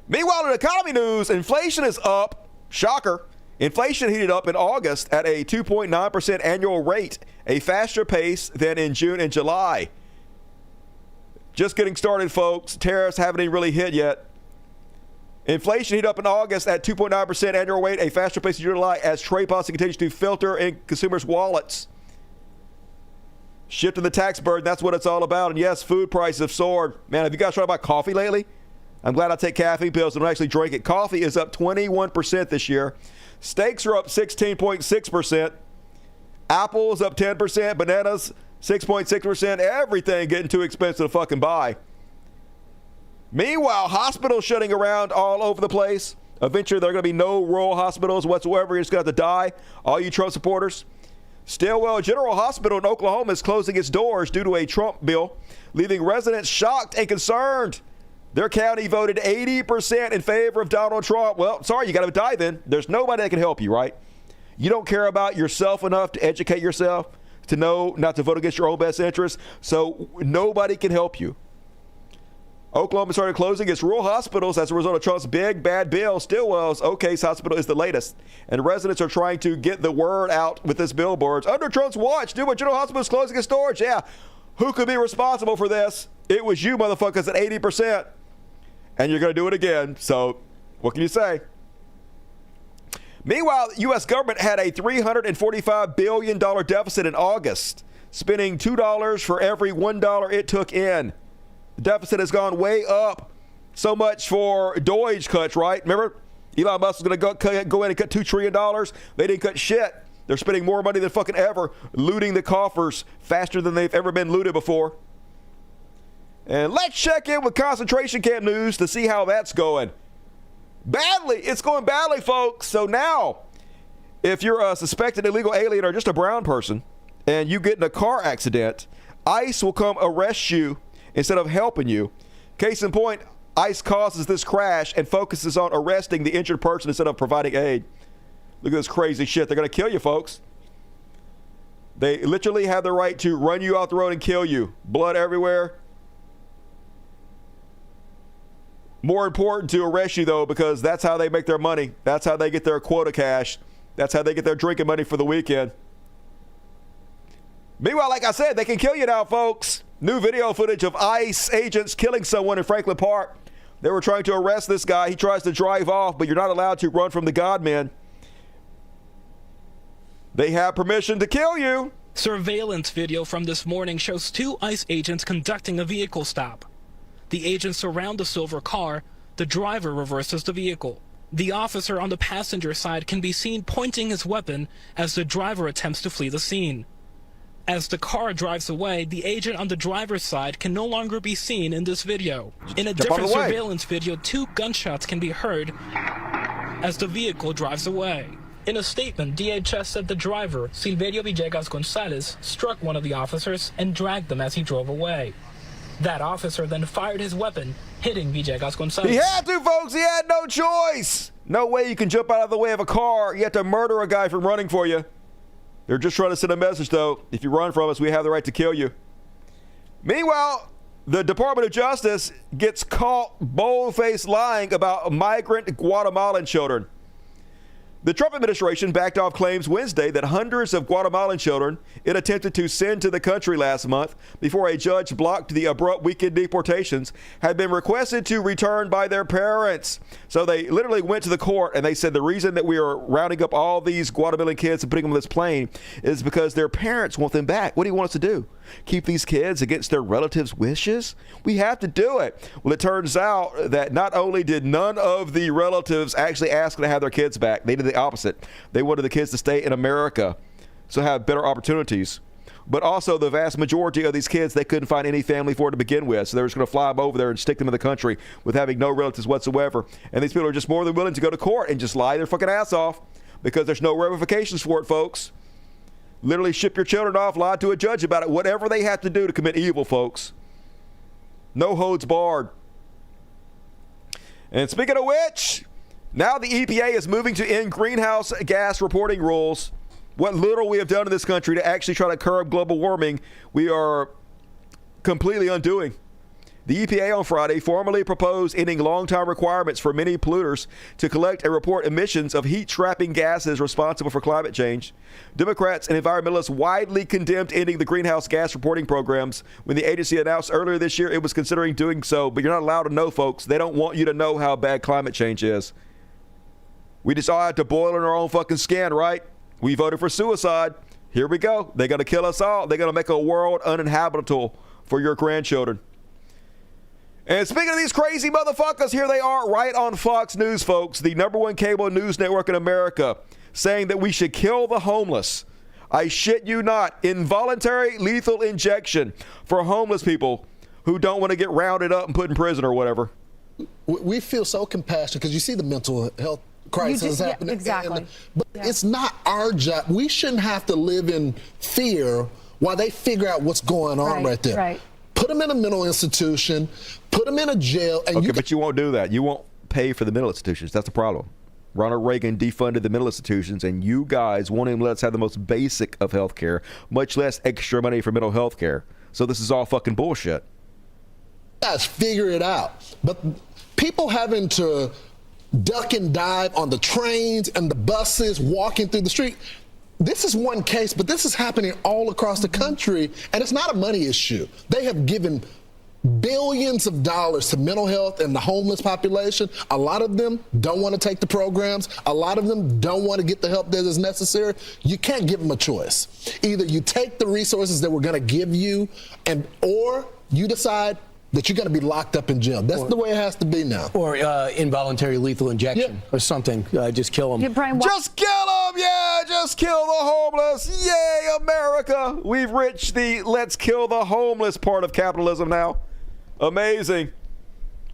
Meanwhile, in economy news, inflation is up. Shocker. Inflation heated up in August at a 2.9% annual rate, a faster pace than in June and July. Just getting started, folks. Tariffs haven't even really hit yet. Inflation heated up in August at 2.9% annual rate, a faster pace in July as trade policy continues to filter in consumers' wallets. Shifting the tax burden, that's what it's all about. And yes, food prices have soared. Man, have you guys tried to buy coffee lately? I'm glad I take caffeine pills and don't actually drink it. Coffee is up 21% this year. Steaks are up 16.6%. Apples up 10%, bananas 6.6%, everything getting too expensive to fucking buy. Meanwhile, hospitals shutting around all over the place. Eventually, there are going to be no rural hospitals whatsoever. You're just going to have to die, all you Trump supporters. Stillwell General Hospital in Oklahoma is closing its doors due to a Trump bill, leaving residents shocked and concerned. Their county voted 80% in favor of Donald Trump. Well, sorry, you got to die then. There's nobody that can help you, right? You don't care about yourself enough to educate yourself, to know not to vote against your own best interests, so nobody can help you. Oklahoma started closing its rural hospitals as a result of Trump's big, bad bill. Stillwell's O'Case Hospital is the latest, and residents are trying to get the word out with this billboards. Under Trump's watch, Stillwell General Hospital is closing its doors. Yeah, who could be responsible for this? It was you motherfuckers at 80%, and you're going to do it again, so what can you say? Meanwhile, the U.S. government had a $345 billion deficit in August, spending $2 for every $1 it took in. The deficit has gone way up. So much for Doge cuts, right? Remember, Elon Musk was going to go in and cut $2 trillion. They didn't cut shit. They're spending more money than fucking ever, looting the coffers faster than they've ever been looted before. And let's check in with concentration camp news to see how that's going. Badly. It's going badly, folks. So now, if you're a suspected illegal alien or just a brown person and you get in a car accident, ICE will come arrest you instead of helping you. Case in point, ICE causes this crash and focuses on arresting the injured person instead of providing aid. Look at this crazy shit. They're going to kill you, folks. They literally have the right to run you off the road and kill you. Blood everywhere. More important to arrest you, though, because that's how they make their money. That's how they get their quota cash. That's how they get their drinking money for the weekend. Meanwhile, like I said, they can kill you now, folks. New video footage of ICE agents killing someone in Franklin Park. They were trying to arrest this guy. He tries to drive off, but you're not allowed to run from the Godmen. They have permission to kill you. Surveillance video from this morning shows 2 ICE agents conducting a vehicle stop. The agents surround the silver car. The driver reverses the vehicle. The officer on the passenger side can be seen pointing his weapon as the driver attempts to flee the scene. As the car drives away, the agent on the driver's side can no longer be seen in this video. In a different surveillance video, 2 gunshots can be heard as the vehicle drives away. In a statement, DHS said the driver, Silverio Villegas Gonzalez, struck one of the officers and dragged them as he drove away. That officer then fired his weapon, hitting Villegas Gonzalez. He had to, folks. He had no choice. No way you can jump out of the way of a car. You have to murder a guy from running for you. They're just trying to send a message, though. If you run from us, we have the right to kill you. Meanwhile, the Department of Justice gets caught bold-faced lying about migrant Guatemalan children. The Trump administration backed off claims Wednesday that hundreds of Guatemalan children it attempted to send to the country last month before a judge blocked the abrupt weekend deportations had been requested to return by their parents. So they literally went to the court and they said the reason that we are rounding up all these Guatemalan kids and putting them on this plane is because their parents want them back. What do you want us to do? Keep these kids against their relatives' wishes? We have to do it. Well, it turns out that not only did none of the relatives actually ask to have their kids back, they did the opposite. They wanted the kids to stay in America so have better opportunities. But also the vast majority of these kids, they couldn't find any family for to begin with. So they were just going to fly them over there and stick them in the country with having no relatives whatsoever. And these people are just more than willing to go to court and just lie their fucking ass off because there's no ramifications for it, folks. Literally ship your children off, lie to a judge about it, whatever they have to do to commit evil, folks. No holds barred. And speaking of which, now the EPA is moving to end greenhouse gas reporting rules. What little we have done in this country to actually try to curb global warming, we are completely undoing. The EPA on Friday formally proposed ending long-time requirements for many polluters to collect and report emissions of heat-trapping gases responsible for climate change. Democrats and environmentalists widely condemned ending the greenhouse gas reporting programs when the agency announced earlier this year it was considering doing so, but you're not allowed to know, folks. They don't want you to know how bad climate change is. We just all have to boil in our own fucking skin, right? We voted for suicide. Here we go. They're going to kill us all. They're going to make a world uninhabitable for your grandchildren. And speaking of these crazy motherfuckers, here they are right on Fox News, folks, the #1 cable news network in America, saying that we should kill the homeless. I shit you not. Involuntary lethal injection for homeless people who don't want to get rounded up and put in prison or whatever. We feel so compassionate because you see the mental health crisis happening. Exactly. But it's not our job. We shouldn't have to live in fear while they figure out what's going on right there. Right. Put them in a mental institution, put them in a jail. And but you won't do that. You won't pay for the mental institutions. That's the problem. Ronald Reagan defunded the mental institutions, and you guys won't even let us have the most basic of health care, much less extra money for mental health care. So this is all fucking bullshit. Guys, figure it out. But people having to duck and dive on the trains and the buses, walking through the street, this is one case, but this is happening all across the country, and it's not a money issue. They have given billions of dollars to mental health and the homeless population. A lot of them don't want to take the programs. A lot of them don't want to get the help that is necessary. You can't give them a choice. Either you take the resources that we're going to give you, or you decide that you're going to be locked up in jail. That's the way it has to be now. Or involuntary lethal injection or something. Just kill them. Just kill them, yeah! Just kill the homeless. Yay, America! We've reached the let's kill the homeless part of capitalism now. Amazing.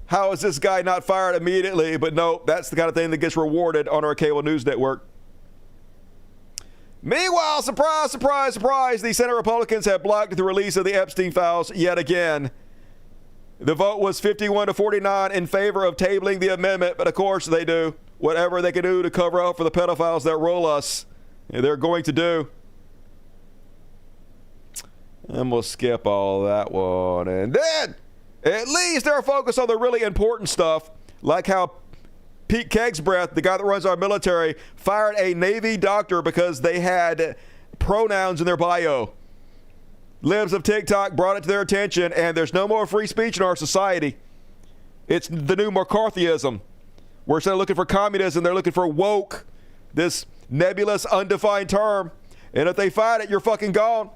How is this guy not fired immediately? But no, that's the kind of thing that gets rewarded on our cable news network. Meanwhile, surprise, surprise, surprise, the Senate Republicans have blocked the release of the Epstein files yet again. The vote was 51-49 in favor of tabling the amendment, but of course they do whatever they can do to cover up for the pedophiles that roll us. They're going to do. And we'll skip all that one. And then, at least they're focused on the really important stuff, like how Pete Kegsbreath, the guy that runs our military, fired a Navy doctor because they had pronouns in their bio. Libs of TikTok brought it to their attention, and there's no more free speech in our society. It's the new McCarthyism. We're instead of looking for communism, they're looking for woke, this nebulous, undefined term. And if they find it, you're fucking gone.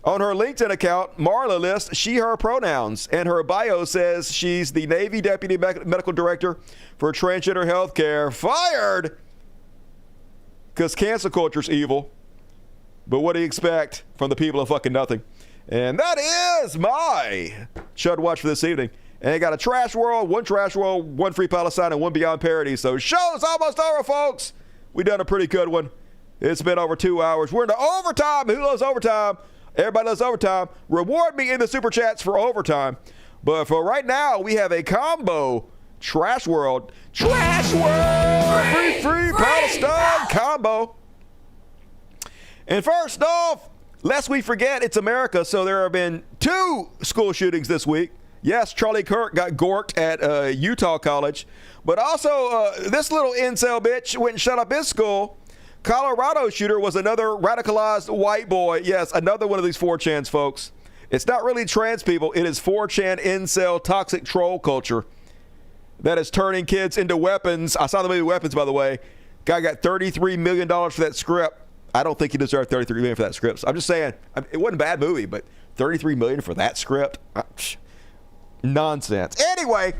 On her LinkedIn account, Marla lists she, her pronouns, and her bio says she's the Navy Deputy Medical Director for Transgender Healthcare. Fired! Because cancel culture's evil. But what do you expect from the people of fucking nothing? And that is my Chud Watch for this evening. And I got a Trash World, one Free Palestine, and one Beyond Parody. So show's almost over, folks. We done a pretty good one. It's been over 2 hours. We're into overtime. Who loves overtime? Everybody loves overtime. Reward me in the super chats for overtime. But for right now, we have a combo Trash World, free Palestine combo. And first off, lest we forget, it's America, so there have been 2 school shootings this week. Yes, Charlie Kirk got gorked at Utah College, but also this little incel bitch went and shut up his school. Colorado shooter was another radicalized white boy. Yes, another one of these 4chans, folks. It's not really trans people. It is 4chan incel toxic troll culture that is turning kids into weapons. I saw the movie Weapons, by the way. Guy got $33 million for that script. I don't think he deserved $33 million for that script. So I'm just saying, it wasn't a bad movie, but $33 million for that script? Nonsense. Anyway,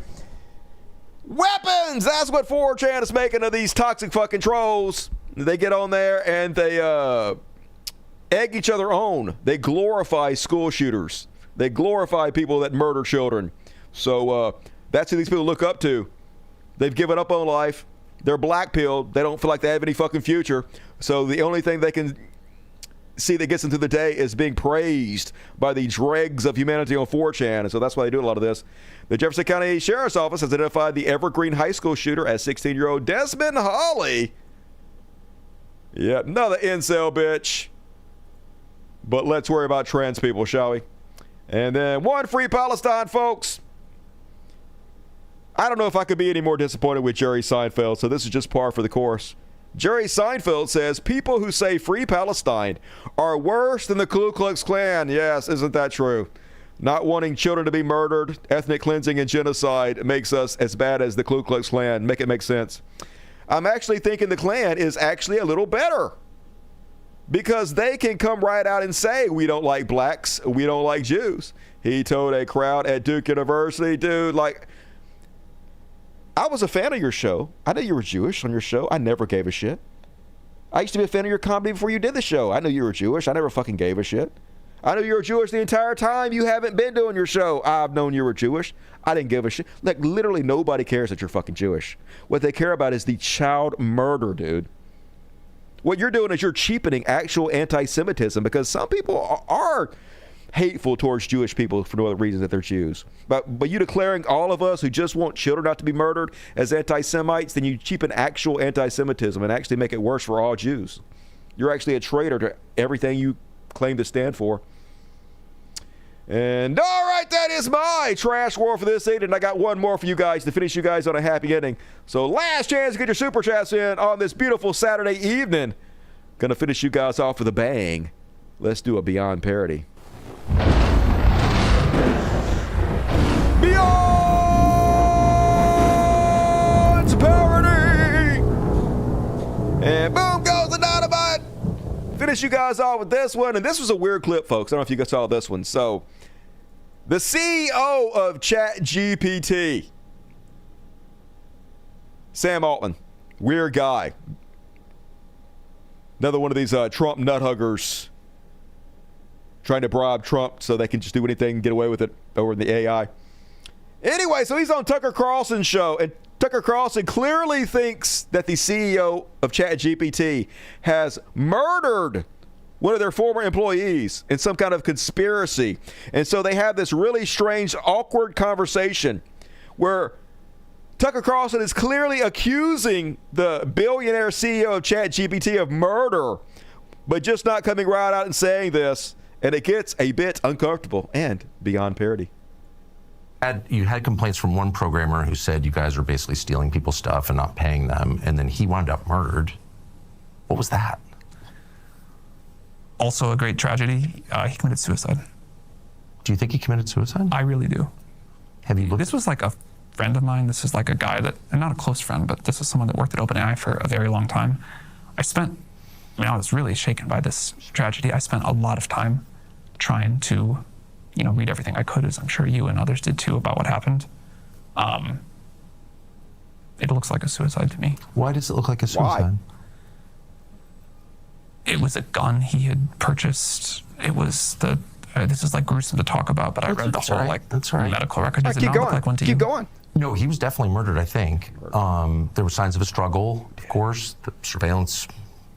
weapons! That's what 4chan is making of these toxic fucking trolls. They get on there and they egg each other on. They glorify school shooters. They glorify people that murder children. So that's who these people look up to. They've given up on life. They're black-pilled. They don't feel like they have any fucking future. So the only thing they can see that gets them through the day is being praised by the dregs of humanity on 4chan. And so that's why they do a lot of this. The Jefferson County Sheriff's Office has identified the Evergreen High School shooter as 16-year-old Desmond Hawley. Yeah, another incel bitch. But let's worry about trans people, shall we? And then one free Palestine, folks. I don't know if I could be any more disappointed with Jerry Seinfeld, so this is just par for the course. Jerry Seinfeld says people who say free Palestine are worse than the Ku Klux Klan. Yes, isn't that true? Not wanting children to be murdered, ethnic cleansing, and genocide makes us as bad as the Ku Klux Klan. Make it make sense. I'm actually thinking the Klan is actually a little better because they can come right out and say, we don't like blacks, we don't like Jews. He told a crowd at Duke University, dude, like, I was a fan of your show. I know you were Jewish on your show. I never gave a shit. I used to be a fan of your comedy before you did the show. I knew you were Jewish. I never fucking gave a shit. I knew you were Jewish the entire time you haven't been doing your show. I've known you were Jewish. I didn't give a shit. Like, literally nobody cares that you're fucking Jewish. What they care about is the child murder, dude. What you're doing is you're cheapening actual anti-Semitism, because some people are hateful towards Jewish people for no other reason that they're Jews. But you declaring all of us who just want children not to be murdered as anti-Semites, then you cheapen actual anti-Semitism and actually make it worse for all Jews. You're actually a traitor to everything you claim to stand for. And all right, that is my trash war for this evening. I got one more for you guys to finish you guys on a happy ending. So last chance to get your super chats in on this beautiful Saturday evening. Gonna finish you guys off with a bang. Let's do a Beyond parody. Beyond parody! And boom goes the dynamite. Finish you guys off with this one. And this was a weird clip, folks. I don't know if you guys saw this one. So, the CEO of ChatGPT, Sam Altman, weird guy. Another one of these Trump nut huggers trying to bribe Trump so they can just do anything and get away with it over in the AI. Anyway, so he's on Tucker Carlson's show, and Tucker Carlson clearly thinks that the CEO of ChatGPT has murdered one of their former employees in some kind of conspiracy. And so they have this really strange, awkward conversation where Tucker Carlson is clearly accusing the billionaire CEO of ChatGPT of murder, but just not coming right out and saying this. And it gets a bit uncomfortable and beyond parody. You had complaints from one programmer who said you guys were basically stealing people's stuff and not paying them, and then he wound up murdered. What was that? Also a great tragedy. He committed suicide. Do you think he committed suicide? I really do. Have you looked? This was like a friend of mine. This is like a guy that, and not a close friend, but this is someone that worked at OpenAI for a very long time. I was really shaken by this tragedy. I spent a lot of time trying to, read everything I could, as I'm sure you and others did too, about what happened. It looks like a suicide to me. Why does it look like a suicide? Why? It was a gun he had purchased. It was this is like gruesome to talk about, but I read the whole medical record. Does it not look like one to you? Keep going. No, he was definitely murdered, I think. There were signs of a struggle, of course. The surveillance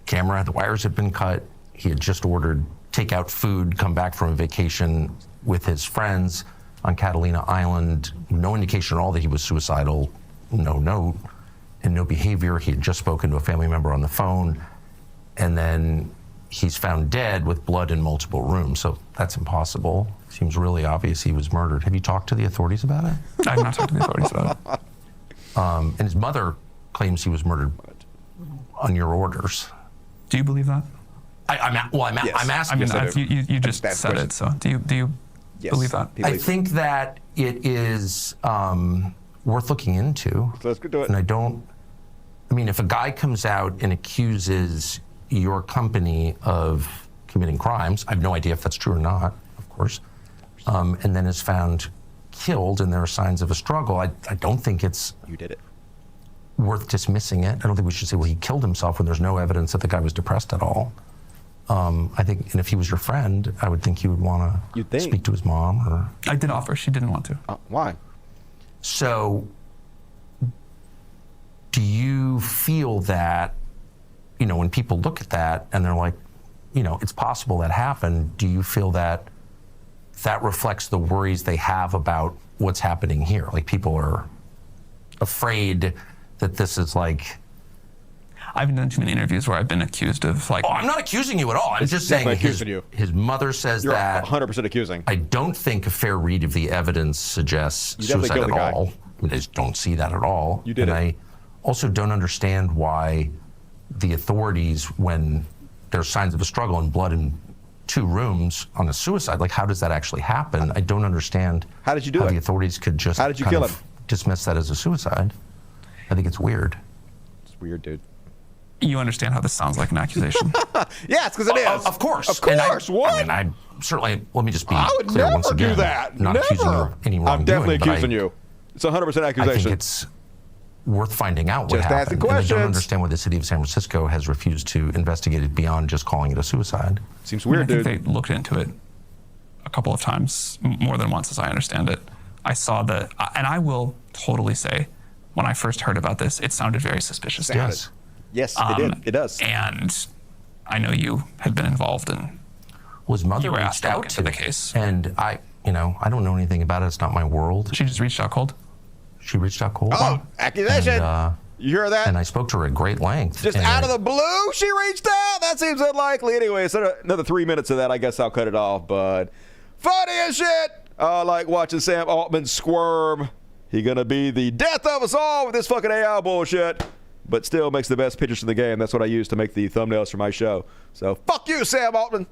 camera, the wires had been cut. He had just ordered takeout food, come back from a vacation with his friends on Catalina Island. No indication at all that he was suicidal. No note and no behavior. He had just spoken to a family member on the phone. And then he's found dead with blood in multiple rooms. So that's impossible. Seems really obvious he was murdered. Have you talked to the authorities about it? I have not talked to the authorities about it. And his mother claims he was murdered on your orders. Do you believe that? I'm asking. You just said it. So do you believe that? I think that it is worth looking into. Let's go do it. And if a guy comes out and accuses your company of committing crimes, I have no idea if that's true or not, of course, and then is found killed and there are signs of a struggle, I don't think it's worth dismissing it. I don't think we should say, well, he killed himself when there's no evidence that the guy was depressed at all. I think, and if he was your friend, I would think you would want to speak to his mom. Or I did offer. She didn't want to. Why? So, do you feel that, when people look at that and they're like, it's possible that happened, do you feel that that reflects the worries they have about what's happening here? Like, people are afraid that this is like... I haven't done too many interviews where I've been accused of like... Oh, I'm not accusing you at all. I'm just saying his mother says You're that... 100% accusing. I don't think a fair read of the evidence suggests suicide at all. I just don't see that at all. You did and I also don't understand why the authorities, when there's signs of a struggle and blood in 2 rooms on a suicide, like, how does that actually happen? I don't understand how did you do how it? The authorities could just how did you kill him? Dismiss that as a suicide. I think it's weird. It's weird, dude. You understand how this sounds like an accusation? Yes, because it is. Of course. Of course. What? I certainly, let me just be I would clear never once again. do that. Not Never. accusing you of any wrongdoing. I'm definitely accusing you. It's 100% accusation. I think it's worth finding out what Just happened. asking And I questions. don't understand why the city of San Francisco has refused to investigate it beyond just calling it a suicide. Seems I think they looked into it a couple of times, more than once, as I understand it. I saw and I will totally say, when I first heard about this, it sounded very suspicious. Yes, it did. It does. And I know you had been involved in. Was mother you were asked reached to out look into the case, and I don't know anything about it. It's not my world. She just reached out cold. She reached out cold. Oh, accusation! And, you hear that? And I spoke to her at great length. Just and out of the blue, she reached out. That seems unlikely. Anyway, so another 3 minutes of that. I guess I'll cut it off. But funny as shit. I like watching Sam Altman squirm. He gonna be the death of us all with this fucking AI bullshit. But still makes the best pictures in the game. That's what I use to make the thumbnails for my show. So fuck you, Sam Altman.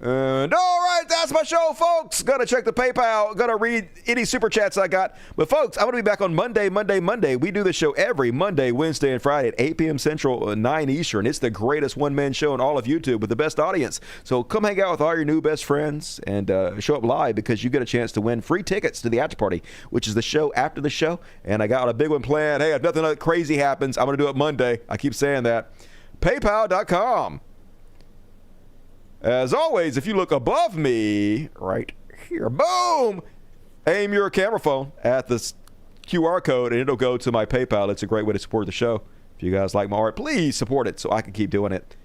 And all right, that's my show, folks. Gonna check the PayPal. Gonna read any super chats I got. But folks, I'm gonna be back on Monday. We do this show every Monday, Wednesday, and Friday at 8 p.m. Central, 9 Eastern. It's the greatest one-man show in all of YouTube with the best audience. So come hang out with all your new best friends and show up live, because you get a chance to win free tickets to the after party, which is the show after the show. And I got a big one planned. Hey, if nothing crazy happens, I'm gonna do it Monday. I keep saying that. PayPal.com. As always, if you look above me, right here, boom, aim your camera phone at this QR code and it'll go to my PayPal. It's a great way to support the show. If you guys like my art, please support it so I can keep doing it.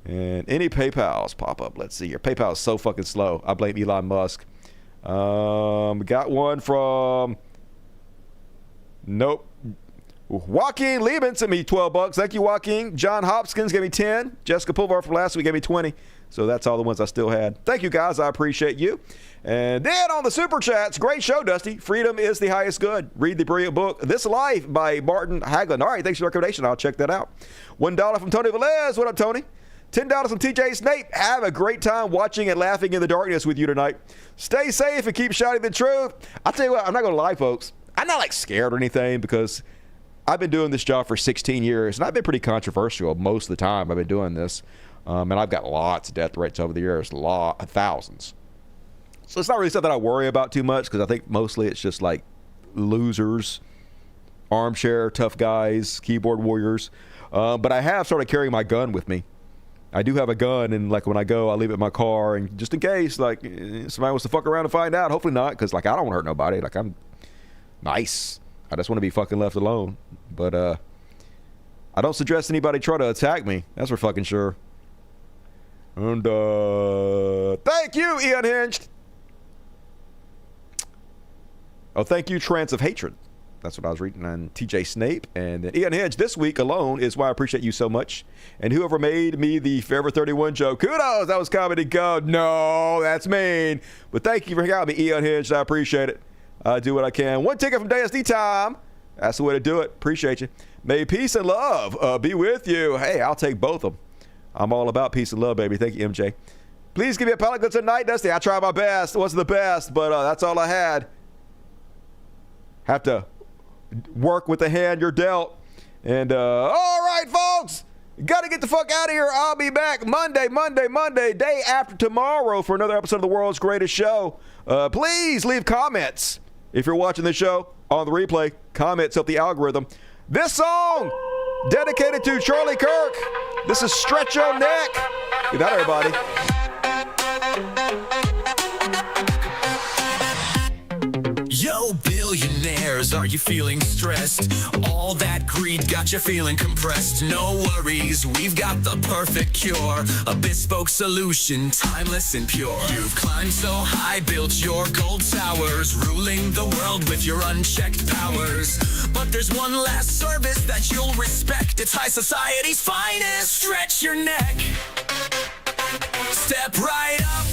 And any PayPals pop up. Let's see here. PayPal is so fucking slow. I blame Elon Musk. Got one from... Nope. Joaquin Lieben sent me $12. Thank you, Joaquin. John Hopkins gave me 10. Jessica Pulvar from last week gave me 20. So that's all the ones I still had. Thank you, guys. I appreciate you. And then on the super chats, great show, Dusty. Freedom is the highest good. Read the brilliant book, This Life by Martin Haglund. All right, thanks for the recommendation. I'll check that out. $1 from Tony Velez. What up, Tony? $10 from TJ Snape. Have a great time watching and laughing in the darkness with you tonight. Stay safe and keep shouting the truth. I'll tell you what, I'm not going to lie, folks. I'm not like scared or anything, because I've been doing this job for 16 years, and I've been pretty controversial most of the time I've been doing this. And I've got lots of death threats over the years, thousands. So it's not really something I worry about too much, because I think mostly it's just like losers, armchair tough guys, keyboard warriors. But I have started carrying my gun with me. I do have a gun, and like when I go, I leave it in my car, and just in case like somebody wants to fuck around and find out. Hopefully not, because like I don't want to hurt nobody. Like I'm nice. I just want to be fucking left alone. But I don't suggest anybody try to attack me. That's for fucking sure. And thank you, Ian Hinged. Oh, thank you, Trance of Hatred. That's what I was reading on TJ Snape. And then Ian Hinge, this week alone is why I appreciate you so much. And whoever made me the Forever 31 joke, kudos, that was comedy gold. No, that's mean. But thank you for hanging out with me, Ian Hinge. I appreciate it. I do what I can. One ticket from DSD time. That's the way to do it. Appreciate you. May peace and love be with you. Hey, I'll take both of them. I'm all about peace and love, baby. Thank you, MJ. Please give me a pallet good tonight, Dusty. I tried my best. It wasn't the best, but that's all I had. Have to work with the hand you're dealt. And all right, folks. Got to get the fuck out of here. I'll be back Monday, day after tomorrow for another episode of the world's greatest show. Please leave comments if you're watching the show on the replay. Comments help the algorithm. This song dedicated to Charlie Kirk. This is Stretch Your Neck. Good night, everybody. Yo, billionaires, are you feeling stressed? All that greed got you feeling compressed. No worries, we've got the perfect cure. A bespoke solution, timeless and pure. You've climbed so high, built your gold towers, ruling the world with your unchecked powers. But there's one last service that you'll respect. It's high society's finest. Stretch your neck. Step right up.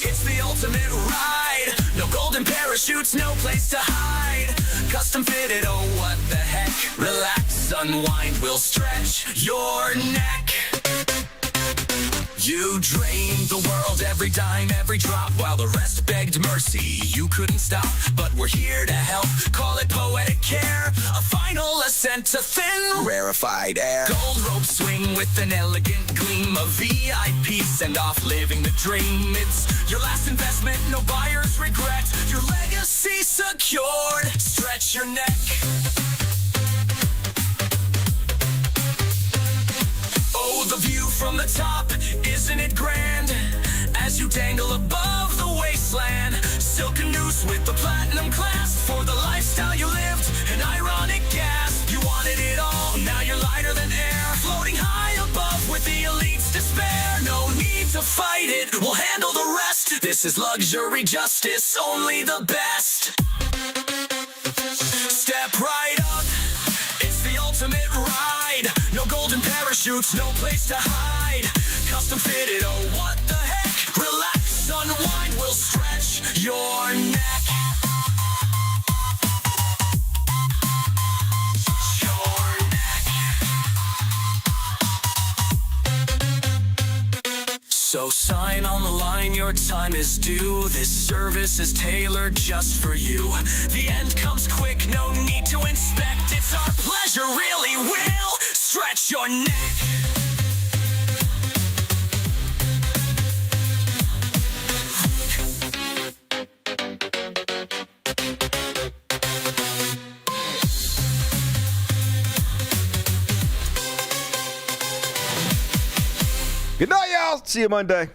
It's the ultimate ride. No golden parachutes, no place to hide. Custom fitted, oh what the heck. Relax, unwind, we'll stretch your neck. You drained the world, every dime, every drop, while the rest begged mercy. You couldn't stop, but we're here to help. Call it poetic care, a final assassination. percent to thin. Rarefied air. Gold rope swing with an elegant gleam. A VIP send off living the dream. It's your last investment, no buyer's regret. Your legacy secured. Stretch your neck. Oh, the view from the top, isn't it grand? As you dangle above the wasteland. Silken noose with the platinum clasp. For the lifestyle you lived, an ironic gasp. You wanted it all, now you're lighter than air. Floating high above with the elite's despair. No need to fight it, we'll handle the rest. This is luxury justice, only the best. Step right up, it's the ultimate ride. No golden parachutes, no place to hide. Custom fitted, oh what the heck. Relax, unwind, we'll stretch your neck. Your neck. So sign on the line, your time is due. This service is tailored just for you. The end comes quick, no need to inspect. It's our pleasure, really will stretch your neck. Good night, y'all. See you Monday.